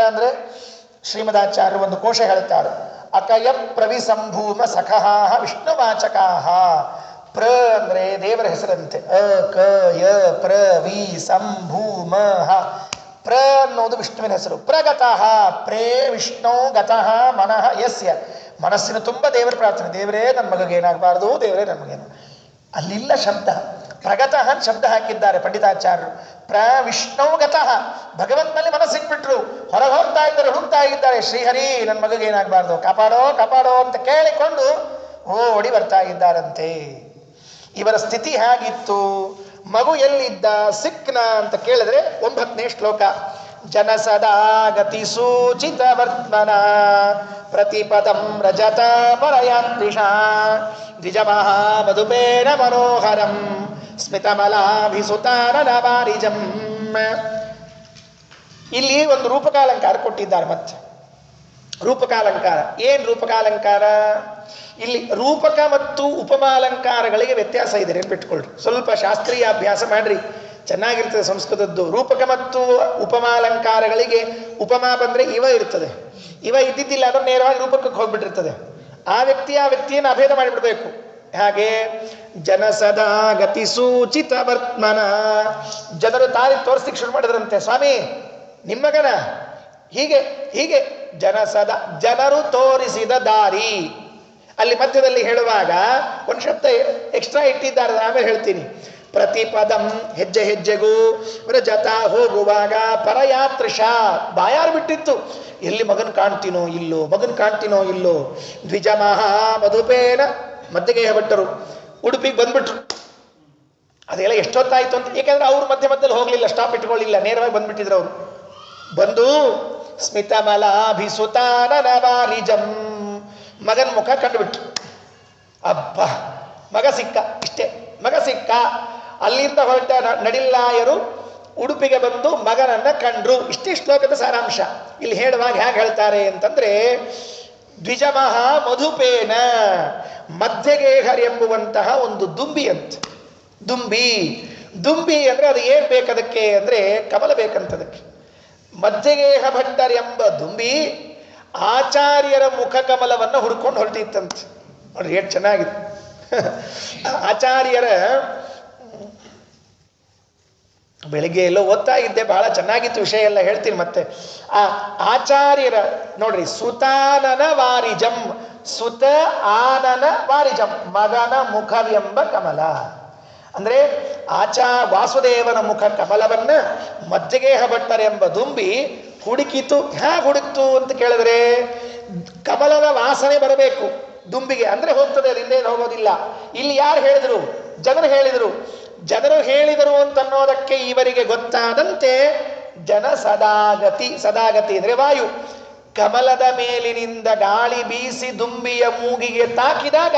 ಅಂದ್ರೆ ಶ್ರೀಮದಾಚಾರ್ಯರು ಒಂದು ಕೋಶ ಹೇಳುತ್ತಾರೆ, ಅಕಯ ಪ್ರವಿಸಂಭೂಮ ಸಖಃ ವಿಷ್ಣುವಾಚಕಾಹ. ಪ್ರ ಅಂದ್ರೆ ದೇವರ ಹೆಸರಂತೆ. ಅಕಯ ಪ್ರವಿ ಸಂಭೂಮ. ಪ್ರ ಅನ್ನೋದು ವಿಷ್ಣುವಿನ ಹೆಸರು. ಪ್ರಗತಃ ಪ್ರೇ ವಿಷ್ಣು ಗತಃ ಮನಃ ಯಸ್ಯ. ಮನಸ್ಸಿನ ತುಂಬ ದೇವರ ಪ್ರಾರ್ಥನೆ, ದೇವರೇ ನನ್ನ ಮಗಗೆ ಏನಾಗಬಾರ್ದು, ದೇವರೇ ನನ್ನ ಮಗೇನು. ಅಲ್ಲಿಲ್ಲ ಶಬ್ದ, ಪ್ರಗತಃ ಶಬ್ದ ಹಾಕಿದ್ದಾರೆ ಪಂಡಿತಾಚಾರ್ಯರು. ವಿಷ್ಣು ಗತಃ, ಭಗವಂತನಲ್ಲಿ ಮನಸ್ಸಿಟ್ಬಿಟ್ರು, ಹೊರಗೆ ಹುಡುಕ್ತಾ ಇದ್ದಾರೆ. ಶ್ರೀಹರಿ ನನ್ನ ಮಗಗೆ ಏನಾಗಬಾರ್ದು, ಕಾಪಾಡೋ ಅಂತ ಕೇಳಿಕೊಂಡು ಓಡಿ ಬರ್ತಾ ಇದ್ದಾರಂತೆ. ಇವರ ಸ್ಥಿತಿ ಹೇಗಿತ್ತು? ಮಗು ಎಲ್ಲಿದ್ದ, ಸಿಕ್ನ ಅಂತ ಕೇಳಿದ್ರೆ 9ನೇ ಶ್ಲೋಕ. ಜನ ಸದಾ ಗತಿ ಸೂಚಿತ ವರ್ತಮನ ಪ್ರತಿಪದಂ ರಜತ ಪರಯಾಂತ್ರಿಷ ದ್ವಿಜಮಃ ಮಧುಪೇನ ಮನೋಹರಂ ಸ್ಮಿತಮಲಾಭಿಸುತಾರನವಾರಿಜಂ. ಇಲ್ಲಿ ಒಂದು ರೂಪಕಾಲಂಕಾರ ಕೊಟ್ಟಿದ್ದಾರೆ. ಮತ್ತೆ ರೂಪಕಾಲಂಕಾರ ಏನು? ರೂಪಕಾಲಂಕಾರ ಇಲ್ಲಿ ರೂಪಕ ಮತ್ತು ಉಪಮಾಲಂಕಾರಗಳಿಗೆ ವ್ಯತ್ಯಾಸ ಇದೆ, ನೆನ್ಪಿಟ್ಕೊಳ್ರಿ. ಸ್ವಲ್ಪ ಶಾಸ್ತ್ರೀಯ ಅಭ್ಯಾಸ ಮಾಡ್ರಿ, ಚೆನ್ನಾಗಿರ್ತದೆ ಸಂಸ್ಕೃತದ್ದು. ರೂಪಕ ಮತ್ತು ಉಪಮಾಲಂಕಾರಗಳಿಗೆ ಉಪಮಾ ಬಂದರೆ ಇವ ಇರ್ತದೆ, ಇವ ಇದ್ದಿದ್ದಿಲ್ಲ ಅಂದ್ರೆ ನೇರವಾಗಿ ರೂಪಕಕ್ಕೆ ಹೋಗ್ಬಿಟ್ಟಿರ್ತದೆ. ಆ ವ್ಯಕ್ತಿಯನ್ನು ಅಭೇದ ಮಾಡಿಬಿಡ್ಬೇಕು. ಹಾಗೆ ಜನ ಸದಾ ಗತಿ ಸೂಚಿತ ವರ್ತಮನ, ಜನರು ದಾರಿ ತೋರಿಸ್ಲಿಕ್ಕೆ ಶುರು ಮಾಡಿದ್ರಂತೆ. ಸ್ವಾಮಿ ನಿಮ್ಮ ಮಗನ ಹೀಗೆ ಜನರು ತೋರಿಸಿದ ದಾರಿ. ಅಲ್ಲಿ ಮಧ್ಯದಲ್ಲಿ ಹೇಳುವಾಗ ಒಂದು ಶಬ್ದ ಎಕ್ಸ್ಟ್ರಾ ಇಟ್ಟಿದ್ದಾರೆ, ಆಮೇಲೆ ಹೇಳ್ತೀನಿ. ಪ್ರತಿಪದಂ ಹೆಜ್ಜೆಗೂ ವ್ರಜತ ಹೋಗುವಾಗ ಪರಯಾತ್ರಿಷ ಬಾಯಾರು ಬಿಟ್ಟಿತ್ತು, ಎಲ್ಲಿ ಮಗನ್ ಕಾಣ್ತೀನೋ ಇಲ್ಲೋ. ದ್ವಿಜ ಮಹಾ ಮಧುಪೇನ ಮಧ್ಯಗೆ ಭಟ್ಟರು ಉಡುಪಿಗೆ ಬಂದ್ಬಿಟ್ರು. ಅದೆಲ್ಲ ಎಷ್ಟೊತ್ತಾಯ್ತು ಅಂತ, ಏಕೆಂದ್ರೆ ಅವ್ರು ಮಧ್ಯದಲ್ಲಿ ಹೋಗ್ಲಿಲ್ಲ, ಸ್ಟಾಪ್ ಇಟ್ಕೊಳ್ಳಿಲ್ಲ, ನೇರವಾಗಿ ಬಂದ್ಬಿಟ್ಟಿದ್ರು. ಅವರು ಬಂದು ಸ್ಮಿತಮಲಾಭಿಸುತಾನನವಾರಿಜಂ, ಮಗನ ಮುಖ ಕಂಡುಬಿಟ್ರು. ಅಬ್ಬ, ಮಗ ಸಿಕ್ಕ, ಇಷ್ಟೇ, ಮಗ ಸಿಕ್ಕ. ಅಲ್ಲಿಂದ ಹೊರಟ ನಡಿಲ್ಲಾಯರು ಉಡುಪಿಗೆ ಬಂದು ಮಗನನ್ನ ಕಂಡ್ರು. ಇಷ್ಟೇ ಶ್ಲೋಕದ ಸಾರಾಂಶ. ಇಲ್ಲಿ ಹೇಳುವಾಗ ಹೇಗೆ ಹೇಳ್ತಾರೆ ಅಂತಂದ್ರೆ, ದ್ವಿಜಮಃ ಮಧುಪೇನ, ಮಧ್ಯಗೇಹರ್ ಎಂಬುವಂತಹ ಒಂದು ದುಂಬಿ ಅಂತ. ದುಂಬಿ, ದುಂಬಿ ಅಂದ್ರೆ ಅದು ಏನ್ ಬೇಕದಕ್ಕೆ ಅಂದ್ರೆ ಕಮಲ ಬೇಕಂತದಕ್ಕೆ. ಮಧ್ಯಗೇಹ ಭಟ್ಟರ್ ಎಂಬ ದುಂಬಿ ಆಚಾರ್ಯರ ಮುಖ ಕಮಲವನ್ನು ಹುಡ್ಕೊಂಡು ಹೊರಟಿತ್ತಂತೆ. ನೋಡ್ರಿ ಎಷ್ಟು ಚೆನ್ನಾಗಿದೆ. ಆಚಾರ್ಯರ, ಬೆಳಿಗ್ಗೆ ಎಲ್ಲೋ ಓದ್ತಾ ಇದ್ದೆ, ಬಹಳ ಚೆನ್ನಾಗಿತ್ತು ವಿಷಯ ಎಲ್ಲ, ಹೇಳ್ತೀನಿ ಮತ್ತೆ. ಆ ಆಚಾರ್ಯರ ನೋಡ್ರಿ, ಸುತಾನನ ವಾರಿಜಂ, ಸುತ ಆನನ ವಾರಿಜಂ, ಮಗನ ಮುಖವೆಂಬ ಕಮಲ ಅಂದ್ರೆ ವಾಸುದೇವನ ಮುಖ ಕಮಲವನ್ನ ಮಧ್ಯಗೇಹ ಭಟ್ಟರ್ ಎಂಬ ದುಂಬಿ ಹುಡುಕಿತು. ಹೇಗೆ ಹುಡುಕ್ತು ಅಂತ ಕೇಳಿದ್ರೆ, ಕಮಲದ ವಾಸನೆ ಬರಬೇಕು ದುಂಬಿಗೆ, ಅಂದ್ರೆ ಹೋಗ್ತದೆ, ಅಲ್ಲಿಂದೇನು ಹೋಗೋದಿಲ್ಲ. ಇಲ್ಲಿ ಯಾರು ಹೇಳಿದ್ರು? ಜನರು ಹೇಳಿದರು. ಜನರು ಹೇಳಿದರು ಅಂತನ್ನೋದಕ್ಕೆ ಇವರಿಗೆ ಗೊತ್ತಾದಂತೆ ಜನ ಸದಾಗತಿ, ಸದಾಗತಿ ಅಂದ್ರೆ ವಾಯು, ಕಮಲದ ಮೇಲಿನಿಂದ ಗಾಳಿ ಬೀಸಿ ದುಂಬಿಯ ಮೂಗಿಗೆ ತಾಕಿದಾಗ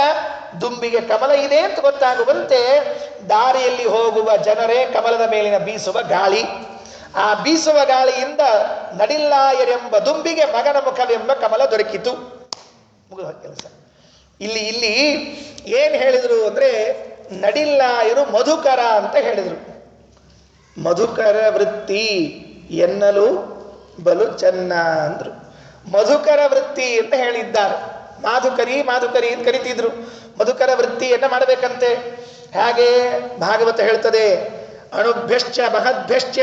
ದುಂಬಿಗೆ ಕಮಲ ಇದೆ ಅಂತ ಗೊತ್ತಾಗುವಂತೆ ದಾರಿಯಲ್ಲಿ ಹೋಗುವ ಜನರೇ ಕಮಲದ ಮೇಲಿನ ಬೀಸುವ ಗಾಳಿ. ಆ ಬೀಸುವ ಗಾಳಿಯಿಂದ ನಡಿಲ್ಲಾಯರೆಂಬ ದುಂಬಿಗೆ ಮಗನ ಮುಖವೆಂಬ ಕಮಲ ದೊರಕಿತು. ಮುಗಿದ ಕೆಲಸ. ಇಲ್ಲಿ ಏನ್ ಹೇಳಿದ್ರು ಅಂದ್ರೆ, ನಡಿಲ್ಲಾಯರು ಮಧುಕರ ಅಂತ ಹೇಳಿದರು. ಮಧುಕರ ವೃತ್ತಿ ಎನ್ನಲು ಬಲು ಚೆನ್ನ ಅಂದ್ರು. ಮಧುಕರ ವೃತ್ತಿ ಅಂತ ಹೇಳಿದ್ದಾರೆ. ಮಾಧುಕರಿ ಮಾಧುಕರಿ ಅಂತ ಕರಿತಿದ್ರು. ಮಧುಕರ ವೃತ್ತಿಯನ್ನ ಮಾಡಬೇಕಂತೆ. ಹಾಗೆ ಭಾಗವತ ಹೇಳ್ತದೆ, ಅಣುಭ್ಯಶ್ಚ ಮಹದ್ಭ್ಯಶ್ಚ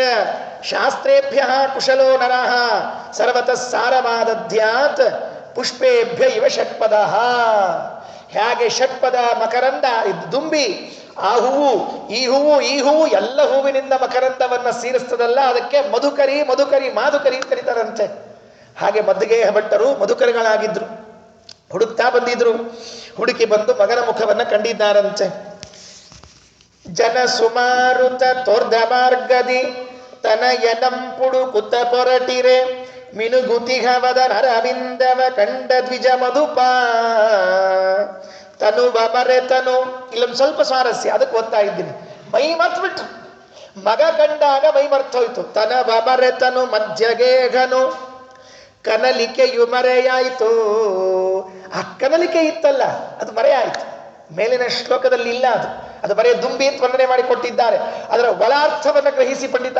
ಶಾಸ್ತ್ರೇಭ್ಯ ಕುಶಲೋ ನರಃ ಸರ್ವತಃ ಸಾರಮಾದಧ್ಯಾತ್ ಪುಷ್ಪೇಭ್ಯ ಇವ ಷಟ್ಪದ. ಹೇಗೆ ಷಟ್ಪದ ಮಕರಂದ ದುಂಬಿ, ಆ ಹೂವು ಈ ಹೂವು ಈ ಹೂವು ಎಲ್ಲ ಹೂವಿನಿಂದ ಮಕರಂದವನ್ನ ಸೇರಿಸ್ತದಲ್ಲ, ಅದಕ್ಕೆ ಮಧುಕರಿ ಮಧುಕರಿ ಮಾಧುಕರಿ ಅಂತ ಕರೀತಾರಂತೆ. ಹಾಗೆ ಮಧ್ಯಗೇಹ ಭಟ್ಟರು ಮಧುಕರಿಗಳಾಗಿದ್ರು. ಹುಡುಕ್ತಾ ಬಂದಿದ್ರು. ಹುಡುಕಿ ಬಂದು ಮಗನ ಮುಖವನ್ನ ಕಂಡಿದ್ದಾರಂತೆ. ಜನ ಸುಮಾರುತ ತೋರ್ಧ ಮಾರ್ಗದಿ ತನಯನಂಪುಡು ಕುತ ಪೊರಟಿರೆ ಮಿನುಗುತಿಹವದ ನರವಿಂದವ ಕಂಡ ದ್ವಿಜ ಮಧುಪ ತನು ಬರೆತನು. ಇಲ್ಲೊಂದು ಸ್ವಲ್ಪ ಸ್ವಾರಸ್ಯ, ಅದಕ್ಕೆ ಓದ್ತಾ ಇದ್ದೀನಿ. ಮೈ ಮರ್ತು ಬಿಟ್ರು. ಮಗ ಕಂಡಾಗ ಮೈ ಮರ್ತೋಯ್ತು. ತನ ಬರೆತನು ಮಧ್ಯಗೇಹನು ಕನಲಿಕೆಯು ಮರೆಯಾಯಿತು. ಆ ಕನಲಿಕೆ ಇತ್ತಲ್ಲ, ಅದು ಮರೆಯಾಯಿತು. ಮೇಲಿನ ಶ್ಲೋಕದಲ್ಲಿ ಇಲ್ಲ ಅದು. ಅದು ಬರೆಯ ದುಂಬಿ ಅಂತ ವರ್ಣನೆ ಮಾಡಿ ಕೊಟ್ಟಿದ್ದಾರೆ. ಅದರ ಒಳಾರ್ಥವನ್ನು ಗ್ರಹಿಸಿ ಪಂಡಿತ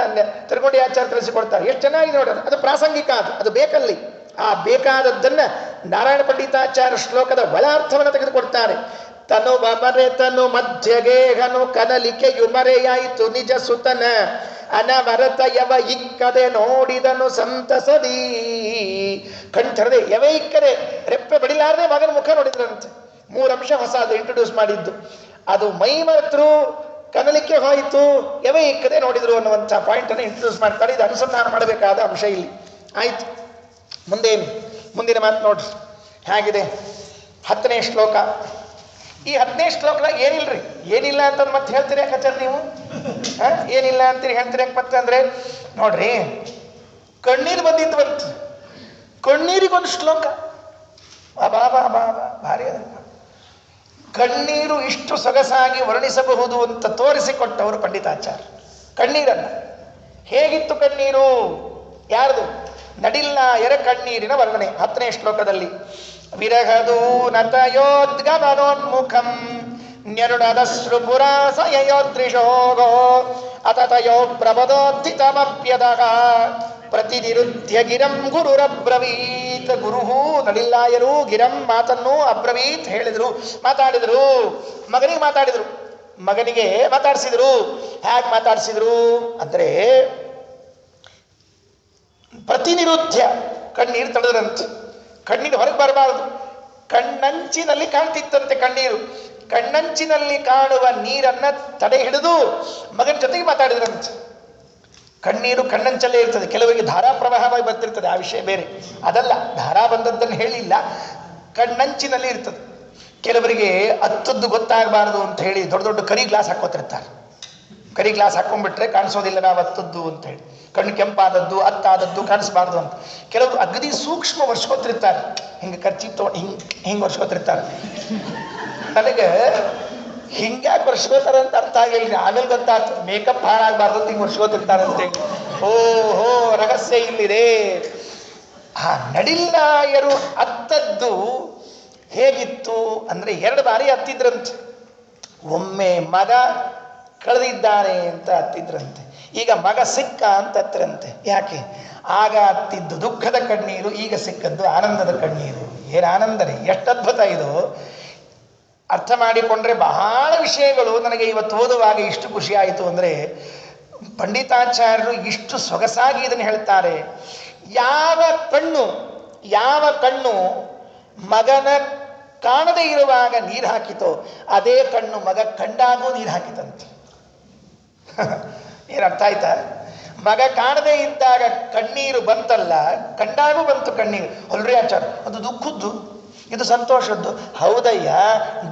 ತಿರುಗೊಂಡಿ ಆಚಾರ್ಯ ತಿಳಿಸಿಕೊಡ್ತಾರೆ. ಎಷ್ಟು ಚೆನ್ನಾಗಿ ನೋಡೋಣ. ಅದು ಪ್ರಾಸಂಗಿಕ, ಅದು ಬೇಕಲ್ಲಿ. ಆ ಬೇಕಾದದ್ದನ್ನ ನಾರಾಯಣ ಪಂಡಿತಾಚಾರ್ಯ ಶ್ಲೋಕದ ಒಳಾರ್ಥವನ್ನು ತೆಗೆದುಕೊಡ್ತಾರೆ. ತನು ಮರೆತನು ಮಧ್ಯಗೇಹನು ಕನಲಿಕೆಯು ಮರೆಯಾಯಿತು ನಿಜ ಸುತನ ಅನವರತ ಯವ ಇಕ್ಕದೆ ನೋಡಿದನು ಸಂತಸದಿ. ಕಣ್ತರದೆ ಯವ ಇಕ್ಕದೆ ರೆಪ್ಪೆ ಬಡಿಲಾರದೆ ಮಗನ ಮುಖ ನೋಡಿದ್ರಂತೆ. 3 ಅಂಶ ಹೊಸ ಅದು ಇಂಟ್ರೊಡ್ಯೂಸ್ ಮಾಡಿದ್ದು. ಅದು ಮೈ ಮರೆತರು, ಕನಲಿಕೆ ಹೋಯಿತು, ಯವ ಇಕ್ಕದೆ ನೋಡಿದ್ರು ಅನ್ನುವಂಥ ಪಾಯಿಂಟ್ ಅನ್ನು ಇಂಟ್ರೊಡ್ಯೂಸ್ ಮಾಡ್ತಾರೆ. ಇದು ಅನುಸಂಧಾನ ಮಾಡಬೇಕಾದ ಅಂಶ ಇಲ್ಲಿ. ಆಯ್ತು, ಮುಂದಿನ ಮಾತು ನೋಡ್ರಿ ಹೇಗಿದೆ. 10ನೇ ಶ್ಲೋಕ. ಈ 10ನೇ ಶ್ಲೋಕದಾಗ ಏನಿಲ್ರಿ, ಏನಿಲ್ಲ ಅಂತ ಮತ್ತೆ ಹೇಳ್ತೀರಿ ಯಾಕಂದ್ರೆ ನೀವು ಏನಿಲ್ಲ ಅಂತೀರಿ ಹೇಳ್ತೀರಿ ಯಾಕೆ ಮತ್ತೆ ಅಂದ್ರೆ, ನೋಡ್ರಿ ಕಣ್ಣೀರು ಬಂದಿದ್ದು ಬಂತು. ಕಣ್ಣೀರಿಗೊಂದು ಶ್ಲೋಕ ಬಾ ಬಾ ಬಾ ಬಾ ಭಾರಿ ಅದ. ಕಣ್ಣೀರು ಇಷ್ಟು ಸೊಗಸಾಗಿ ವರ್ಣಿಸಬಹುದು ಅಂತ ತೋರಿಸಿಕೊಟ್ಟವರು ಪಂಡಿತಾಚಾರ್ಯ. ಕಣ್ಣೀರನ್ನ ಹೇಗಿತ್ತು ಕಣ್ಣೀರು, ಯಾರದು? ನಡಿಲ್ಲಾಯರ ಕಣ್ಣೀರಿನ ವರ್ಣನೆ 10ನೇ ಶ್ಲೋಕದಲ್ಲಿ. ವಿರಹದೂ ನತಯೋದ್ಗಮನೋನ್ಮುಖಂ ನ್ಯರುಣದಶ್ರುಪುರಾಸಯೋದೃಶೋಗೋ ಅತತಯೋ ಪ್ರಬದೋದ್ಧಿತಮಪ್ಯದಃ ಪ್ರತಿನಿರುದ್ಧ್ಯ ಗಿರಂ ಗುರುರಬ್ರವೀತ್. ಗುರುಹು ನಡಿಲ್ಲಾಯರು ಗಿರಂ ಮಾತನ್ನು ಅಬ್ರವೀತ್ ಹೇಳಿದ್ರು, ಮಾತಾಡಿದ್ರು. ಮಗನಿಗೆ ಮಾತಾಡಿದ್ರು, ಮಗನಿಗೆ ಮಾತಾಡಿಸಿದ್ರು. ಹೇಗೆ ಮಾತಾಡಿಸಿದ್ರು ಅಂದ್ರೆ, ಪ್ರತಿನಿರುದ್ಧ್ಯ ಕಣ್ಣೀರು ತಡೆದ್ರಂತೆ. ಕಣ್ಣೀರು ಹೊರಗೆ ಬರಬಾರದು. ಕಣ್ಣಂಚಿನಲ್ಲಿ ಕಾಣ್ತಿತ್ತಂತೆ ಕಣ್ಣೀರು. ಕಣ್ಣಂಚಿನಲ್ಲಿ ಕಾಣುವ ನೀರನ್ನ ತಡೆ ಹಿಡಿದು ಮಗನ ಜೊತೆಗೆ ಮಾತಾಡಿದ್ರಂತೆ. ಕಣ್ಣೀರು ಕಣ್ಣಂಚಲ್ಲೇ ಇರ್ತದೆ. ಕೆಲವರಿಗೆ ಧಾರಾ ಪ್ರವಾಹವಾಗಿ ಬರ್ತಿರ್ತದೆ, ಆ ವಿಷಯ ಬೇರೆ. ಅದಲ್ಲ, ಧಾರಾ ಬಂದದ್ದನ್ನು ಹೇಳಿಲ್ಲ, ಕಣ್ಣಂಚಿನಲ್ಲಿ ಇರ್ತದೆ. ಕೆಲವರಿಗೆ ಹತ್ತದ್ದು ಗೊತ್ತಾಗಬಾರದು ಅಂತ ಹೇಳಿ ದೊಡ್ಡ ದೊಡ್ಡ ಕರಿ ಗ್ಲಾಸ್ ಹಾಕೋತಿರ್ತಾರೆ. ಕರಿ ಗ್ಲಾಸ್ ಹಾಕೊಂಡ್ಬಿಟ್ರೆ ಕಾಣಿಸೋದಿಲ್ಲ ನಾವು ಅತ್ತದ್ದು ಅಂತ ಹೇಳಿ, ಕಣ್ಣು ಕೆಂಪಾದದ್ದು ಅತ್ತಾದದ್ದು ಕಾಣಿಸ್ಬಾರ್ದು ಅಂತ. ಕೆಲವರು ಅಗದಿ ಸೂಕ್ಷ್ಮ ವರ್ಷೋತಿರ್ತಾರೆ, ಹಿಂಗೆ ಖರ್ಚಿ ತೊಗೊಂಡು ಹಿಂಗೆ ವರ್ಷೋತಿರ್ತಾರೆ. ನನಗೆ ಹಿಂಗ್ಯಾಕೆ ವರ್ಷೋತಾರ ಅಂತ ಅರ್ಥ ಆಗಿಲ್ಲ. ಆಮೇಲೆ ಗೊತ್ತಾಯ್ತು, ಮೇಕಪ್ ಹಾಳಾಗಬಾರ್ದು ಅಂತ ಹಿಂಗೆ ವರ್ಷೋತಿರ್ತಾರೆ ಅಂತೇಳಿ. ಓಹೋ, ರಹಸ್ಯ ಇಲ್ಲಿದೆ. ಆ ನಡಿಲ್ಲಾಯರು ಅತ್ತದ್ದು ಹೇಗಿತ್ತು ಅಂದರೆ 2 ಬಾರಿ ಹತ್ತಿದ್ರಂತೆ. ಒಮ್ಮೆ ಮಗ ಕಳೆದಿದ್ದಾನೆ ಅಂತ ಹತ್ತಿದ್ರಂತೆ, ಈಗ ಮಗ ಸಿಕ್ಕ ಅಂತ ಹತ್ತಿರಂತೆ. ಯಾಕೆ? ಆಗ ಹತ್ತಿದ್ದು ದುಃಖದ ಕಣ್ಣೀರು, ಈಗ ಸಿಕ್ಕದ್ದು ಆನಂದದ ಕಣ್ಣೀರು. ಏನು ಆನಂದ ರೀ! ಎಷ್ಟು ಅದ್ಭುತ ಇದು! ಅರ್ಥ ಮಾಡಿಕೊಂಡ್ರೆ ಬಹಳ ವಿಷಯಗಳು ನನಗೆ ಇವತ್ತು ಓದುವಾಗ ಇಷ್ಟು ಖುಷಿ ಆಯಿತು ಅಂದರೆ, ಪಂಡಿತಾಚಾರ್ಯರು ಇಷ್ಟು ಸೊಗಸಾಗಿ ಇದನ್ನು ಹೇಳ್ತಾರೆ. ಯಾವ ಕಣ್ಣು ಮಗನ ಕಾಣದೇ ಇರುವಾಗ ನೀರು ಹಾಕಿತೋ, ಅದೇ ಕಣ್ಣು ಮಗ ಕಂಡಾಗೂ ನೀರು ಹಾಕಿತಂತೆ. ಏನು ಅರ್ಥ ಆಯ್ತಾ? ಮಗ ಕಾಣದೇ ಇದ್ದಾಗ ಕಣ್ಣೀರು ಬಂತಲ್ಲ, ಕಂಡಾಗೂ ಬಂತು ಕಣ್ಣೀರು. ಹೊಲ್ರಿ ಆಚಾರ, ಅದು ದುಃಖದ್ದು, ಇದು ಸಂತೋಷದ್ದು. ಹೌದಯ್ಯ,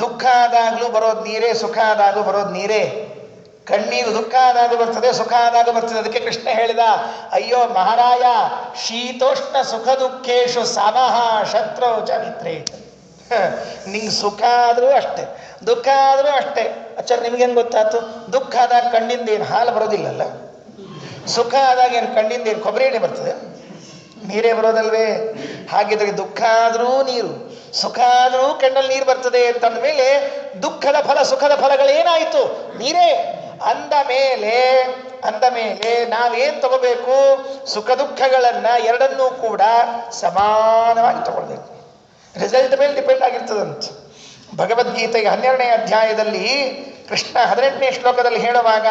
ದುಃಖ ಆದಾಗಲೂ ಬರೋದು ನೀರೇ, ಸುಖ ಆದಾಗೂ ಬರೋದು ನೀರೇ. ಕಣ್ಣೀರು ದುಃಖ ಆದಾಗ ಬರ್ತದೆ, ಸುಖ ಆದಾಗ ಬರ್ತದೆ. ಅದಕ್ಕೆ ಕೃಷ್ಣ ಹೇಳಿದ, ಅಯ್ಯೋ ಮಹಾರಾಯ, ಶೀತೋಷ್ಣ ಸುಖ ದುಃಖೇಶು ಸಮಃ ಶತ್ರು ಚ ಮಿತ್ರೇ. ನಿಂಗೆ ಸುಖ ಆದರೂ ಅಷ್ಟೇ, ದುಃಖ ಆದರೂ ಅಷ್ಟೇ. ಅಚ್ಚಾರ ನಿಮ್ಗೇನು ಗೊತ್ತಾಯ್ತು? ದುಃಖ ಆದಾಗ ಕಣ್ಣಿಂದ ಏನು ಹಾಲು ಬರೋದಿಲ್ಲಲ್ಲ, ಸುಖ ಆದಾಗ ಏನು ಕಣ್ಣಿಂದ ಏನು ಕೊಬ್ಬರಿ ಎಣ್ಣೆ ಬರ್ತದೆ? ನೀರೇ ಬರೋದಲ್ವೇ? ಹಾಗಿದ್ರೆ ದುಃಖ ಆದರೂ ನೀರು, ಸುಖ ಆದರೂ ಕಣ್ಣಲ್ಲಿ ನೀರು ಬರ್ತದೆ ಅಂತಂದ ಮೇಲೆ ದುಃಖದ ಫಲ ಸುಖದ ಫಲಗಳೇನಾಯಿತು? ನೀರೇ. ಅಂದ ಮೇಲೆ ನಾವೇನು ತಗೋಬೇಕು? ಸುಖ ದುಃಖಗಳನ್ನು ಎರಡನ್ನೂ ಕೂಡ ಸಮಾನವಾಗಿ ತಗೊಳ್ಬೇಕು. ರಿಸಲ್ಟ್ ಮೇಲೆ ಡಿಪೆಂಡ್ ಆಗಿರ್ತದಂತೆ. ಭಗವದ್ಗೀತೆಗೆ 12ನೇ ಅಧ್ಯಾಯದಲ್ಲಿ ಕೃಷ್ಣ 18ನೇ ಶ್ಲೋಕದಲ್ಲಿ ಹೇಳುವಾಗ,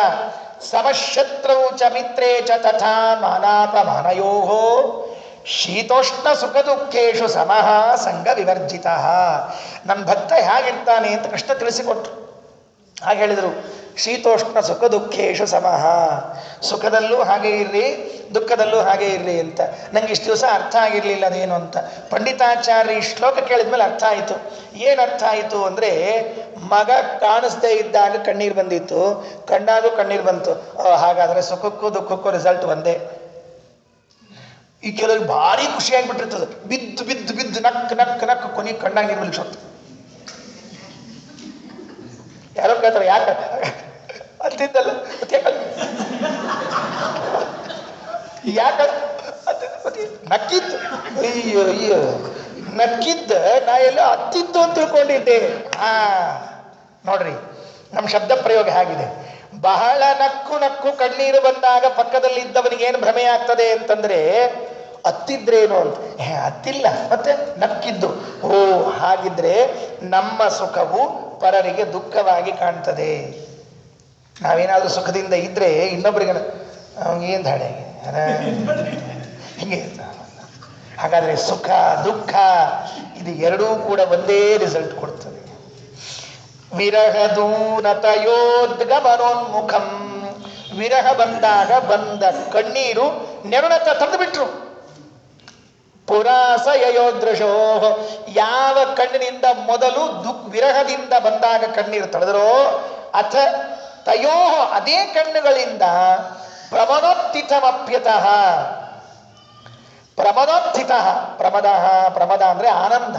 ಸಮಶತ್ರೌ ಚ ಮಿತ್ರೇ ಚ ತಥಾ ಮಾನಾಪಮಾನಯೋ ಶೀತೋಷ್ಣ ಸುಖ ದುಃಖೇಶು ಸಮಃ ಸಂಗ ವಿವರ್ಜಿತ. ನನ್ನ ಭಕ್ತ ಹೇಗಿರ್ತಾನೆ ಅಂತ ಕೃಷ್ಣ ತಿಳಿಸಿಕೊಟ್ರು. ಹಾಗೆ ಹೇಳಿದರು, ಶೀತೋಷ್ಣ ಸುಖ ದುಃಖೇಶು ಸಮಃ. ಸುಖದಲ್ಲೂ ಹಾಗೆ ಇರ್ರಿ, ದುಃಖದಲ್ಲೂ ಹಾಗೆ ಇರ್ರಿ ಅಂತ. ನಂಗೆ ಇಷ್ಟು ದಿವಸ ಅರ್ಥ ಆಗಿರಲಿಲ್ಲ ಅದೇನು ಅಂತ. ಪಂಡಿತಾಚಾರ್ಯ ಈ ಶ್ಲೋಕ ಕೇಳಿದ್ಮೇಲೆ ಅರ್ಥ ಆಯಿತು. ಏನು ಅರ್ಥ ಆಯಿತು ಅಂದರೆ, ಮಗ ಕಾಣಿಸ್ದೇ ಇದ್ದಾಗ ಕಣ್ಣೀರು ಬಂದಿತ್ತು, ಕಂಡಾಗೂ ಕಣ್ಣೀರು ಬಂತು. ಹಾಗಾದರೆ ಸುಖಕ್ಕೂ ದುಃಖಕ್ಕೂ ರಿಸಲ್ಟ್ ಒಂದೇ. ಈ ಕೆಲವ್ರಿಗೆ ಭಾರಿ ಖುಷಿಯಾಗಿಬಿಟ್ಟಿರ್ತದೆ, ಬಿದ್ದು ಬಿದ್ದು ಬಿದ್ದು ನಕ್ಕು ಕೊನೆಗೆ ಕಣ್ಣಾಗಿ ನೀರು ಬಲಿಸೋದು. ಯಾರೋ ಕೇಳ್ತಾರೆ, ಯಾಕೆ ಅಂತಿದ್ದಲ್ಲ, ಯಾಕ ನಕ್ಕಿದ್ದು? ಅಯ್ಯೋ ನಕ್ಕಿದ್ದ ನಾ ಎಲ್ಲ ಹತ್ತಿದ್ದು ಅಂತ ತಿಳ್ಕೊಂಡಿದ್ದೆ. ನೋಡ್ರಿ, ನಮ್ಮ ಶಬ್ದ ಪ್ರಯೋಗ ಹೇಗಿದೆ. ಬಹಳ ನಕ್ಕು ಕಣ್ಣೀರು ಬಂದಾಗ ಪಕ್ಕದಲ್ಲಿ ಇದ್ದವನಿಗೆ ಏನು ಭ್ರಮೆ ಆಗ್ತದೆ ಅಂತಂದ್ರೆ, ಹತ್ತಿದ್ರೇನು ಅಂತ. ಹತ್ತಿಲ್ಲ, ಮತ್ತೆ ನಕ್ಕಿದ್ದು. ಹಾಗಿದ್ರೆ ನಮ್ಮ ಸುಖವು ಪರರಿಗೆ ದುಃಖವಾಗಿ ಕಾಣ್ತದೆ. ನಾವೇನಾದ್ರೂ ಸುಖದಿಂದ ಇದ್ರೆ ಇನ್ನೊಬ್ಬರಿಗೆ ಏನು ಧಾಡೆ ಹಿಂಗೆ. ಹಾಗಾದ್ರೆ ಸುಖ ದುಃಖ ಇದು ಎರಡೂ ಕೂಡ ಒಂದೇ ರಿಸಲ್ಟ್ ಕೊಡ್ತದೆ. ವಿರಹದೂನತಯೋದ್ಗಮನೋನ್ಮುಖಂ. ವಿರಹ ಬಂದಾಗ ಬಂದ ಕಣ್ಣೀರು ನೆರುಣತ ತಂದು ಬಿಟ್ರು. ಪುರಾಸಯೋದೃಶೋ. ಯಾವ ಕಣ್ಣಿನಿಂದ ಮೊದಲು ವಿರಹದಿಂದ ಬಂದಾಗ ಕಣ್ಣೀರು ತಳೆದರೋ, ಅಥ ತಯೋಹ ಅದೇ ಕಣ್ಣುಗಳಿಂದ ಪ್ರಮದೋತ್ಥಿತಮಪ್ಯತಃ. ಪ್ರಮದ ಅಂದ್ರೆ ಆನಂದ.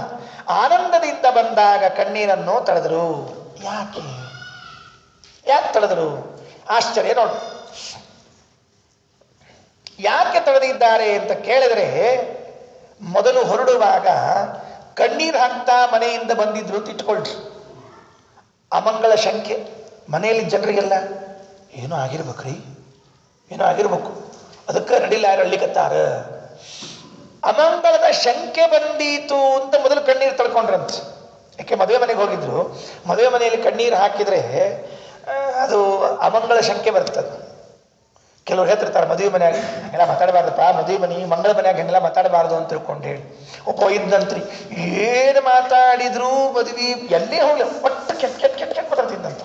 ಆನಂದದಿಂದ ಬಂದಾಗ ಕಣ್ಣೀರನ್ನು ತಳೆದರು. ಯಾಕೆ ತಳೆದರು? ಆಶ್ಚರ್ಯ ನೋಡಿ. ಯಾಕೆ ತಳೆದಿದ್ದಾರೆ ಅಂತ ಕೇಳಿದ್ರೆ, ಮೊದಲು ಹೊರಡುವಾಗ ಕಣ್ಣೀರು ಹಾಕ್ತಾ ಮನೆಯಿಂದ ಬಂದಿದ್ರು ತಿಟ್ಕೊಳ್ರಿ. ಅಮಂಗಳ ಶಂಕೆ ಮನೆಯಲ್ಲಿ ಜನರಿಗೆಲ್ಲ ಏನೋ ಆಗಿರ್ಬೇಕ್ರಿ, ಏನೋ ಆಗಿರ್ಬೇಕು, ಅದಕ್ಕೆ ನಡಿಲ್ಲ ಯಾರು ಹಳ್ಳಿಕತ್ತಾರ. ಅಮಂಗಳದ ಶಂಕೆ ಬಂದೀತು ಅಂತ ಮೊದಲು ಕಣ್ಣೀರು ತಳ್ಕೊಂಡ್ರಂತ. ಯಾಕೆ ಮದುವೆ ಮನೆಗೆ ಹೋಗಿದ್ರು, ಮದುವೆ ಮನೆಯಲ್ಲಿ ಕಣ್ಣೀರು ಹಾಕಿದ್ರೆ ಅದು ಅಮಂಗಳ ಶಂಕೆ ಬರ್ತದೆ. ಕೆಲವ್ರು ಹೇಳ್ತಿರ್ತಾರೆ, ಮದುವೆ ಮನೆಯಾಗ ಹಂಗೆಲ್ಲ ಮಾತಾಡಬಾರ್ದಪ್ಪ, ಮದುವೆ ಮನೆ ಮಂಗಳ ಮನೆಯಾಗ ಹಂಗೆಲ್ಲ ಮಾತಾಡಬಾರ್ದು ಅಂತ ತಿಳ್ಕೊಂಡು ಹೇಳಿ. ಒಬ್ಬ ಇದ್ದಂತ್ರಿ, ಏನು ಮಾತಾಡಿದ್ರು ಮದುವೆ ಎಲ್ಲೇ ಹೋಗ್ಲಿ ಒಟ್ಟು ಕೆಟ್ಟ ಮಾತಾಡ್ತಿದ್ದಂತ.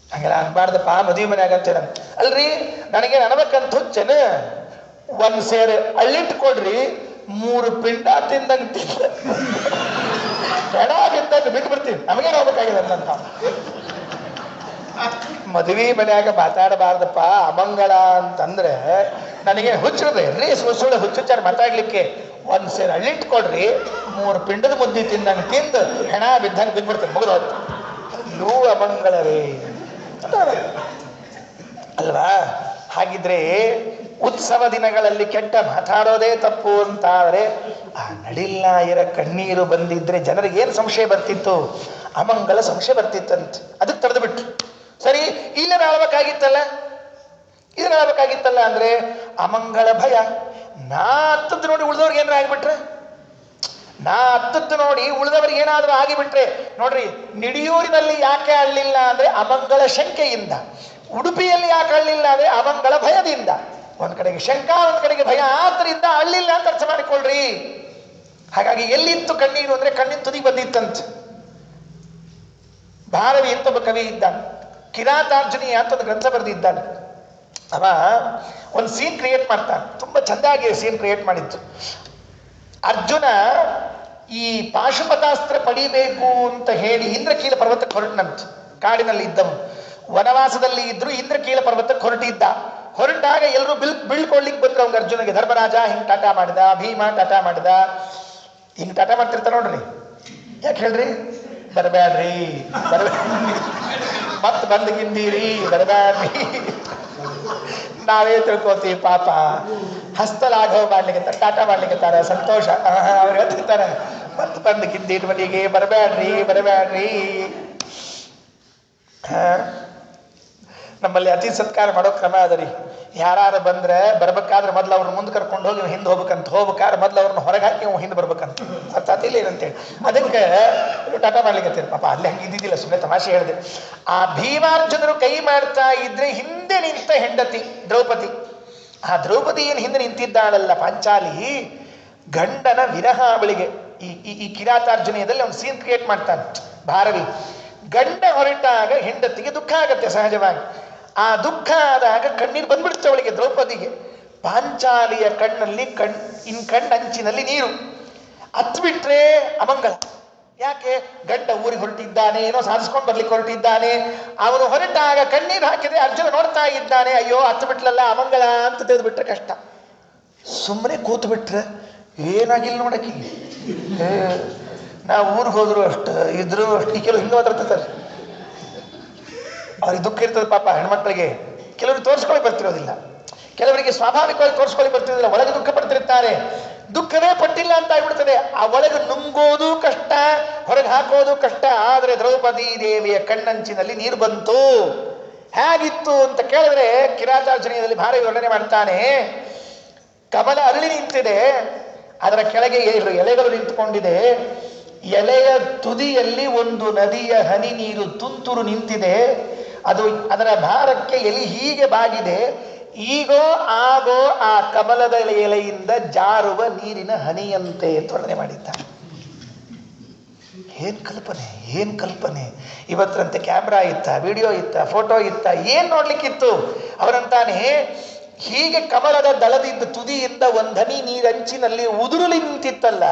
ಹಂಗೆಲ್ಲ ಅನ್ಬಾರ್ದಪ್ಪ ಮದುವೆ ಮನೆಯಾಗ ಅಂತೇಳ. ಅಲ್ರಿ, ನನಗೇನು ಅನ್ಬೇಕಂತ ಹುಚ್ಚನ, ಒಂದ್ ಸೇರು ಅಳ್ಳಿಟ್ಕೊಡ್ರಿ, 3 ಪಿಂಡ ತಿಂದಂಗೆ ತಿಂದ ಬಿಟ್ಟು ಬಿಡ್ತೀವಿ, ನಮಗೇನು ಹೋಗ್ಬೇಕಾಗಿದೆ ಅಂತ. ಮದುವೆ ಮನ್ಯಾಗ ಮಾತಾಡಬಾರ್ದಪ್ಪ ಅಮಂಗಳ ಅಂತಂದ್ರೆ ನನಗೆ ಹುಚ್ಚರದೆ ರೀ, ಸುಳ್ಳು ಹುಚ್ಚುಚ್ಚಾರ ಮಾತಾಡ್ಲಿಕ್ಕೆ. ಒಂದ್ ಸೇರಿ ಹಳ್ಳಿಟ್ಕೊಡ್ರಿ, 3 ಪಿಂಡದ ಮುದ್ದೆ ತಿಂದಂಗೆ ತಿಂದು ಹೆಣ ಬಿದ್ದಂಗೆ ಬಿದ್ಬಿಡ್ತೇನೆ, ಮುಗಿದೋಯ್ತು. ಇವು ಅಮಂಗಳರೇ ಅಲ್ವಾ? ಹಾಗಿದ್ರೆ ಉತ್ಸವ ದಿನಗಳಲ್ಲಿ ಕೆಟ್ಟ ಮಾತಾಡೋದೇ ತಪ್ಪು ಅಂತಾದ್ರೆ ಆ ನಡಿಲ್ಲಾಯರ ಕಣ್ಣೀರು ಬಂದಿದ್ರೆ ಜನರಿಗೆ ಏನು ಸಂಶಯ ಬರ್ತಿತ್ತು? ಅಮಂಗಲ ಸಂಶಯ ಬರ್ತಿತ್ತಂತೆ. ಅದಕ್ಕೆ ತಡೆದು ಬಿಟ್ರು. ಸರಿ, ಇಲ್ಲೇ ಆಳ್ಬೇಕಾಗಿತ್ತಲ್ಲ, ಇದನ್ನ ಆಗ್ಬೇಕಾಗಿತ್ತಲ್ಲ ಅಂದ್ರೆ ಅಮಂಗಳ ಭಯ. ನಾ ಹತ್ತದ್ದು ನೋಡಿ ಉಳಿದವ್ರಿಗೆ ಏನಾರ ಆಗಿಬಿಟ್ರೆ, ನಾ ಹತ್ತದ್ದು ನೋಡಿ ಉಳಿದವ್ರಿಗೆ ಏನಾದರೂ ಆಗಿಬಿಟ್ರೆ, ನೋಡ್ರಿ ನಿಡಿಯೂರಿನಲ್ಲಿ ಯಾಕೆ ಅಳ್ಳಿಲ್ಲ ಅಂದ್ರೆ ಅಮಂಗಳ ಶಂಕೆಯಿಂದ, ಉಡುಪಿಯಲ್ಲಿ ಯಾಕೆ ಅಳ್ಳಿಲ್ಲ ಅಂದ್ರೆ ಅಮಂಗಳ ಭಯದಿಂದ. ಒಂದ್ ಕಡೆಗೆ ಶಂಕಾ, ಒಂದ್ ಕಡೆಗೆ ಭಯ, ಆದ್ರಿಂದ ಅಳ್ಳಿಲ್ಲ ಅಂತ ಅರ್ಥ ಮಾಡಿಕೊಳ್ಳ್ರಿ. ಹಾಗಾಗಿ ಎಲ್ಲಿತ್ತು ಕಣ್ಣೀರು ಅಂದ್ರೆ ಕಣ್ಣಿನ ತುದಿ ಬಂದಿತ್ತಂತ. ಭಾರವಿ ಅಂತ ಒಬ್ಬ ಕವಿ ಇದ್ದಾನೆ, ಕಿರಾತಾರ್ಜುನಿ ಅಂತ ಒಂದು ಗ್ರಂಥ ಬರೆದಿದ್ದಾನೆ. ಅವ ಒಂದು ಸೀನ್ ಕ್ರಿಯೇಟ್ ಮಾಡ್ತಾನೆ, ತುಂಬಾ ಚಂದಾಗಿ ಸೀನ್ ಕ್ರಿಯೇಟ್ ಮಾಡಿತ್ತು. ಅರ್ಜುನ ಈ ಪಾಶುಪತಾಸ್ತ್ರ ಪಡಿಬೇಕು ಅಂತ ಹೇಳಿ ಇಂದ್ರಕೀಲ ಪರ್ವತಕ್ಕೆ ಹೊರಟನಂತ. ಕಾಡಿನಲ್ಲಿ ಇದ್ದವು, ವನವಾಸದಲ್ಲಿ ಇದ್ರು, ಇಂದ್ರಕೀಲ ಪರ್ವತಕ್ಕೆ ಹೊರಟಿದ್ದ. ಹೊರಟಾಗ ಎಲ್ಲರೂ ಬೀಳ್ಕೊಳ್ಳಿಕ್ಕೆ ಬಂದ್ರು ಅವ್ನಿಗೆ, ಅರ್ಜುನಿಗೆ. ಧರ್ಮರಾಜ ಹಿಂಗ್ ಟಾಟಾ ಮಾಡಿದ, ಭೀಮ ಟಾಟಾ ಮಾಡಿದ, ಹಿಂಗ್ ಟಾಟಾ ಮಾಡ್ತಿರ್ತಾರ ನೋಡ್ರಿ. ಯಾಕೆ ಹೇಳ್ರಿ? ಬರಬ್ಯಾಡ್ರಿ, ಮತ್ ಬಂದ್ಗಿಂದೀರಿ, ಬರಬ್ಯಾಡ್ರಿ, ನಾವೇ ತಿಳ್ಕೋತೀವಿ ಪಾಪ. ಹಸ್ತಲಾಘವ ಮಾಡ್ಲಿಕ್ಕೆ ಟಾಟಾ ಮಾಡ್ಲಿಕ್ಕೆ ಸಂತೋಷ, ಅವ್ರು ಹೇಳ್ತಿರ್ತಾರೆ ಮತ್ ಬಂದ್ಗಿಂದೀರ್ ಮನೆಗೆ, ಬರಬ್ಯಾಡ್ರಿ ಬರಬ್ಯಾಡ್ರಿ. ನಮ್ಮಲ್ಲಿ ಅತಿ ಸತ್ಕಾರ ಮಾಡೋ ಕ್ರಮ ಅದರಿ. ಯಾರು ಬಂದ್ರೆ ಬರ್ಬೇಕಾದ್ರೆ ಮೊದ್ಲು ಅವ್ರ ಮುಂದೆ ಕರ್ಕೊಂಡು ಹೋಗಿ ಹಿಂದೆ ಹೋಗ್ಬೇಕಂತ, ಹೋಗ್ಬೇಕಾದ್ರೆ ಮೊದ್ಲು ಅವ್ರನ್ನ ಹೊರಗೆ ಹಾಕಿ ಹಿಂದೆ ಬರ್ಬೇಕಂತ. ಅರ್ಥಾತಿಲ್ಲ ಏನಂತೇಳಿ ಅದಕ್ಕೆ ಟಾಟಾ ಮಾಡ್ಲಿಕ್ಕೆ ಪಾಪ. ಅಲ್ಲಿ ಹಂಗೆ ಇದ್ದಿದ್ದಿಲ್ಲ, ಸುಮ್ಮನೆ ತಮಾಷೆ ಹೇಳಿದೆ. ಆ ಭೀಮಾರ್ಜುನರು ಕೈ ಮಾಡ್ತಾ ಇದ್ರೆ ಹಿಂದೆ ನಿಂತ ಹೆಂಡತಿ ದ್ರೌಪದಿ, ಆ ದ್ರೌಪದಿ ಏನು ಹಿಂದೆ ನಿಂತಿದ್ದಾಳಲ್ಲ ಪಾಂಚಾಲಿ, ಗಂಡನ ವಿರಹ ಅವಳಿಗೆ. ಈ ಕಿರಾತಾರ್ಜುನೀಯದಲ್ಲಿ ಒಂದು ಸೀನ್ ಕ್ರಿಯೇಟ್ ಮಾಡ್ತಾನೆ ಭಾರವಿ. ಗಂಡ ಹೊರಟಾಗ ಹೆಂಡತಿಗೆ ದುಃಖ ಆಗತ್ತೆ ಸಹಜವಾಗಿ. ಆ ದುಃಖ ಆದಾಗ ಕಣ್ಣೀರು ಬಂದ್ಬಿಡುತ್ತೆ ಅವಳಿಗೆ, ದ್ರೌಪದಿಗೆ. ಪಾಂಚಾಲಿಯ ಕಣ್ಣಲ್ಲಿ ಕಣ್ಣಂಚಿನಲ್ಲಿ ನೀರು ಹತ್ಬಿಟ್ರೆ ಅಮಂಗಲ. ಯಾಕೆ? ಗಂಡ ಊರಿಗೆ ಹೊರಟಿದ್ದಾನೆ, ಏನೋ ಸಾಧಿಸ್ಕೊಂಡು ಬರ್ಲಿಕ್ಕೆ ಹೊರಟಿದ್ದಾನೆ. ಅವನು ಹೊರಟಾಗ ಕಣ್ಣೀರು ಹಾಕಿದ್ರೆ ಅರ್ಜುನ ನೋಡ್ತಾ ಇದ್ದಾನೆ, ಅಯ್ಯೋ ಹತ್ತು ಬಿಟ್ಲಲ್ಲ ಅಮಂಗಳ ಅಂತ ತಿಳಿದ್ಬಿಟ್ರೆ ಕಷ್ಟ. ಸುಮ್ಮನೆ ಕೂತು ಬಿಟ್ರೆ ಏನಾಗಿಲ್ಲ ನೋಡಕ್ಕೆ. ನಾವು ಊರಿಗೆ ಹೋದ್ರು ಅಷ್ಟು ಇದ್ರು ಅಷ್ಟು. ಕೆಲವು ಹಿಂಗೆ ಮಾತಾಡ್ತಾರೆ, ಅವ್ರಿಗೆ ದುಃಖ ಇರ್ತದೆ ಪಾಪ ಹೆಣ್ಮಕ್ಳಿಗೆ. ಕೆಲವರು ತೋರಿಸ್ಕೊಳ್ಳಿ ಬರ್ತಿರೋದಿಲ್ಲ, ಕೆಲವರಿಗೆ ಸ್ವಾಭಾವಿಕವಾಗಿ ತೋರಿಸ್ಕೊಳ್ಳಿ ಬರ್ತಿರೋದಿಲ್ಲ, ಒಳಗೆ ದುಃಖ ಪಡ್ತಿರ್ತಾರೆ. ದುಃಖವೇ ಪಟ್ಟಿಲ್ಲ ಅಂತ ಆಗ್ಬಿಡ್ತದೆ. ಆ ಒಳಗೆ ನುಂಗೋದು ಕಷ್ಟ, ಹೊರಗೆ ಹಾಕೋದು ಕಷ್ಟ. ಆದರೆ ದ್ರೌಪದಿ ದೇವಿಯ ಕಣ್ಣಂಚಿನಲ್ಲಿ ನೀರು ಬಂತು. ಹೇಗಿತ್ತು ಅಂತ ಕೇಳಿದ್ರೆ ಕಿರಾತಾರ್ಜುನೀಯದಲ್ಲಿ ಭಾರಿ ವರ್ಣನೆ ಮಾಡ್ತಾನೆ. ಕಮಲ ಅರಳಿ ನಿಂತಿದೆ, ಅದರ ಕೆಳಗೆ ಎಲೆಗಳು ನಿಂತುಕೊಂಡಿದೆ. ಎಲೆಯ ತುದಿಯಲ್ಲಿ ಒಂದು ನದಿಯ ಹನಿ ನೀರು ತುಂತುರು ನಿಂತಿದೆ. ಅದರ ಭಾರಕ್ಕೆ ಎಲೆ ಹೀಗೆ ಬಾಗಿದೆ. ಈಗೋ ಆಗೋ ಆ ಕಮಲದ ಎಲೆಯಿಂದ ಜಾರುವ ನೀರಿನ ಹನಿಯಂತೆ ಅಂತ ವರ್ಣನೆ ಮಾಡಿದ್ದಾನೆ. ಏನ್ ಕಲ್ಪನೆ, ಏನ್ ಕಲ್ಪನೆ! ಇವತ್ತರಂತೆ ಕ್ಯಾಮ್ರಾ ಇತ್ತ, ವಿಡಿಯೋ ಇತ್ತ, ಫೋಟೋ ಇತ್ತ, ಏನ್ ನೋಡ್ಲಿಕ್ಕಿತ್ತು? ಅವರಂತಾನೆ ಹೀಗೆ ಕಮಲದ ದಳದಿಂದ ತುದಿಯಿಂದ ಒಂದನಿ ನೀರಂಚಿನಲ್ಲಿ ಉದುರುಲಿ ನಿಂತಿತ್ತಲ್ಲ.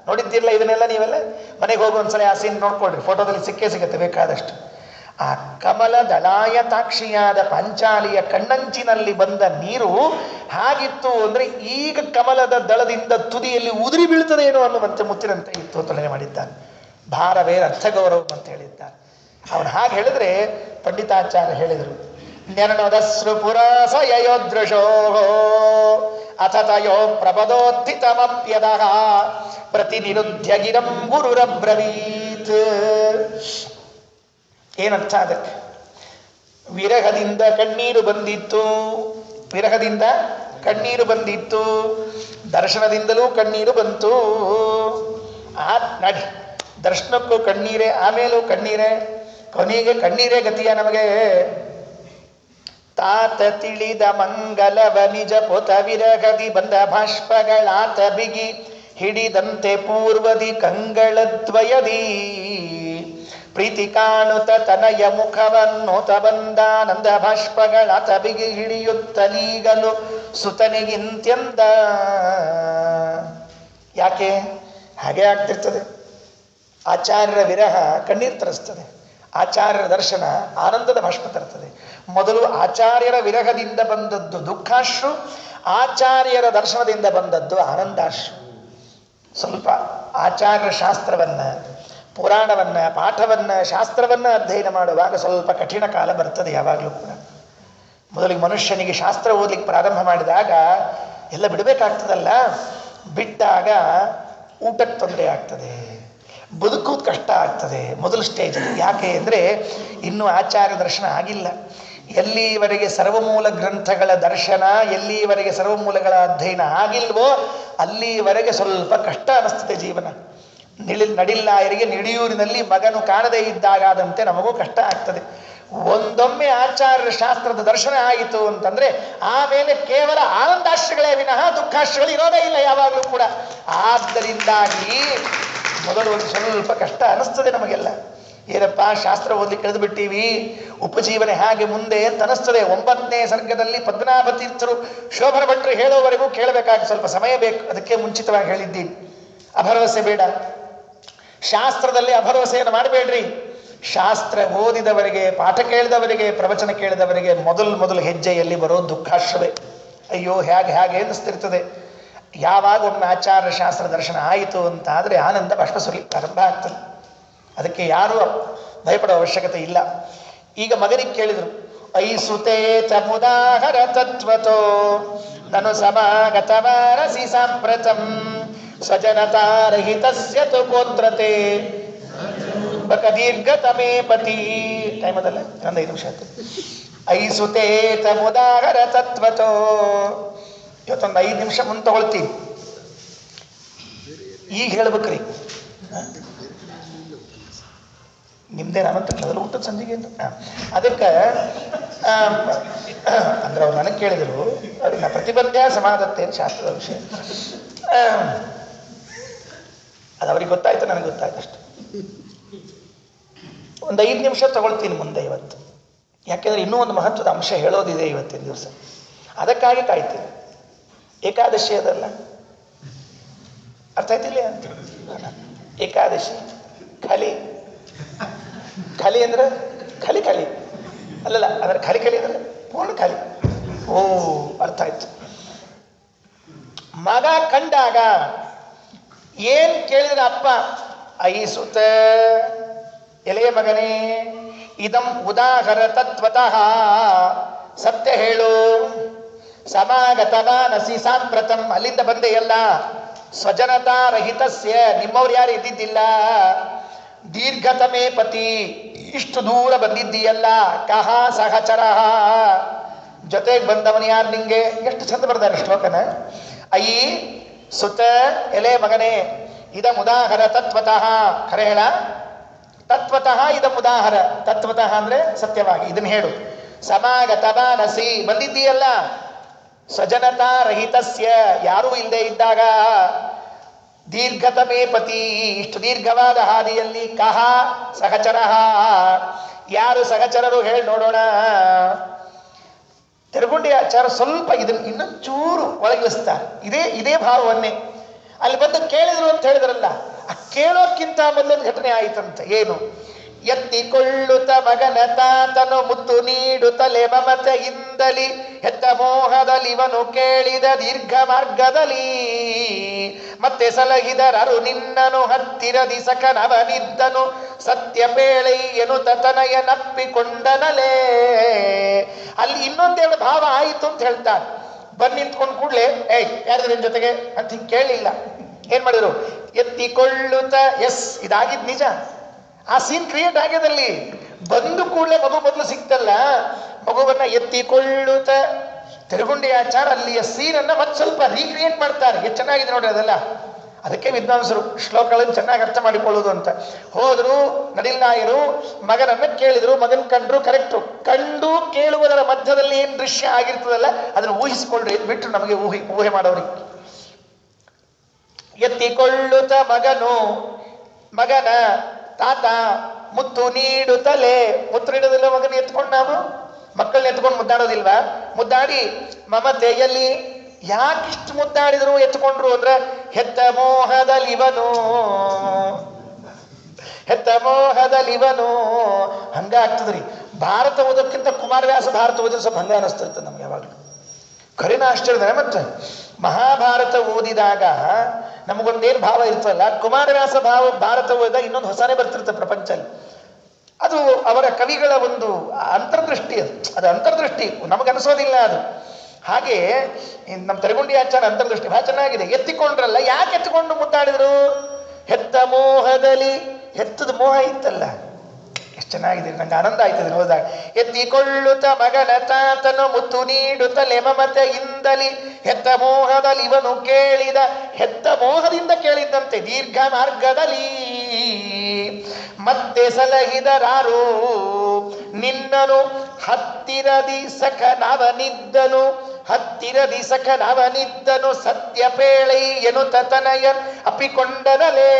ನೋಡಿದ್ದಿರಲ್ಲ ಇದನ್ನೆಲ್ಲ ನೀವೆಲ್ಲ? ಮನೆಗೆ ಹೋಗಿ ಒಂದ್ಸಲ ಆ ಸೀನ್ ನೋಡ್ಕೊಳ್ರಿ, ಫೋಟೋದಲ್ಲಿ ಸಿಕ್ಕೇ ಸಿಗುತ್ತೆ ಬೇಕಾದಷ್ಟು. ಆ ಕಮಲ ದಳಾಯತಾಕ್ಷಿಯಾದ ಪಾಂಚಾಲಿಯ ಕಣ್ಣಂಚಿನಲ್ಲಿ ಬಂದ ನೀರು ಹಾಗಿತ್ತು ಅಂದ್ರೆ ಈಗ ಕಮಲದ ದಳದಿಂದ ತುದಿಯಲ್ಲಿ ಉದುರಿ ಬೀಳ್ತದೇನೋ ಅನ್ನುವಂತೆ ಮುತ್ತಿನಂತೆ ಇತ್ತು ತುಲನೆ ಮಾಡಿದ್ದಾನೆ. ಭಾರವೇ ಅರ್ಥಗೌರವ ಅಂತ ಹೇಳಿದ್ದಾನೆ. ಅವನು ಹಾಗೆ ಹೇಳಿದ್ರೆ ಪಂಡಿತಾಚಾರ್ಯ ಹೇಳಿದರು, ನೆನನೊದಸ್ರು ಪುರಾಸ ಯಯೋದೃಶೋ ಅಥತಯೋ ಪ್ರಪದೋತ್ಥಿತಮಪ್ಯದಃ ಪ್ರತಿನಿರುದ್ಧ್ಯ ಗಿರಂ ಗುರುರಬ್ರವೀತ್. ಏನರ್ಥ ಅದಕ್ಕೆ? ವಿರಹದಿಂದ ಕಣ್ಣೀರು ಬಂದಿತ್ತು, ವಿರಹದಿಂದ ಕಣ್ಣೀರು ಬಂದಿತ್ತು, ದರ್ಶನದಿಂದಲೂ ಕಣ್ಣೀರು ಬಂತು. ನಡಿ, ದರ್ಶನಕ್ಕೂ ಕಣ್ಣೀರೇ, ಆಮೇಲೂ ಕಣ್ಣೀರೇ, ಕೊನೆಗೆ ಕಣ್ಣೀರೇ ಗತಿಯ ನಮಗೆ. ತಾತ ತಿಳಿದ ಮಂಗಲವ ನಿಜ ಪೊತ ವಿರಗದಿ ಬಂದ ಭಾಷ್ಪಗಳಾತ ಬಿಗಿ ಹಿಡಿದಂತೆ ಪೂರ್ವದಿ ಕಂಗಳದ್ವಯದಿ ಪ್ರೀತಿ ಕಾಣುತ್ತ ತನಯ ಮುಖವನ್ನೋತ ಬಂದಾನಂದ ಭಾಷ್ಪಗಳಾತ ಬಿಗಿ ಹಿಡಿಯುತ್ತಲೀಗಲು ಸುತನಿಗಿಂತ್ಯಂದ. ಯಾಕೆ ಹಾಗೆ ಆಗ್ತಿರ್ತದೆ? ಆಚಾರ್ಯರ ವಿರಹ ಕಣ್ಣೀರು ತರಿಸ್ತದೆ. ಆಚಾರ್ಯರ ದರ್ಶನ ಆನಂದದ ಭಾಷ್ಪ ತರ್ತದೆ. ಮೊದಲು ಆಚಾರ್ಯರ ವಿರಹದಿಂದ ಬಂದದ್ದು ದುಃಖಾಶ್ರು, ಆಚಾರ್ಯರ ದರ್ಶನದಿಂದ ಬಂದದ್ದು ಆನಂದಾಶ್ರು. ಸ್ವಲ್ಪ ಆಚಾರ್ಯರ ಶಾಸ್ತ್ರವನ್ನ, ಪುರಾಣವನ್ನ, ಪಾಠವನ್ನ, ಶಾಸ್ತ್ರವನ್ನ ಅಧ್ಯಯನ ಮಾಡುವಾಗ ಸ್ವಲ್ಪ ಕಠಿಣ ಕಾಲ ಬರ್ತದೆ ಯಾವಾಗಲೂ ಕೂಡ. ಮೊದಲಿಗೆ ಮನುಷ್ಯನಿಗೆ ಶಾಸ್ತ್ರ ಓದಲಿಕ್ಕೆ ಪ್ರಾರಂಭ ಮಾಡಿದಾಗ ಎಲ್ಲ ಬಿಡಬೇಕಾಗ್ತದಲ್ಲ, ಬಿಟ್ಟಾಗ ಊಟಕ್ಕೆ ತೊಂದರೆ ಆಗ್ತದೆ, ಬದುಕೋದು ಕಷ್ಟ ಆಗ್ತದೆ ಮೊದಲು ಸ್ಟೇಜಲ್ಲಿ. ಯಾಕೆ ಅಂದರೆ ಇನ್ನೂ ಆಚಾರ್ಯ ದರ್ಶನ ಆಗಿಲ್ಲ. ಎಲ್ಲಿವರೆಗೆ ಸರ್ವಮೂಲ ಗ್ರಂಥಗಳ ದರ್ಶನ, ಎಲ್ಲಿವರೆಗೆ ಸರ್ವಮೂಲಗಳ ಅಧ್ಯಯನ ಆಗಿಲ್ವೋ ಅಲ್ಲಿವರೆಗೆ ಸ್ವಲ್ಪ ಕಷ್ಟ ಅನ್ನಿಸ್ತದೆ ಜೀವನ. ನಡಿಲ್ಲಾಯರಿಗೆ ನಿಡಿಯೂರಿನಲ್ಲಿ ಮಗನು ಕಾಣದೇ ಇದ್ದಾಗಾದಂತೆ ನಮಗೂ ಕಷ್ಟ ಆಗ್ತದೆ. ಒಂದೊಮ್ಮೆ ಆಚಾರ್ಯ ಶಾಸ್ತ್ರದ ದರ್ಶನ ಆಯಿತು ಅಂತಂದ್ರೆ ಆಮೇಲೆ ಕೇವಲ ಆನಂದಾಶ್ರಗಳೇ ವಿನಃ ದುಃಖಾಶ್ರಗಳು ಇರೋದೇ ಇಲ್ಲ ಯಾವಾಗಲೂ ಕೂಡ. ಆದ್ದರಿಂದಾಗಿ ಮೊದಲು ಒಂದು ಸ್ವಲ್ಪ ಕಷ್ಟ ಅನಿಸ್ತದೆ ನಮಗೆಲ್ಲ. ಏನಪ್ಪ ಶಾಸ್ತ್ರ ಓದ್ಲಿಕ್ಕೆ ಕಳೆದು ಬಿಟ್ಟೀವಿ, ಉಪಜೀವನೆ ಹಾಗೆ ಮುಂದೆ ಅಂತ ಅನಿಸ್ತದೆ. 9ನೇ ಸರ್ಗದಲ್ಲಿ ಪದ್ಮನಾಭ ತೀರ್ಥರು ಶೋಭನ ಭಟ್ರು ಹೇಳೋವರೆಗೂ ಕೇಳಬೇಕಾಗಿ ಸ್ವಲ್ಪ ಸಮಯ ಬೇಕು. ಅದಕ್ಕೆ ಮುಂಚಿತವಾಗಿ ಹೇಳಿದ್ದೀನಿ, ಅಭರವಸೆ ಬೇಡ, ಶಾಸ್ತ್ರದಲ್ಲಿ ಅಭರವಸೆಯನ್ನು ಮಾಡಬೇಡ್ರಿ. ಶಾಸ್ತ್ರ ಓದಿದವರಿಗೆ, ಪಾಠ ಕೇಳಿದವರಿಗೆ, ಪ್ರವಚನ ಕೇಳಿದವರಿಗೆ ಮೊದಲು ಹೆಜ್ಜೆಯಲ್ಲಿ ಬರೋ ದುಃಖಾಶ್ರವೇ. ಅಯ್ಯೋ ಹೇಗೆ ಅನ್ನಿಸ್ತಿರ್ತದೆ. ಯಾವಾಗ ಒಮ್ಮೆ ಆಚಾರ್ಯ ಶಾಸ್ತ್ರ ದರ್ಶನ ಆಯಿತು ಅಂತ ಆದರೆ ಆನಂದ ಬಾಷ್ಪ ಸುರಿಲಿಕ್ಕೆ ಪ್ರಾರಂಭ ಆಗ್ತದೆ. ಅದಕ್ಕೆ ಯಾರೂ ಭಯಪಡೋ ಅವಶ್ಯಕತೆ ಇಲ್ಲ. ಈಗ ಮಗನಿಗೆ ಕೇಳಿದರು, ಐಸುತೆ ತಮುದಾಹರ ತತ್ವತೋ ನನು ಸಮಾಗತವಾರಸಿ ಸಾಂಪ್ರತಂ ಸ್ವಜನತಾರಹಿತಸ್ಯ ತು ಗೋತ್ರತೆ ಬಕ ದೀರ್ಘತಮೇ ಪತಿ. ಟೈಮ್ ಅದಲ್ಲ, 5 ನಿಮಿಷ ಆಯ್ತು. ಐಸುತೆ ತಮುದಾಹರ ತತ್ವತೋ. ಇವತ್ತೊಂದು 5 ನಿಮಿಷ ಮುಂದೆ ತಗೊಳ್ತೀನಿ. ಈಗ ಹೇಳ್ಬೇಕ್ರಿ, ನಿಮ್ದೇ ನಾನಂತ ಮೊದಲು ಊಟದ ಸಂಜೆಗೆ ಅಂತ. ಅದಕ್ಕೆ ಅಂದ್ರೆ ಅವ್ರು ನನಗೆ ಕೇಳಿದರು, ಅವ್ರಿಗೆ ನಾ ಪ್ರತಿಬಂಧ ಸಮಾಧತ್ತೆ ಶಾಸ್ತ್ರದ ವಿಷಯ. ಅದು ಅವ್ರಿಗೆ ಗೊತ್ತಾಯ್ತು, ನನಗೆ ಗೊತ್ತಾಯ್ತು ಅಷ್ಟೆ. ಒಂದು 5 ನಿಮಿಷ ತಗೊಳ್ತೀನಿ ಮುಂದೆ ಇವತ್ತು. ಯಾಕೆಂದರೆ ಇನ್ನೂ ಒಂದು ಮಹತ್ವದ ಅಂಶ ಹೇಳೋದಿದೆ ಇವತ್ತಿನ ದಿವಸ. ಅದಕ್ಕಾಗಿ ಕಾಯ್ತೀನಿ. ಏಕಾದಶಿ ಅದಲ್ಲ, ಅರ್ಥ ಆಯ್ತಿಲ್ಲ ಅಂತ. ಏಕಾದಶಿ ಖಾಲಿ ಅಂದ್ರೆ ಖಾಲಿ ಅಲ್ಲಲ್ಲ, ಅಂದ್ರೆ ಖಾಲಿ ಅಂದ್ರೆ ಪೂರ್ಣ ಖಾಲಿ. ಓ, ಅರ್ಥ ಆಯ್ತು. ಮಗ ಕಂಡಾಗ ಏನ್ ಕೇಳಿದ್ರೆ ಅಪ್ಪ, ಐಸುತ ಎಲೆಯ ಮಗನೇ, ಇದಂ ಉದಾಹರ ತತ್ವತಃ, ಸತ್ಯ ಹೇಳು, ಸಮಾಗತವಾನಸಿ ಸಾಂಪ್ರತಂ, ಅಲ್ಲಿಂದ ಬಂದೆಯಲ್ಲ, ಸ್ವಜನತಾ ರಹಿತಸ್ಯ, ನಿಮ್ಮವ್ರು ಯಾರು ಇದ್ದಿದ್ದಿಲ್ಲ, ದೀರ್ಘತಮೇ ಪತಿ, ಇಷ್ಟು ದೂರ ಬಂದಿದ್ದೀಯಲ್ಲ, ಕಹ ಸಹಚರ, ಜೊತೆಗೆ ಬಂದವನು ಯಾರು ನಿಂಗೆ. ಎಷ್ಟು ಚಂದ ಬರ್ದಾರೆ ಶ್ಲೋಕನ. ಐ ಸುತ ಎಲೆ ಮಗನೇ, ಇದಂ ಉದಾಹರ ತತ್ವತಃ, ಖರೆ ಹೇಳ, ತತ್ವತಃ ಇದಂ ಉದಾಹರ, ತತ್ವತಃ ಅಂದ್ರೆ ಸತ್ಯವಾಗಿ ಇದನ್ನು ಹೇಳು. ಸಮಾಗತವಾನಸಿ, ಬಂದಿದ್ದೀಯಲ್ಲ, ಸ್ವಜನತಾ ರಹಿತಸ್ಯ, ಯಾರೂ ಇಲ್ಲದೆ ಇದ್ದಾಗ, ದೀರ್ಘತಮೇ ಪತಿ, ಇಷ್ಟು ದೀರ್ಘವಾದ ಹಾದಿಯಲ್ಲಿ, ಕಹ ಸಹಚರ, ಯಾರು ಸಹಚರರು ಹೇಳಿ ನೋಡೋಣ. ತಿರುಗುಂಡಿ ಆಚಾರ ಸ್ವಲ್ಪ ಇದನ್ನು ಇನ್ನೊಂದು ಚೂರು ಒಳಗಿಸ್ತಾರೆ. ಇದೇ ಭಾವವನ್ನೇ ಅಲ್ಲಿ ಬಂದು ಕೇಳಿದ್ರು ಅಂತ ಹೇಳಿದ್ರಲ್ಲ, ಆ ಕೇಳೋಕ್ಕಿಂತ ಮೊದಲೊಂದು ಘಟನೆ ಆಯಿತಂತೆ. ಏನು? ಎತ್ತಿಕೊಳ್ಳುತ್ತ ಮಗನ ತಾತನು ಮುತ್ತು ನೀಡುತ್ತಲೇ ಮಮತೆಯಿಂದಲಿ ಹೆತ್ತ ಮೋಹದಲ್ಲಿ ಇವನು ಕೇಳಿದ ದೀರ್ಘ ಮಾರ್ಗದಲ್ಲಿ ಮತ್ತೆ ಸಲಹಿದರರು ನಿನ್ನನು ಹತ್ತಿರದಿ ಸಕನವನಿದ್ದನು ಸತ್ಯ ಪೇಳೈ ಎನ್ನುತ್ತ ತನಯನಪ್ಪಿಕೊಂಡನಲೇ. ಅಲ್ಲಿ ಇನ್ನೊಂದೆರಡು ಭಾವ ಆಯಿತು ಅಂತ ಹೇಳ್ತಾರೆ. ಬಂದು ನಿಂತ್ಕೊಂಡು ಕೂಡಲೇ ಯಾರಿದ್ರೆ ನಿನ್ ಜೊತೆಗೆ ಅಂತ ಹಿಂಗೆ ಕೇಳಲಿಲ್ಲ. ಏನ್ ಮಾಡಿದ್ರು? ಎತ್ತಿಕೊಳ್ಳುತ್ತ, ಎಸ್ ಇದಾಗಿದ್ ನಿಜ, ಆ ಸೀನ್ ಕ್ರಿಯೇಟ್ ಆಗ್ಯದಲ್ಲಿ. ಬಂದು ಕೂಡಲೇ ಮಗು ಮೊದಲು ಸಿಕ್ತಲ್ಲ, ಮಗುವನ್ನ ಎತ್ತಿಕೊಳ್ಳುತ್ತ, ತಿರುಗುಂಡಿ ಆಚಾರ ಅಲ್ಲಿಯ ಸೀನನ್ನ ಮತ್ತೆ ಸ್ವಲ್ಪ ರೀಕ್ರಿಯೇಟ್ ಮಾಡ್ತಾರೆ. ಎಷ್ಟು ಚೆನ್ನಾಗಿದೆ ನೋಡಿ ಅದೆಲ್ಲ. ಅದಕ್ಕೆ ವಿದ್ವಾಂಸರು ಶ್ಲೋಕಗಳನ್ನು ಚೆನ್ನಾಗಿ ಅರ್ಥ ಮಾಡಿಕೊಳ್ಳುವುದು ಅಂತ. ಹೋದ್ರು, ನಡಿಲ್ನಾಯರು ಮಗನನ್ನ ಕೇಳಿದ್ರು, ಮಗನ್ ಕಂಡ್ರು, ಕರೆಕ್ಟು. ಕಂಡು ಕೇಳುವುದರ ಮಧ್ಯದಲ್ಲಿ ಏನ್ ದೃಶ್ಯ ಆಗಿರ್ತದಲ್ಲ ಅದನ್ನು ಊಹಿಸಿಕೊಳ್ಳ್ರಿ, ಬಿಟ್ಟರು ನಮಗೆ ಊಹೆ ಮಾಡೋರಿಗೆ. ಎತ್ತಿಕೊಳ್ಳುತ್ತ ಮಗನ ತಾತ ಮುತ್ತು ನೀಡುತ್ತಲೇ, ಮುತ್ತು ನೀಡುವುದಿಲ್ಲ ಮಗನ ಎತ್ಕೊಂಡು, ನಾವು ಮಕ್ಕಳನ್ನ ಎತ್ಕೊಂಡು ಮುದ್ದಾಡೋದಿಲ್ವಾ? ಮುದ್ದಾಡಿ ಮಮತೆಯಲ್ಲಿ ಯಾಕಿಷ್ಟು ಮುದ್ದಾಡಿದ್ರು ಎತ್ಕೊಂಡ್ರು ಅಂದ್ರೆ ಹೆತ್ತ ಮೋಹದಲ್ಲಿ ಇವನು, ಹೆತ್ತ ಹೆತ್ತ ಮೋಹದಲ್ಲಿವನು. ಹಂಗಾಗ್ತದ್ರಿ. ಭಾರತ ಓದೋಕ್ಕಿಂತ ಕುಮಾರವ್ಯಾಸ ಭಾರತ ಓದಿದ್ರೆ ಸ್ವಲ್ಪ ಹಂಗ ಅನಿಸ್ತಿರ್ತದೆ ನಮ್ಗೆ ಯಾವಾಗಲೂ. ಖರೇನ ಆಶ್ಚರ್ಯ. ಮತ್ತೆ ಮಹಾಭಾರತ ಓದಿದಾಗ ನಮಗೊಂದೇನು ಭಾವ ಇರ್ತಲ್ಲ, ಕುಮಾರವ್ಯಾಸ ಭಾರತ ಓದಿದಾಗ ಇನ್ನೊಂದು ಹೊಸನೇ ಬರ್ತಿರ್ತದೆ ಪ್ರಪಂಚದಲ್ಲಿ. ಅದು ಅವರ ಕವಿಗಳ ಒಂದು ಅಂತರ್ದೃಷ್ಟಿ. ಅದು ಅಂತರ್ದೃಷ್ಟಿ, ನಮಗನಿಸೋದಿಲ್ಲ ಅದು. ಹಾಗೆ ನಮ್ಮ ತರಗುಂಡಿ ಆಚಾರ ಅಂತರ್ದೃಷ್ಟಿ ಬಹಳ ಚೆನ್ನಾಗಿದೆ. ಎತ್ತಿಕೊಂಡ್ರಲ್ಲ, ಯಾಕೆ ಎತ್ತಿಕೊಂಡು ಮುದ್ದಾಡಿದ್ರು? ಹೆತ್ತ ಮೋಹದಲ್ಲಿ. ಹೆತ್ತದ ಮೋಹ ಇತ್ತಲ್ಲ, ಎಷ್ಟು ಚೆನ್ನಾಗಿದೆ, ನಂಗೆ ಆನಂದ ಆಯ್ತದೆ ಹೋದಾಗ. ಎತ್ತಿಕೊಳ್ಳುತ್ತ ಮಗನ ತಾತನು ಮುತ್ತು ನೀಡುತ್ತಲೆ ಮಮತೆಯಿಂದಲಿ ಹೆತ್ತ ಮೋಹದಲ್ಲಿ ಇವನು ಕೇಳಿದ. ಹೆತ್ತ ಮೋಹದಿಂದ ಕೇಳಿದ್ದಂತೆ ದೀರ್ಘ ಮಾರ್ಗದಲ್ಲಿ. ಮತ್ತೆ ಸಲಹಿದರಾರು ನಿನ್ನನು ಹತ್ತಿರದಿ ಸಖನವನಿದ್ದನು. ಹತ್ತಿರದಿ ಸಖನವನಿದ್ದನು ಸತ್ಯ ಪೇಳೈ ಎನ್ನುತ್ತ ತನಯನ್ ಅಪ್ಪಿಕೊಂಡನಲೇ.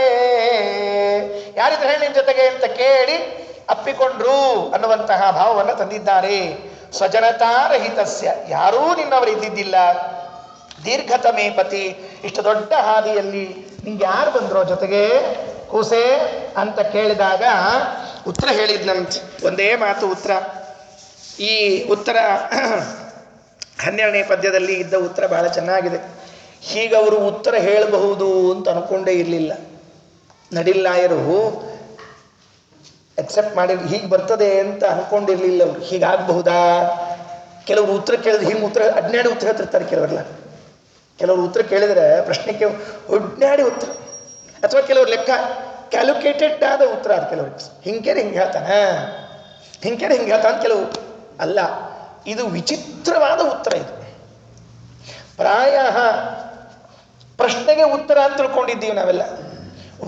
ಯಾರಿದ್ರು ಹೇಳಿ ನಿನ್ ಜೊತೆಗೆ ಅಂತ ಕೇಳಿ ಅಪ್ಪಿಕೊಂಡ್ರು ಅನ್ನುವಂತಹ ಭಾವವನ್ನು ತಂದಿದ್ದಾರೆ. ಸ್ವಜನತಾರಹಿತಸ್ಯ, ಯಾರೂ ನಿನ್ನವರು ಇದ್ದಿದ್ದಿಲ್ಲ. ದೀರ್ಘತಮೇ ಪತಿ, ಇಷ್ಟು ದೊಡ್ಡ ಹಾದಿಯಲ್ಲಿ ನಿಂಗೆ ಯಾರು ಬಂದ್ರು ಜೊತೆಗೆ ಕೂಸೆ ಅಂತ ಕೇಳಿದಾಗ ಉತ್ತರ ಹೇಳಿದ್ನಂತೆ. ಒಂದೇ ಮಾತು ಉತ್ತರ. ಈ ಉತ್ತರ 12ನೇ ಪದ್ಯದಲ್ಲಿ ಇದ್ದ ಉತ್ತರ ಬಹಳ ಚೆನ್ನಾಗಿದೆ. ಹೀಗವರು ಉತ್ತರ ಹೇಳಬಹುದು ಅಂತ ಅನ್ಕೊಂಡೇ ಇರಲಿಲ್ಲ. ನಡಿಲ್ಲಾಯರು ಅಕ್ಸೆಪ್ಟ್ ಮಾಡಿ ಹೀಗೆ ಬರ್ತದೆ ಅಂತ ಅನ್ಕೊಂಡಿರ್ಲಿಲ್ಲ ಅವರು. ಹೀಗಾಗಬಹುದಾ? ಕೆಲವರು ಉತ್ತರ ಕೇಳಿದ್ರೆ ಹಿಂಗೆ ಉತ್ತರ ಅಡ್ನಾಡಿ ಉತ್ತರ ಹೇಳ್ತಿರ್ತಾರೆ ಕೆಲವರೆಲ್ಲ. ಕೆಲವರು ಉತ್ತರ ಕೇಳಿದರೆ ಪ್ರಶ್ನೆಗೆ ಒಡ್ನಾಡಿ ಉತ್ತರ, ಅಥವಾ ಕೆಲವ್ರು ಲೆಕ್ಕ ಕ್ಯಾಲ್ಕುಲೇಟೆಡ್ ಆದ ಉತ್ತರ ಅದು. ಕೆಲವ್ರಿಗೆ ಹಿಂಗೆ ಹೇಳ್ತಾನೆ, ಹಿಂಗೆ ಹೇಳ್ತಾನೆ, ಕೆಲವು ಅಲ್ಲ. ಇದು ವಿಚಿತ್ರವಾದ ಉತ್ತರ. ಇದು ಪ್ರಾಯ ಪ್ರಶ್ನೆಗೆ ಉತ್ತರ ಅಂತ ತಿಳ್ಕೊಂಡಿದ್ದೀವಿ ನಾವೆಲ್ಲ.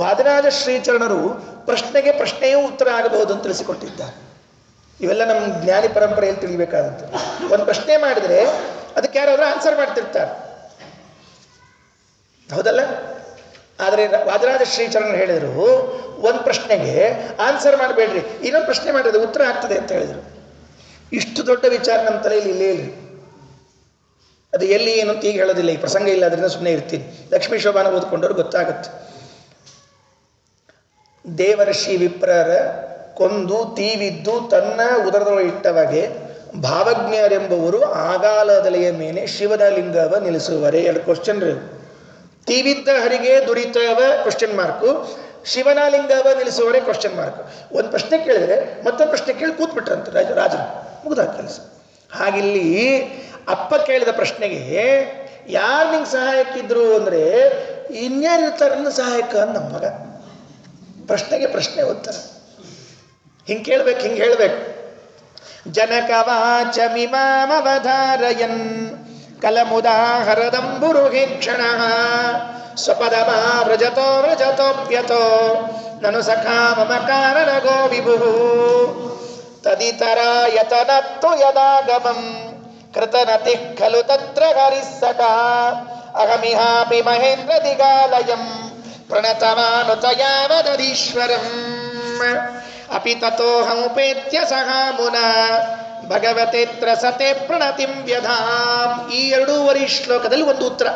ವಾದಿರಾಜ ಶ್ರೀಚರಣರು ಪ್ರಶ್ನೆಗೆ ಪ್ರಶ್ನೆಯೂ ಉತ್ತರ ಆಗಬಹುದು ಅಂತ ತಿಳಿಸಿಕೊಟ್ಟಿದ್ದಾರೆ. ಇವೆಲ್ಲ ನಮ್ಮ ಜ್ಞಾನಿ ಪರಂಪರೆಯಲ್ಲಿ ತಿಳಿಬೇಕಾದಂತೆ. ಒಂದು ಪ್ರಶ್ನೆ ಮಾಡಿದರೆ ಅದಕ್ಕೆ ಯಾರಾದ್ರೂ ಆನ್ಸರ್ ಮಾಡ್ತಿರ್ತಾರೆ, ಹೌದಲ್ಲ? ಆದರೆ ವಾದಿರಾಜ ಶ್ರೀಚರಣರು ಹೇಳಿದರು, ಒಂದು ಪ್ರಶ್ನೆಗೆ ಆನ್ಸರ್ ಮಾಡಬೇಡ್ರಿ, ಇನ್ನೊಂದು ಪ್ರಶ್ನೆ ಮಾಡಿದ್ರೆ ಉತ್ತರ ಆಗ್ತದೆ ಅಂತ ಹೇಳಿದರು. ಇಷ್ಟು ದೊಡ್ಡ ವಿಚಾರ ನಮ್ಮ ತಲೆಯಲ್ಲಿ ಇಲ್ಲೇ ಇಲ್ರಿ. ಅದು ಎಲ್ಲಿ ಏನು ಅಂತ ಈಗ ಹೇಳೋದಿಲ್ಲ, ಈ ಪ್ರಸಂಗ ಇಲ್ಲ, ಅದರಿಂದ ಸುಮ್ಮನೆ ಇರ್ತೀನಿ. ಲಕ್ಷ್ಮೀ ಶೋಭಾನ ಓದ್ಕೊಂಡವ್ರು ಗೊತ್ತಾಗತ್ತೆ. ದೇವರ್ಷಿ ವಿಪ್ರರ ಕೊಂದು ತೀವಿದ್ದು ತನ್ನ ಉದರದೊಳಗೆ ಇಟ್ಟವಾಗೆ ಭಾವಜ್ಞರೆಂಬುವರು ಆಗಾಲದಲೆಯ ಮೇಲೆ ಶಿವನ ಲಿಂಗವ ನಿಲ್ಲಿಸುವರೆ. ಎರಡು ಕ್ವಶನ್ ರೀ. ತೀವಿದ್ದ ಹರಿಗೆ ದುರಿತವ ಕ್ವಶನ್ ಮಾರ್ಕು, ಶಿವನ ಲಿಂಗವ ನಿಲ್ಲಿಸುವರೆ ಕ್ವಶನ್ ಮಾರ್ಕ್. ಒಂದು ಪ್ರಶ್ನೆ ಕೇಳಿದ್ರೆ ಮತ್ತೊಂದು ಪ್ರಶ್ನೆ ಕೇಳಿ ಕೂತ್ಬಿಟ್ರಂತ ರಾಜರು, ಮುಗಿದ ಕೆಲಸ. ಹಾಗಿಲ್ಲಿ ಅಪ್ಪ ಕೇಳಿದ ಪ್ರಶ್ನೆಗೆ ಯಾರು ನಿಂಗೆ ಸಹಾಯಕ್ಕಿದ್ರು ಅಂದರೆ ಇನ್ಯಾರು ಇರ್ತಾರನ್ನ ಸಹಾಯಕ ಅಂತ ನಮ್ಮ ಮಗ. ಪ್ರಶ್ನೆಗೆ ಪ್ರಶ್ನೆ ಉತ್ತರ ಹಿಂಗೆ ಕೇಳ್ಬೇಕು, ಹಿಂಗೆ ಹೇಳ್ಬೇಕು. ಜನಕವಾಚ ಮಿಮಾಮವಧಾರಯನ್ ಕಲಮುದಾಹರದಂಬುರುಹಿ ಕ್ಷಣ ಸ್ವಪದಮಾ ವ್ರಜತೋ ವ್ರಜತೋಪ್ಯತೋ ನನು ಸಖಾ ಮಮ ಕಾರಣಗೋ ವಿಭುಃ ತದಿತರ ಯತನತ್ತು ಯದಾಗಮಂ ಕೃತನತಿ ಖಲು ತತ್ರ ಹರಿಸ್ಸಖಾ ಅಹಮಿಹಾಪಿ ಮಹೇಂದ್ರ ದಿಗಾಲಯಂ ಪ್ರಣತಮಾನುತಯಾವದೀಶ್ವರಂ ಅಪಿ ತತೋಹಮುಪೇತ್ಯ ಸಹಾಮುನಾ ಭಗವತೇತ್ರ ಸತೆ ಪ್ರಣತಿಂ ವ್ಯಧಾಂ. ಈ 2.5 ಶ್ಲೋಕದಲ್ಲಿ ಒಂದು ಉತ್ತರ.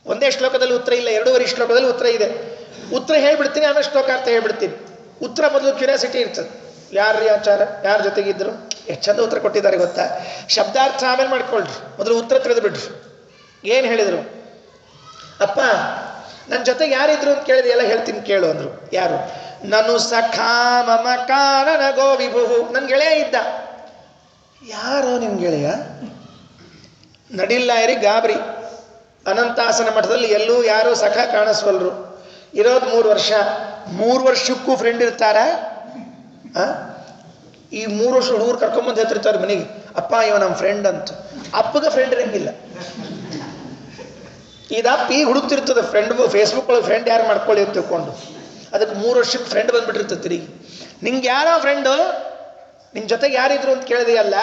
ಒಂದೇ ಶ್ಲೋಕದಲ್ಲಿ ಉತ್ತರ ಇಲ್ಲ, 2.5 ಶ್ಲೋಕದಲ್ಲಿ ಉತ್ತರ ಇದೆ. ಉತ್ತರ ಹೇಳ್ಬಿಡ್ತೀನಿ, ಆಮೇಲೆ ಶ್ಲೋಕಾರ್ಥ ಹೇಳ್ಬಿಡ್ತೀನಿ. ಉತ್ತರ ಮೊದಲು ಕ್ಯೂರಿಯಾಸಿಟಿ ಇರ್ತದೆ. ಯಾರ್ರೀ ಆಚಾರ, ಯಾರ ಜೊತೆಗಿದ್ರು, ಎಷ್ಟು ಚಂದ ಉತ್ತರ ಕೊಟ್ಟಿದ್ದಾರೆ ಗೊತ್ತಾ? ಶಬ್ದಾರ್ಥ ಆಮೇಲೆ ಮಾಡ್ಕೊಳ್ರಿ, ಮೊದಲು ಉತ್ತರ ತಿಳಿದು ಬಿಡ್ರಿ. ಏನು ಹೇಳಿದರು? ಅಪ್ಪ ನನ್ನ ಜೊತೆಗೆ ಯಾರಿದ್ರು ಅಂತ ಕೇಳಿದೆ, ಎಲ್ಲ ಹೇಳ್ತೀನಿ ಕೇಳು ಅಂದರು. ಯಾರು? ನನು ಸಖಾ ಮಮ ಕಾನನ ಗೋ ವಿಭುಃ. ನನ್ನ ಗೆಳೆಯ ಇದ್ದ. ಯಾರೋ ನಿನ್ನ ಗೆಳೆಯ? ನಡಿಲ್ಲಾಯರಿ ಗಾಬರಿ. ಅನಂತಾಸನ ಮಠದಲ್ಲಿ ಎಲ್ಲೂ ಯಾರೂ ಸಖ ಕಾಣಿಸ್ವಲ್ರು. ಇರೋದು 3 ವರ್ಷ. 3 ವರ್ಷಕ್ಕೂ ಫ್ರೆಂಡ್ ಇರ್ತಾರ? ಈ 3 ವರ್ಷ ಹುಡುಗರು ಕರ್ಕೊಂಬಂದು ಹೇಳ್ತಿರ್ತಾರೆ ಮನೆಗೆ, ಅಪ್ಪ ಇವ ನಮ್ಮ ಫ್ರೆಂಡ್ ಅಂತ. ಅಪ್ಪಗೆ ಫ್ರೆಂಡ್ ಇರಂಗಿಲ್ಲ. ಇದಪ್ಪ ಈಗ ಹುಡುಕ್ತಿರ್ತದೆ ಫ್ರೆಂಡ್, ಫೇಸ್ಬುಕ್ ಒಳಗೆ ಫ್ರೆಂಡ್ ಯಾರು ಮಾಡ್ಕೊಳ್ಳಿ ಅಂತ ತಿಳ್ಕೊಂಡು. ಅದಕ್ಕೆ 3 ವರ್ಷಕ್ಕೆ ಫ್ರೆಂಡ್ ಬಂದ್ಬಿಟ್ಟಿರ್ತದೆ ತಿರುಗಿ. ನಿಂಗೆ ಯಾರೋ ಫ್ರೆಂಡು, ನಿನ್ನ ಜೊತೆಗೆ ಯಾರಿದ್ರು ಅಂತ ಕೇಳಿದೆಯಲ್ಲ,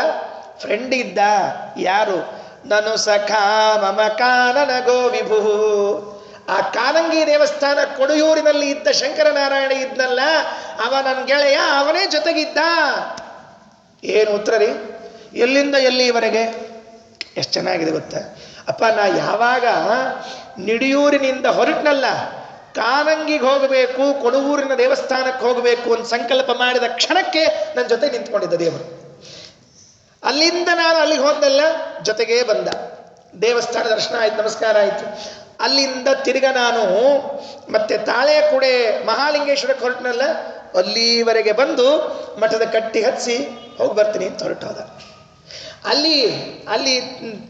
ಫ್ರೆಂಡ್ ಇದ್ದ. ಯಾರು? ನನು ಸಖಾ ಮಮ ಕಾನನ ಗೋ ವಿಭುಃ. ಆ ಕಾಲಂಗಿ ದೇವಸ್ಥಾನ ಕೊಡೆಯೂರಿನಲ್ಲಿ ಇದ್ದ ಶಂಕರನಾರಾಯಣ ಇದ್ನಲ್ಲ, ಅವ ನನ್ನ ಗೆಳೆಯ, ಅವನೇ ಜೊತೆಗಿದ್ದ. ಏನು ಉತ್ತರ ರೀ? ಎಲ್ಲಿಂದ ಎಲ್ಲಿವರೆಗೆ? ಎಷ್ಟು ಚೆನ್ನಾಗಿದೆ ಗೊತ್ತಾ? ಅಪ್ಪ, ನಾ ಯಾವಾಗ ನಿಡಿಯೂರಿನಿಂದ ಹೊರಟ್ನಲ್ಲ, ಕಾನಂಗಿಗೆ ಹೋಗಬೇಕು, ಕೊಡಗೂರಿನ ದೇವಸ್ಥಾನಕ್ಕೆ ಹೋಗಬೇಕು ಅಂತ ಸಂಕಲ್ಪ ಮಾಡಿದ ಕ್ಷಣಕ್ಕೆ ನನ್ನ ಜೊತೆ ನಿಂತ್ಕೊಂಡಿದ್ದ ದೇವರು. ಅಲ್ಲಿಂದ ನಾನು ಅಲ್ಲಿಗೆ ಹೋದಲ್ಲ, ಜೊತೆಗೇ ಬಂದ. ದೇವಸ್ಥಾನ ದರ್ಶನ ಆಯ್ತು, ನಮಸ್ಕಾರ ಆಯಿತು. ಅಲ್ಲಿಂದ ತಿರ್ಗ ನಾನು ಮತ್ತೆ ತಾಳೆಕುಡೆ ಮಹಾಲಿಂಗೇಶ್ವರಕ್ಕೆ ಹೊರಟನಲ್ಲ, ಅಲ್ಲಿವರೆಗೆ ಬಂದು ಮಠದ ಕಟ್ಟಿ ಹಚ್ಚಿ ಹೋಗಿ ಬರ್ತೀನಿ ಅಂತ ಹೊರಟೋದ. ಅಲ್ಲಿ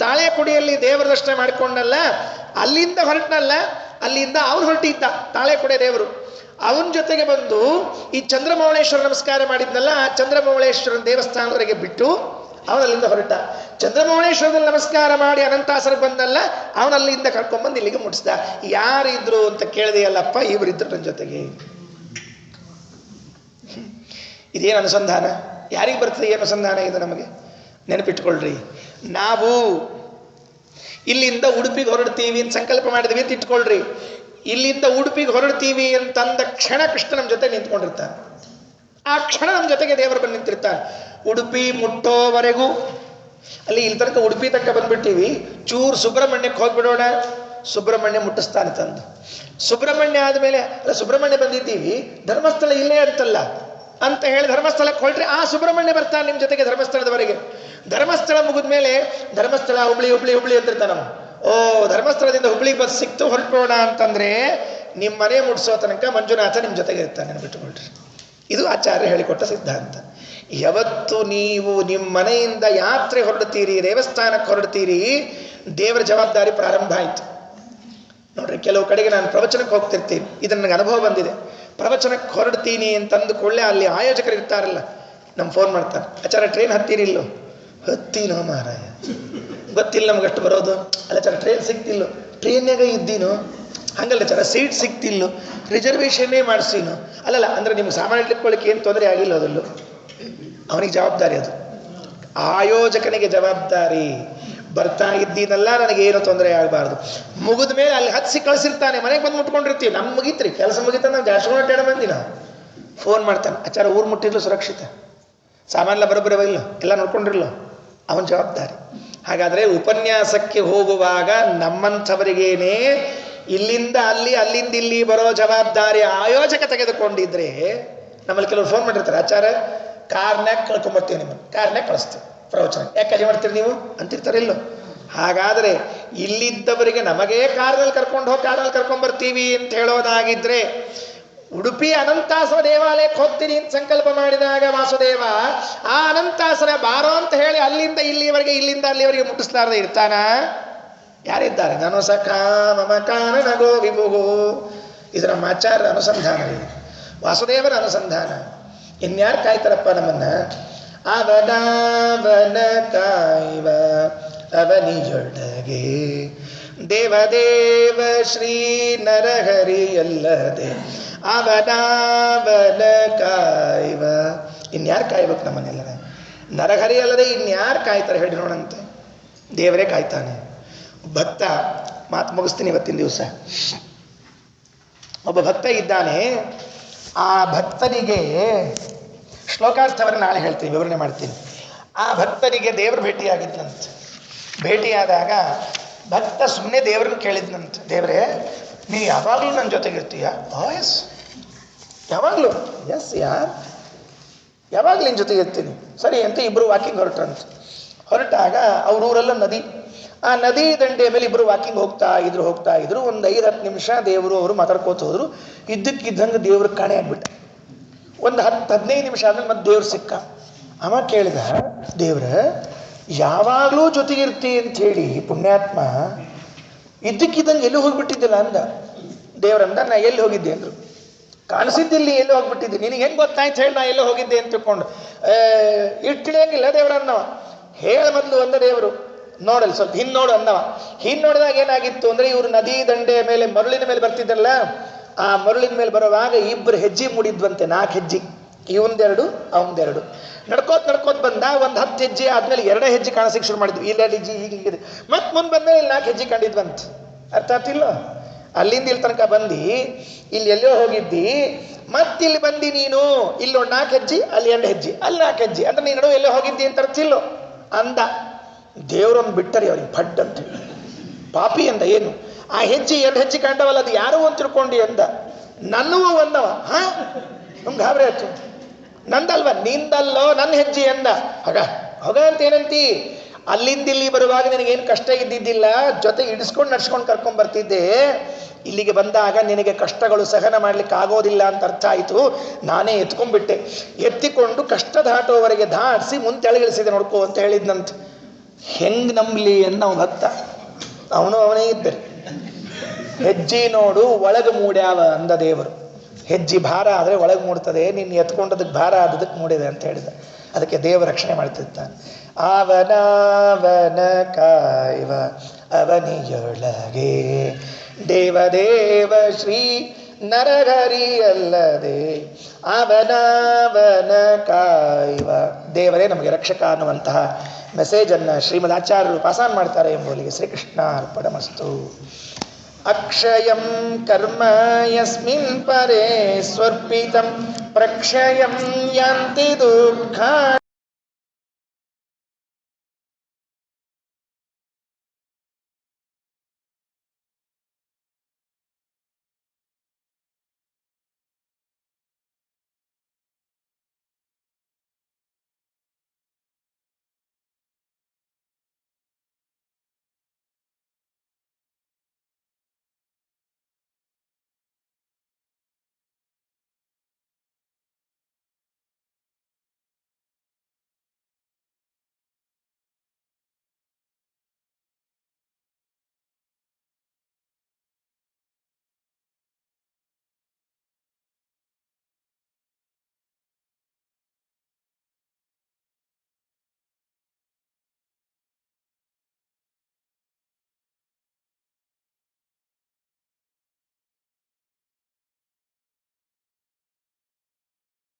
ತಾಳೆಕುಡಿಯಲ್ಲಿ ದೇವರ ದರ್ಶನ ಮಾಡಿಕೊಂಡಲ್ಲ, ಅಲ್ಲಿಂದ ಹೊರಟನಲ್ಲ, ಅಲ್ಲಿಂದ ಅವನು ಹೊರಟಿದ್ದ ತಾಳೆಕುಡೆ ದೇವರು. ಅವನ ಜೊತೆಗೆ ಬಂದು ಈ ಚಂದ್ರಮೌಳೇಶ್ವರ ನಮಸ್ಕಾರ ಮಾಡಿದ್ನಲ್ಲ, ಆ ಚಂದ್ರಮೌಳೇಶ್ವರನ ದೇವಸ್ಥಾನದವರೆಗೆ ಬಿಟ್ಟು ಅವನಲ್ಲಿಂದ ಹೊರಟ. ಚಂದ್ರಮೌಳೇಶ್ವರದಲ್ಲಿ ನಮಸ್ಕಾರ ಮಾಡಿ ಅನಂತಾಸನಕ್ಕೆ ಬಂದಲ್ಲ, ಅವನಲ್ಲಿಂದ ಕರ್ಕೊಂಡ್ಬಂದು ಇಲ್ಲಿಗೆ ಮುಟ್ಟಿಸ್ದ. ಯಾರಿದ್ರು ಅಂತ ಕೇಳಿದೆಯಲ್ಲಪ್ಪ, ಇವರಿದ್ರು ನನ್ನ ಜೊತೆಗೆ. ಇದೇನು ಅನುಸಂಧಾನ? ಯಾರಿಗೆ ಬರ್ತದೆ ಏನು ಅನುಸಂಧಾನ ಇದು? ನಮಗೆ ನೆನಪಿಟ್ಕೊಳ್ರಿ. ನಾವು ಇಲ್ಲಿಂದ ಉಡುಪಿಗೆ ಹೊರಡ್ತೀವಿ ಅಂತ ಸಂಕಲ್ಪ ಮಾಡಿದ್ವಿ ಅಂತ ಇಟ್ಕೊಳ್ರಿ. ಇಲ್ಲಿಂದ ಉಡುಪಿಗೆ ಹೊರಡ್ತೀವಿ ಅಂತಂದ ಕ್ಷಣ ಕೃಷ್ಣ ನಮ್ಮ ಜೊತೆ ನಿಂತ್ಕೊಂಡಿರ್ತಾನೆ. ಆ ಕ್ಷಣ ನಮ್ಮ ಜೊತೆಗೆ ದೇವರು ಬಂದು ನಿಂತಿರ್ತಾನೆ. ಉಡುಪಿ ಮುಟ್ಟೋವರೆಗೂ ಅಲ್ಲಿ ಇಲ್ಲಿ ತನಕ ಉಡುಪಿ ತನಕ ಬಂದ್ಬಿಟ್ಟಿವಿ, ಚೂರು ಸುಬ್ರಹ್ಮಣ್ಯಕ್ಕೆ ಹೋಗ್ಬಿಡೋಣ, ಸುಬ್ರಹ್ಮಣ್ಯ ಮುಟ್ಟಿಸ್ತಾನೆ ತಂದು. ಸುಬ್ರಹ್ಮಣ್ಯ ಆದಮೇಲೆ ಅಲ್ಲ, ಸುಬ್ರಹ್ಮಣ್ಯ ಬಂದಿದ್ದೀವಿ, ಧರ್ಮಸ್ಥಳ ಇಲ್ಲೇ ಅಂತಲ್ಲ ಅಂತ ಹೇಳಿ ಧರ್ಮಸ್ಥಳಕ್ಕೆ ಹೊರಟ್ರೆ ಆ ಸುಬ್ರಹ್ಮಣ್ಯ ಬರ್ತಾನೆ ನಿಮ್ಮ ಜೊತೆಗೆ ಧರ್ಮಸ್ಥಳದವರೆಗೆ. ಧರ್ಮಸ್ಥಳ ಮುಗಿದ ಮೇಲೆ ಧರ್ಮಸ್ಥಳ ಹುಬ್ಳಿ ಅಂತಿರ್ತಾನೆ ನಾವು. ಓ, ಧರ್ಮಸ್ಥಳದಿಂದ ಹುಬ್ಳಿಗೆ ಬಸ್ ಸಿಕ್ತು, ಹೊರಟೋಣ ಅಂತಂದ್ರೆ ನಿಮ್ಮ ಮನೆ ಮುಟ್ಸೋ ತನಕ ಮಂಜುನಾಥ ನಿಮ್ಮ ಜೊತೆಗೆ ಇರ್ತಾನೆ, ನೆನಪಿಟ್ಟುಕೊಳ್ರಿ. ಇದು ಆಚಾರ್ಯ ಹೇಳಿಕೊಟ್ಟ ಸಿದ್ಧಾಂತ. ಯಾವತ್ತು ನೀವು ನಿಮ್ಮ ಮನೆಯಿಂದ ಯಾತ್ರೆ ಹೊರಡ್ತೀರಿ, ದೇವಸ್ಥಾನಕ್ಕೆ ಹೊರಡ್ತೀರಿ, ದೇವರ ಜವಾಬ್ದಾರಿ ಪ್ರಾರಂಭ ಆಯಿತು. ನೋಡ್ರಿ, ಕೆಲವು ಕಡೆಗೆ ನಾನು ಪ್ರವಚನಕ್ಕೆ ಹೋಗ್ತಿರ್ತೀನಿ, ಇದು ನನಗೆ ಅನುಭವ ಬಂದಿದೆ. ಪ್ರವಚನಕ್ಕೆ ಹೊರಡ್ತೀನಿ ಅಂತಂದುಕೊಳ್ಳೆ ಅಲ್ಲಿ ಆಯೋಜಕರು ಇರ್ತಾರಲ್ಲ, ನಮ್ಮ ಫೋನ್ ಮಾಡ್ತಾರೆ, ಆಚಾರ ಟ್ರೈನ್ ಹತ್ತೀರಿಲ್ಲೋ? ಹತ್ತೀನೋ ಮಾರಾಯ, ಗೊತ್ತಿಲ್ಲ ನಮಗಷ್ಟು ಬರೋದು. ಅಲ್ಲ ಚಾರ ಟ್ರೈನ್ ಸಿಕ್ತಿಲ್ಲೋ? ಟ್ರೈನ್ಯಾಗ ಇದ್ದೀನೋ? ಹಂಗಲ್ಲ ಚಾರ, ಸೀಟ್ ಸಿಕ್ತಿಲ್ಲೋ? ರಿಸರ್ವೇಷನ್ನೇ ಮಾಡಿಸೀನೋ? ಅಲ್ಲಲ್ಲ, ಅಂದರೆ ನಿಮ್ಗೆ ಸಾಮಾನ್ಯ ಇಟ್ಕೊಳ್ಳಿಕ್ಕೆ ಏನು ತೊಂದರೆ ಆಗಿಲ್ಲ, ಅದಲ್ಲೂ ಅವನಿಗೆ ಜವಾಬ್ದಾರಿ. ಅದು ಆಯೋಜಕನಿಗೆ ಜವಾಬ್ದಾರಿ. ಬರ್ತಾ ಇದ್ದೀನಲ್ಲ, ನನಗೇನು ತೊಂದರೆ ಆಗಬಾರ್ದು. ಮುಗಿದ ಮೇಲೆ ಅಲ್ಲಿ ಹತ್ಸಿ ಕಳಿಸಿರ್ತಾನೆ, ಮನೆಗೆ ಬಂದು ಮುಟ್ಕೊಂಡಿರ್ತೀವಿ. ನಮ್ಮ ಮುಗೀತ್ರಿ, ಕೆಲಸ ಮುಗಿತ, ನಾವು ಜಾಸ್ತಿ ಅಡ್ಡಾಡ ಮಂದಿ. ನಾವು ಫೋನ್ ಮಾಡ್ತಾನೆ, ಆಚಾರ ಊರು ಮುಟ್ಟಿರ್ಲು ಸುರಕ್ಷಿತ, ಸಾಮಾನ್ಯ ಬರೋಬ್ಬರಿ ಇಲ್ಲ, ಎಲ್ಲ ನೋಡ್ಕೊಂಡಿರ್ಲು, ಅವನ ಜವಾಬ್ದಾರಿ. ಹಾಗಾದರೆ ಉಪನ್ಯಾಸಕ್ಕೆ ಹೋಗುವಾಗ ನಮ್ಮಂಥವರಿಗೇನೆ ಇಲ್ಲಿಂದ ಅಲ್ಲಿ, ಅಲ್ಲಿಂದ ಇಲ್ಲಿ ಬರೋ ಜವಾಬ್ದಾರಿ ಆಯೋಜಕ ತೆಗೆದುಕೊಂಡಿದ್ರೆ, ನಮ್ಮಲ್ಲಿ ಕೆಲವರು ಫೋನ್ ಮಾಡಿರ್ತಾರೆ, ಆಚಾರ ಕಾರ್ನ್ಯಾಗ ಕಳ್ಕೊಂಬರ್ತೀವಿ, ನಿಮ್ಮನ್ನು ಕಾರ್ನ್ಯಾಗ ಕಳಿಸ್ತೀವಿ ಪ್ರವಚನ, ಯಾಕೆ ಅಲ್ಲಿ ಮಾಡ್ತೀರಿ ನೀವು ಅಂತಿರ್ತಾರೆ. ಇಲ್ಲೋ? ಹಾಗಾದರೆ ಇಲ್ಲಿದ್ದವರಿಗೆ ನಮಗೇ ಕಾರಲ್ಲಿ ಕರ್ಕೊಂಡ್ಬರ್ತೀವಿ ಅಂತ ಹೇಳೋದಾಗಿದ್ರೆ, ಉಡುಪಿ ಅನಂತಾಸನ ದೇವಾಲಯಕ್ಕೆ ಹೋಗ್ತೀನಿ ಅಂತ ಸಂಕಲ್ಪ ಮಾಡಿದಾಗ ವಾಸುದೇವ ಆ ಅನಂತಾಸನ ಬಾರೋ ಅಂತ ಹೇಳಿ ಅಲ್ಲಿಂದ ಇಲ್ಲಿವರೆಗೆ, ಇಲ್ಲಿಂದ ಅಲ್ಲಿವರೆಗೆ ಮುಟ್ಟಿಸ್ಲಾರ್ದೆ ಇರ್ತಾನ? ಯಾರಿದ್ದಾರೆ? ನಾನು ಸಖಾ ಮಮ ಕಾನನ ಗೋ ವಿಭುಗೋ. ಇದು ನಮ್ಮ ಆಚಾರ್ಯರ ಅನುಸಂಧಾನ, ಇದು ವಾಸುದೇವರ ಅನುಸಂಧಾನ. ಇನ್ಯಾರು ಕಾಯ್ತಾರಪ್ಪ ನಮ್ಮನ್ನ? ಅವನಾವನ ಕಾಯುವ ಅವನಿಯೊಳಗೆ ದೇವದೇವ ಶ್ರೀ ನರಹರಿಯಲ್ಲದೆ ಅವನಾವನ ಕಾಯುವ. ಇನ್ಯಾರು ಕಾಯ್ಬೇಕು ನಮ್ಮನ್ನೆಲ್ಲರ? ನರಹರಿ ಅಲ್ಲದೆ ಇನ್ಯಾರು ಕಾಯ್ತಾರೆ ಹೇಳಿ ನೋಡಂತೆ? ದೇವರೇ ಕಾಯ್ತಾನೆ. ಭಕ್ತ, ಮಾತು ಮುಗಿಸ್ತೀನಿ ಇವತ್ತಿನ ದಿವಸ. ಒಬ್ಬ ಭಕ್ತ ಇದ್ದಾನೆ. ಆ ಭಕ್ತನಿಗೆ ಶ್ಲೋಕಾರ್ಥವನ್ನು ನಾಳೆ ಹೇಳ್ತೀನಿ, ವಿವರಣೆ ಮಾಡ್ತೀನಿ. ಆ ಭಕ್ತನಿಗೆ ದೇವರು ಭೇಟಿಯಾಗಿದ್ದಂತೆ. ಭೇಟಿಯಾದಾಗ ಭಕ್ತ ಸುಮ್ಮನೆ ದೇವ್ರನ್ನ ಕೇಳಿದ್ನಂತೆ, ದೇವರೇ ನೀ ಯಾವಾಗಲೂ ನನ್ನ ಜೊತೆಗಿರ್ತೀಯ? ಎಸ್, ಯಾವಾಗಲೂ. ಎಸ್ ಯಾರ್, ಯಾವಾಗಲೂ ನಿನ್ನ ಜೊತೆಗಿರ್ತೀನಿ. ಸರಿ ಅಂತ ಇಬ್ಬರು ವಾಕಿಂಗ್ ಹೊರಟಾಗ ಅವ್ರ ಊರೆಲ್ಲ ನದಿ. ಆ ನದಿ ದಂಡೆಯ ಮೇಲೆ ಇಬ್ಬರು ವಾಕಿಂಗ್ ಹೋಗ್ತಾ ಇದ್ರು. ಒಂದು 5-10 ನಿಮಿಷ ದೇವರು ಅವರು ಮಾತಾಡ್ಕೋತ ಹೋದ್ರು. ಇದ್ದಕ್ಕಿದ್ದಂಗೆ ದೇವ್ರಿಗೆ ಕಾಣೆ ಆಗ್ಬಿಟ್ಟ. ಒಂದು 10-15 ನಿಮಿಷ ಆದ್ಮೇಲೆ ಮತ್ತೆ ದೇವ್ರು ಸಿಕ್ಕ. ಅವ ಕೇಳಿದ, ದೇವ್ರ ಯಾವಾಗಲೂ ಜೊತೆಗಿರ್ತಿ ಅಂತ ಹೇಳಿ ಪುಣ್ಯಾತ್ಮ ಇದ್ದಕ್ಕಿದ್ದಂಗೆ ಎಲ್ಲಿ ಹೋಗ್ಬಿಟ್ಟಿದ್ದಿಲ್ಲ ಅಂದ. ದೇವ್ರಂದ, ನಾ ಎಲ್ಲಿ ಹೋಗಿದ್ದೆ ಅಂದರು. ಕಾಣಿಸಿದ್ದಿಲ್ಲಿ, ಎಲ್ಲಿ ಹೋಗ್ಬಿಟ್ಟಿದ್ದೆ, ನಿನಗೆ ಹೆಂಗೆ ಗೊತ್ತಾಯ್ತು ಹೇಳಿ ನಾ ಎಲ್ಲೋ ಹೋಗಿದ್ದೆ ಅಂತ ತಿಳ್ಕೊಂಡು ಇಟ್ಟಿಳಿಯಂಗಿಲ್ಲ ದೇವರನ್ನವ. ಹೇಳ ಮೊದಲು ಅಂದ ದೇವರು, ನೋಡಲ್ಲಿ ಸ್ವಲ್ಪ ನೋಡು ಅಂದವ. ನೋಡಿದಾಗ ಏನಾಗಿತ್ತು ಅಂದರೆ, ಇವರು ನದಿ ದಂಡೆಯ ಮೇಲೆ ಮರುಳಿನ ಮೇಲೆ ಬರ್ತಿದ್ರಲ್ಲ, ಆ ಮರುಳಿನ ಮೇಲೆ ಬರುವಾಗ ಇಬ್ಬರು ಹೆಜ್ಜೆ ಮೂಡಿದ್ವಂತೆ, 4 ಹೆಜ್ಜೆ, ಇವಂದೆರಡು ಅವಂದೆರಡು. ನಡ್ಕೋತ ಬಂದ. ಒಂದು 10 ಹೆಜ್ಜೆ ಆದ್ಮೇಲೆ 2 ಹೆಜ್ಜೆ ಕಾಣಿಸಕ್ಕೆ ಶುರು ಮಾಡಿದ್ವಿ. ಇಲ್ಲ ಹೆಜ್ಜೆ ಹೀಗಿದೆ. ಮತ್ತೆ ಮುಂದೆ ಬಂದ್ಮೇಲೆ ಇಲ್ಲಿ 4 ಹೆಜ್ಜೆ ಕಂಡಿದ್ವಂತ. ಅರ್ಥ ಆಗ್ತಿಲ್ಲ? ಅಲ್ಲಿಂದ ಇಲ್ಲಿ ತನಕ ಬಂದು ಇಲ್ಲಿ ಎಲ್ಲೋ ಹೋಗಿದ್ದಿ, ಮತ್ತಿಲ್ಲಿ ಬಂದು ನೀನು ಇಲ್ಲೊಂದು 4 ಹೆಜ್ಜೆ, ಅಲ್ಲಿ 2 ಹೆಜ್ಜೆ, ಅಲ್ಲಿ 4 ಹೆಜ್ಜೆ, ಅಂದ್ರೆ ನೀನು ನಡುವೆ ಎಲ್ಲೋ ಹೋಗಿದ್ದಿ ಅಂತ ಅರ್ಥಿಲ್ಲೋ ಅಂದ. ದೇವರೊಂದು ಬಿಟ್ಟರಿ ಅವ್ರಿಗೆ ಫಡ್ ಅಂತ, ಪಾಪಿ ಅಂದ. ಏನು ಆ ಹೆಜ್ಜೆ ಎರಡು ಹೆಜ್ಜೆ ಕಂಡವಲ್ಲ ಅದು ಯಾರು ಅಂತ ತಿಳ್ಕೊಂಡಿ ಅಂದ. ನನ್ನವು ಅಂದವ. ಹಾ ನಮ್ಗೆ ಗಾಬರಿ ಆಯ್ತು. ನಂದಲ್ವ ನಿಂದಲ್ಲೋ ನನ್ನ ಹೆಜ್ಜೆ ಅಂದ. ಹೊಗ ಅಂತ ಏನಂತಿ? ಅಲ್ಲಿಂದ ಇಲ್ಲಿ ಬರುವಾಗ ನಿನಗೇನು ಕಷ್ಟ ಇದ್ದಿದ್ದಿಲ್ಲ, ಜೊತೆ ಇಡಿಸ್ಕೊಂಡು ನಡ್ಸ್ಕೊಂಡು ಕರ್ಕೊಂಡ್ ಬರ್ತಿದ್ದೆ. ಇಲ್ಲಿಗೆ ಬಂದಾಗ ನಿನಗೆ ಕಷ್ಟಗಳು ಸಹನ ಮಾಡ್ಲಿಕ್ಕೆ ಆಗೋದಿಲ್ಲ ಅಂತ ಅರ್ಥ ಆಯಿತು. ನಾನೇ ಎತ್ಕೊಂಡ್ಬಿಟ್ಟೆ. ಎತ್ತಿಕೊಂಡು ಕಷ್ಟ ದಾಟೋವರೆಗೆ ದಾಟಿಸಿ ಮುಂದೆ ತೆಳಗಿಳಿಸಿದೆ ನೋಡ್ಕೋ ಅಂತ ಹೇಳಿದ್ನಂತ. ಹೆಂಗ್ ನಂಬಲಿ ಅಂತ ನಾವು ಭಕ್ತ. ಅವನೇ ಇದ್ದರೆ ಹೆಜ್ಜೆ ನೋಡು ಒಳಗೆ ಮೂಡ್ಯಾವ ಅಂದ ದೇವರು. ಹೆಜ್ಜೆ ಭಾರ ಆದರೆ ಒಳಗೆ ಮೂಡ್ತದೆ, ನಿನ್ನ ಎತ್ಕೊಂಡದಕ್ಕೆ ಭಾರ ಆದದಕ್ಕೆ ಮೂಡಿದೆ ಅಂತ ಹೇಳಿದ. ಅದಕ್ಕೆ ದೇವ ರಕ್ಷಣೆ ಮಾಡ್ತಿರ್ತಾನೆ. ಅವನಾವನ ಕಾಯುವ ಅವನಿಯೊಳಗೆ ದೇವದೇವ ಶ್ರೀ ನರಹರಿಯಲ್ಲದೆ ಅವನಾವನ ಕಾಯುವ ದೇವರೇ ನಮಗೆ ರಕ್ಷಕ ಅನ್ನುವಂತಹ ಮೆಸೇಜನ್ನು ಶ್ರೀಮದ್ ಆಚಾರ್ಯರು ಪಾಸಾನ್ ಮಾಡ್ತಾರೆ ಎಂಬುವಲ್ಲಿಗೆ ಶ್ರೀಕೃಷ್ಣ ಅರ್ಪಣಮಸ್ತು. ಅಕ್ಷಯಂ ಕರ್ಮ ಯಸ್ಮಿನ್ ಪರೇ ಸ್ವರ್ಪಿತಂ ಪ್ರಕ್ಷಯಂ ಯಾಂತಿ ದುಃಖ